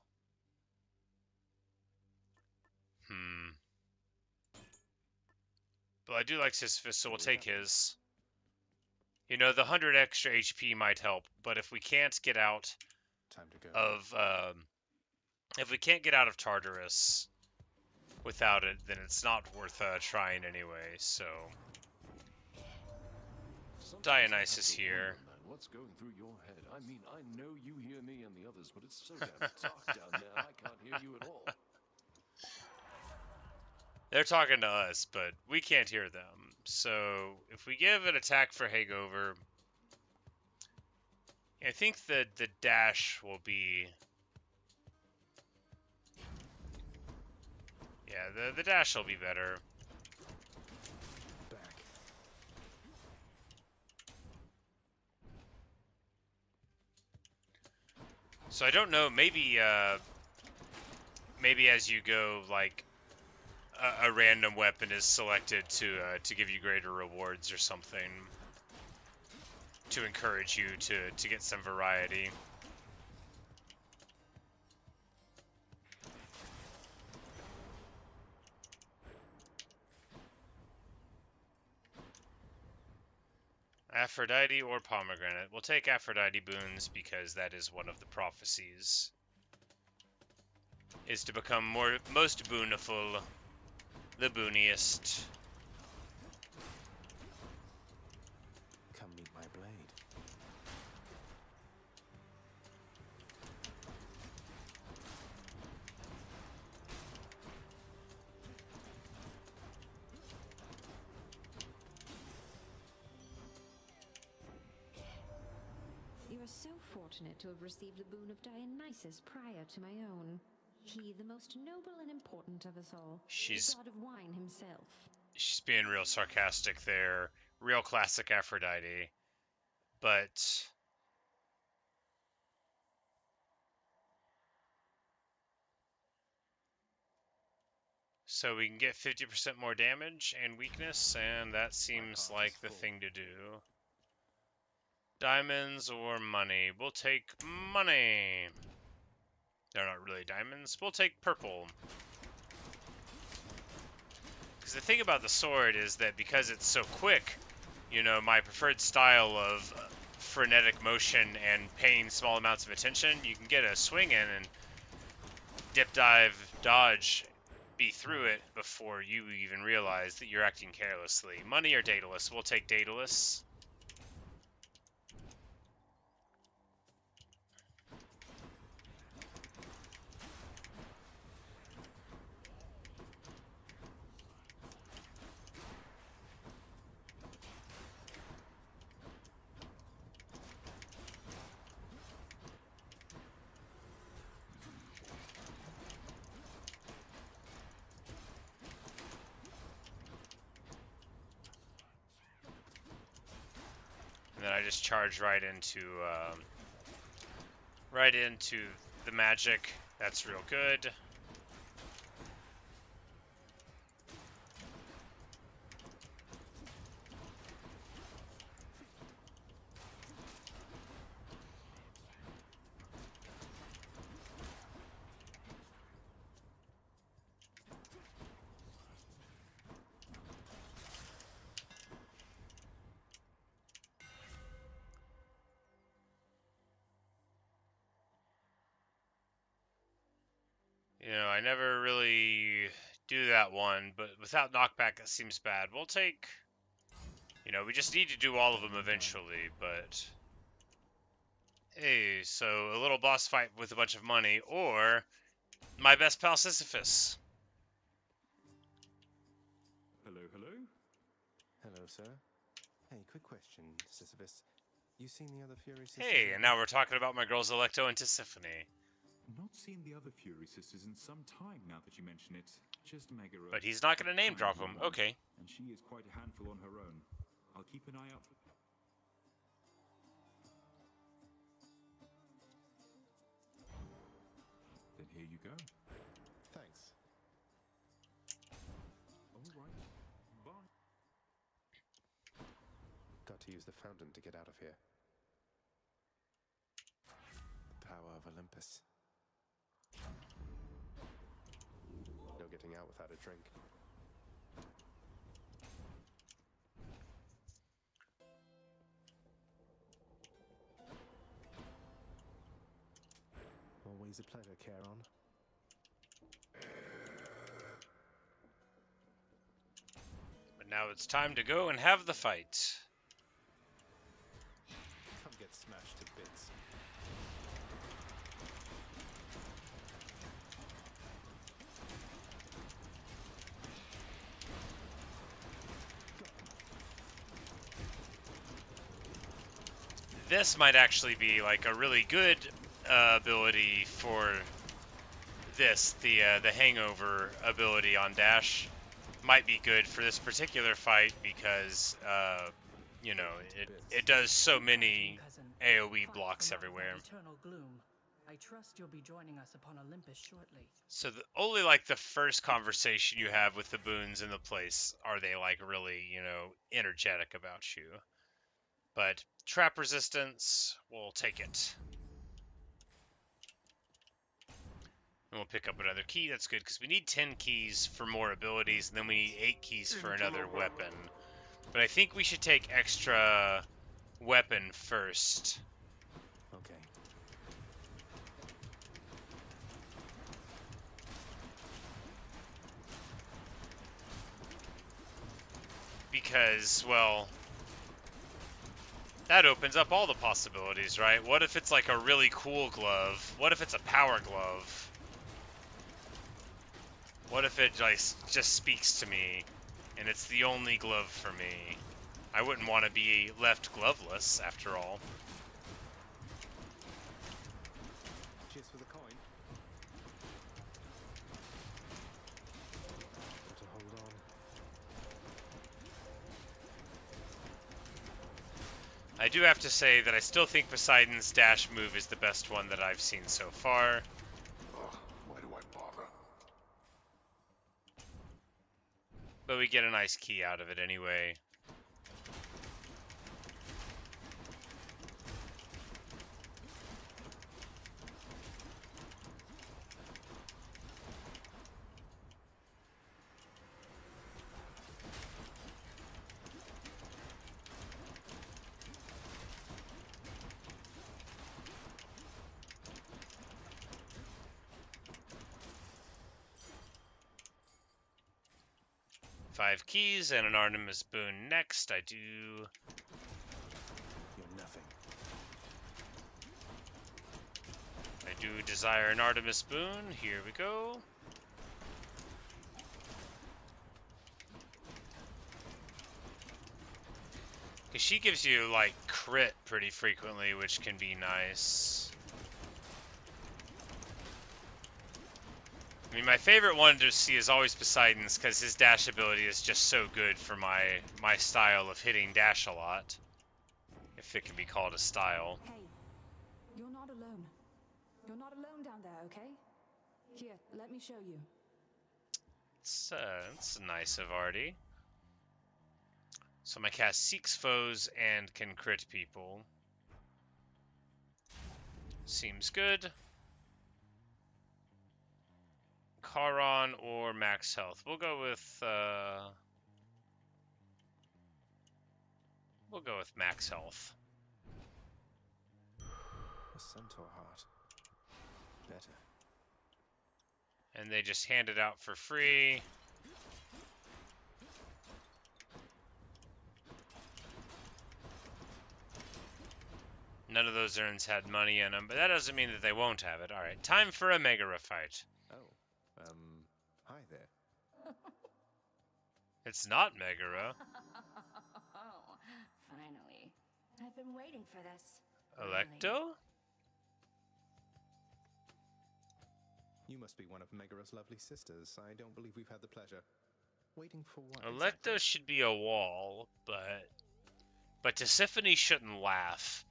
But I do like Sisyphus, so we'll take his. You know, the 100 extra HP might help, but if we can't get out of if we can't get out of Tartarus without it, then it's not worth trying anyway. So Dionysus here. What's going through your head? I mean, I know you hear me and the others, but it's so damn dark down there, I can't hear you at all. They're talking to us, but we can't hear them. So if we give an attack for Hagover, I think that the dash will be... Yeah, the dash will be better. So I don't know, maybe maybe as you go, like, a random weapon is selected to give you greater rewards or something, to encourage you to get some variety. Aphrodite or pomegranate. We'll take Aphrodite boons because that is one of the prophecies. Is to become most booniful, the booniest. Come meet my blade. You are so fortunate to have received the boon of Dionysus prior to my own. He, the most noble and important of us all, the god of wine himself. She's being real sarcastic there. Real classic Aphrodite. But... So we can get 50% more damage and weakness, and that seems like the thing to do. Diamonds or money? We'll take money. They're not really diamonds. We'll take purple. Because the thing about the sword is that because it's so quick, you know, my preferred style of frenetic motion and paying small amounts of attention, you can get a swing in and dip, dive, dodge, be through it before you even realize that you're acting carelessly. Money or Daedalus? We'll take Daedalus. And then I just charge right into the magic. That's real good. You know, I never really do that one, but without knockback, that seems bad. We'll take... You know, we just need to do all of them eventually, but... Hey, so a little boss fight with a bunch of money, or my best pal Sisyphus. Hello, hello? Hello, sir. Hey, quick question, Sisyphus. You seen the other Fury sisters? Hey, and now we're talking about my girls Electo and Tiffany. Not seen the other Fury sisters in some time now that you mention it. Just Megara. But he's not going to name drop them. Okay. And she is quite a handful on her own. I'll keep an eye out for... Then here you go. Thanks. All right. Bye. Got to use the fountain to get out of here. The power of Olympus. No getting out without a drink. Always a pleasure, Charon. But now it's time to go and have the fight. Come get smashed to bits. This might actually be like a really good ability for this. The hangover ability on dash might be good for this particular fight because you know, it does so many AoE blocks everywhere. Eternal gloom. I trust you'll be joining us upon Olympus shortly. So only like the first conversation you have with the boons in the place are they like really, you know, energetic about you. But trap resistance, we'll take it. And we'll pick up another key. That's good because we need 10 keys for more abilities, and then we need 8 keys for another weapon. But I think we should take extra weapon first. Okay. Because, well, that opens up all the possibilities, right? What if it's like a really cool glove? What if it's a power glove? What if it just speaks to me, and it's the only glove for me? I wouldn't want to be left gloveless, after all. Cheers for the coin. Got to hold on. I do have to say that I still think Poseidon's dash move is the best one that I've seen so far. Ugh, why do I bother? But we get a nice key out of it anyway. Five keys and an Artemis boon next. I do... You're nothing. I do desire an Artemis boon. Here we go. Because she gives you, like, crit pretty frequently, which can be nice. I mean, my favorite one to see is always Poseidon's, because his dash ability is just so good for my style of hitting dash a lot. If it can be called a style. Hey, you're not alone. You're not alone down there, okay? Here, let me show you. It's nice of Artie. So my cast seeks foes and can crit people. Seems good. Charon or max health. We'll go with max health. A centaur heart. Better. And they just hand it out for free. None of those urns had money in them, but that doesn't mean that they won't have it. Alright, time for a Megara fight. Oh, hi there. It's not Megara. Oh, finally. I've been waiting for this. Electo? You must be one of Megara's lovely sisters. I don't believe we've had the pleasure. Waiting for what Electo exactly? should be a wall, but Tisiphone shouldn't laugh.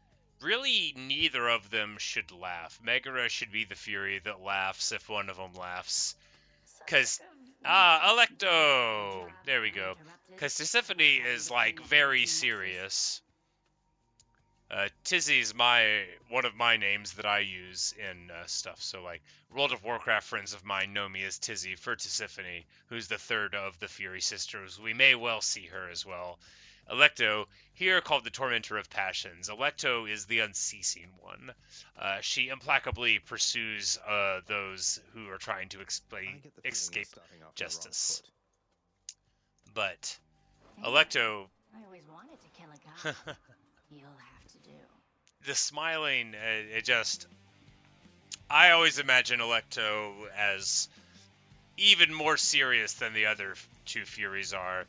Really, neither of them should laugh. Megara should be the Fury that laughs if one of them laughs. Because, Electo! There we go. Because Tisiphone is, like, very serious. Tizzy's one of my names that I use in stuff. So, like, World of Warcraft friends of mine know me as Tizzy for Tisiphone, who's the third of the Fury sisters. We may well see her as well. Electo, here called the Tormentor of Passions. Electo is the unceasing one. She implacably pursues those who are trying to escape justice. But Electo... I always wanted to kill a god. You'll have to do. The smiling, it just... I always imagine Electo as even more serious than the other two Furies are.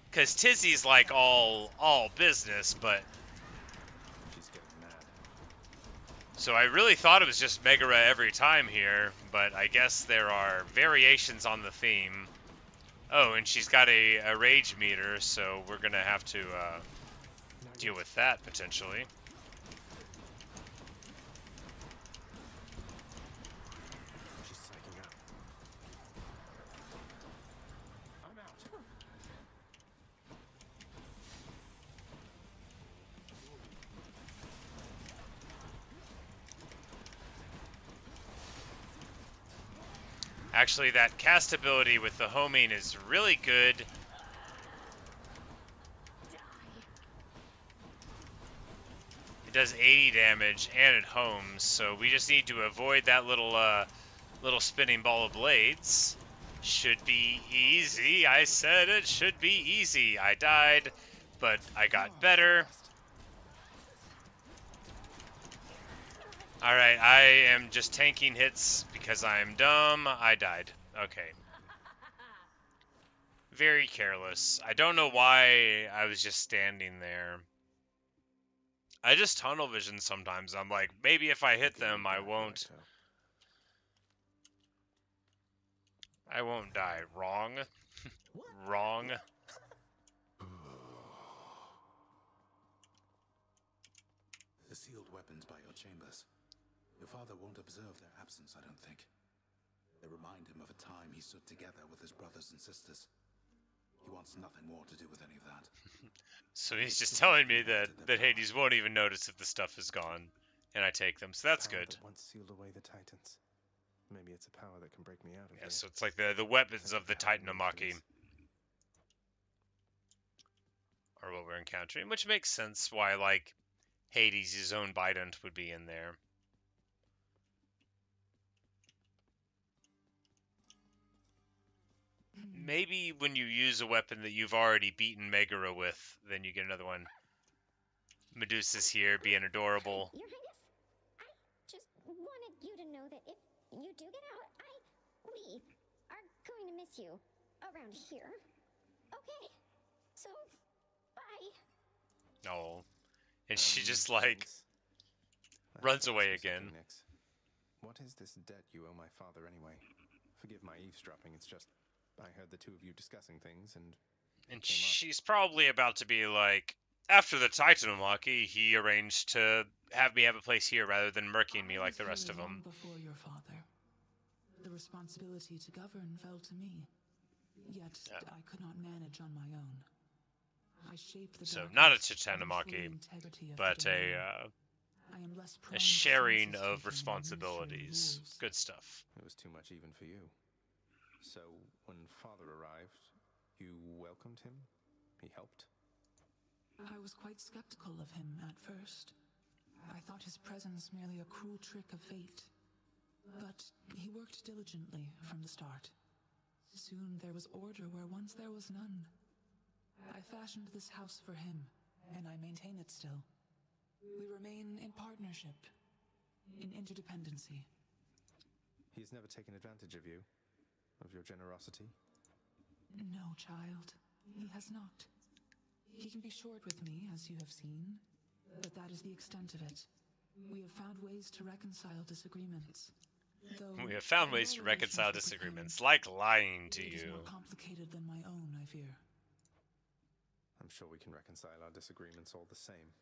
Because Tizzy's like all business, but... She's getting mad. So I really thought it was just Megara every time here, but I guess there are variations on the theme. Oh, and she's got a rage meter, so we're going to have to deal with that, potentially. She's psyching up. I'm out. Actually, that cast ability with the homing is really good. It does 80 damage and it homes, so we just need to avoid that little spinning ball of blades. Should be easy. I said it should be easy. I died, but I got better. Alright, I am just tanking hits because I am dumb. I died. Okay. Very careless. I don't know why I was just standing there. I just tunnel vision sometimes. I'm like, maybe if I hit them, I won't die. Wrong. Wrong. The sealed weapons by your chambers. Your father won't observe their absence, I don't think. They remind him of a time he stood together with his brothers and sisters. He wants nothing more to do with any of that. So he's just telling me that Hades won't even notice if the stuff is gone, and I take them, so that's good. That once sealed away the Titans. Maybe it's a power that can break me out of Yeah, here. so it's like the weapons of the Titanomachy are what we're encountering, which makes sense why, like, Hades' own Bident would be in there. Maybe when you use a weapon that you've already beaten Megara with, then you get another one. Medusa's here, being adorable. Your Highness, I just wanted you to know that if you do get out, we are going to miss you around here. Okay, so bye. Oh, and she just like runs away again. What is this debt you owe my father anyway? Forgive my eavesdropping, it's just I heard the two of you discussing things and she's probably about to be like, after the Titanomachy, he arranged to have me have a place here rather than murking me like the rest of them. Before your father, the responsibility to govern fell to me. Yet I could not manage on my own. I shaped the so not a Titanomachy, but a sharing of responsibilities. Good stuff. It was too much even for you. So, when father arrived, you welcomed him? He helped? I was quite skeptical of him at first. I thought his presence merely a cruel trick of fate. But he worked diligently from the start. Soon there was order where once there was none. I fashioned this house for him, and I maintain it still. We remain in partnership, in interdependency. He has never taken advantage of you, of your generosity? No, child, he has not. He can be short with me, as you have seen, but that is the extent of it. We have found ways to reconcile disagreements. We have found ways to reconcile disagreements, like lying to It is you. more complicated than my own, I fear. I'm sure we can reconcile our disagreements all the same.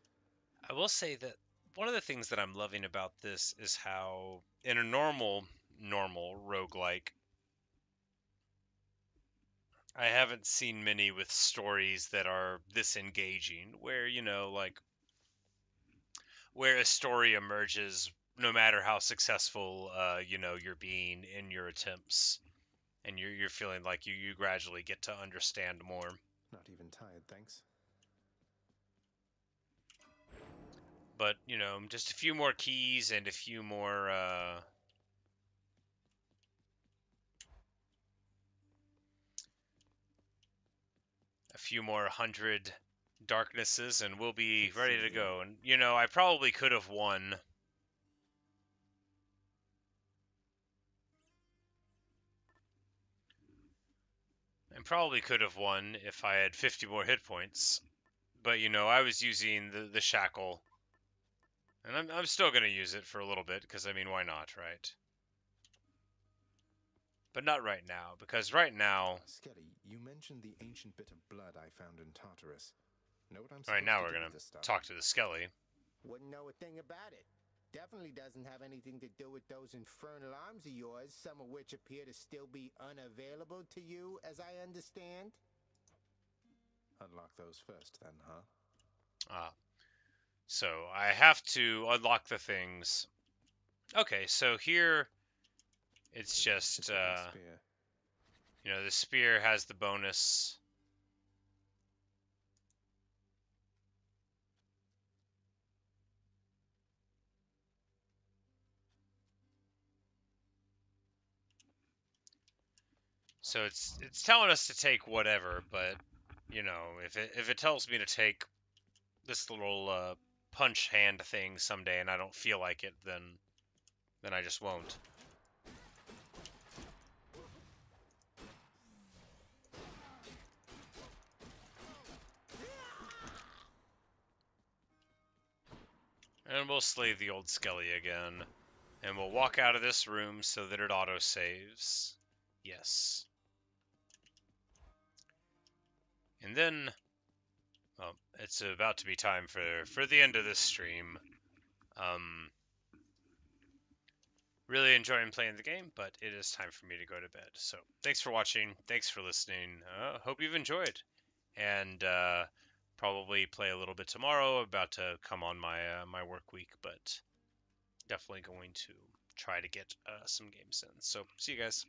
I will say that one of the things that I'm loving about this is how, in a normal roguelike, I haven't seen many with stories that are this engaging, where, you know, like, where a story emerges no matter how successful, you know, you're being in your attempts, and you're feeling like you gradually get to understand more. Not even tired, thanks. But, you know, just a few more keys and a few more, hundred darknesses, and we'll be ready to go. And, you know, I probably could have won. If I had 50 more hit points. But, you know, I was using the shackle. And I'm still going to use it for a little bit, because, I mean, why not, right? But not right now, because right now... Skelly, you mentioned the ancient bit of blood I found in Tartarus. Know what I'm All right, supposed now to we're do going with this to stuff? talk to the Skelly. Wouldn't know a thing about it. Definitely doesn't have anything to do with those infernal arms of yours, some of which appear to still be unavailable to you, as I understand. Unlock those first, then, huh? So I have to unlock the things. Okay, so here it's just, you know, the spear has the bonus. So it's telling us to take whatever, but, you know, if it tells me to take this little punch hand thing someday and I don't feel like it, then I just won't. And we'll slay the old Skelly again. And we'll walk out of this room so that it auto-saves. Yes. And then, well, it's about to be time for the end of this stream. Really enjoying playing the game, but it is time for me to go to bed. So thanks for watching. Thanks for listening. Hope you've enjoyed. And probably play a little bit tomorrow. About to come on my my work week, but definitely going to try to get some games in. So see you guys.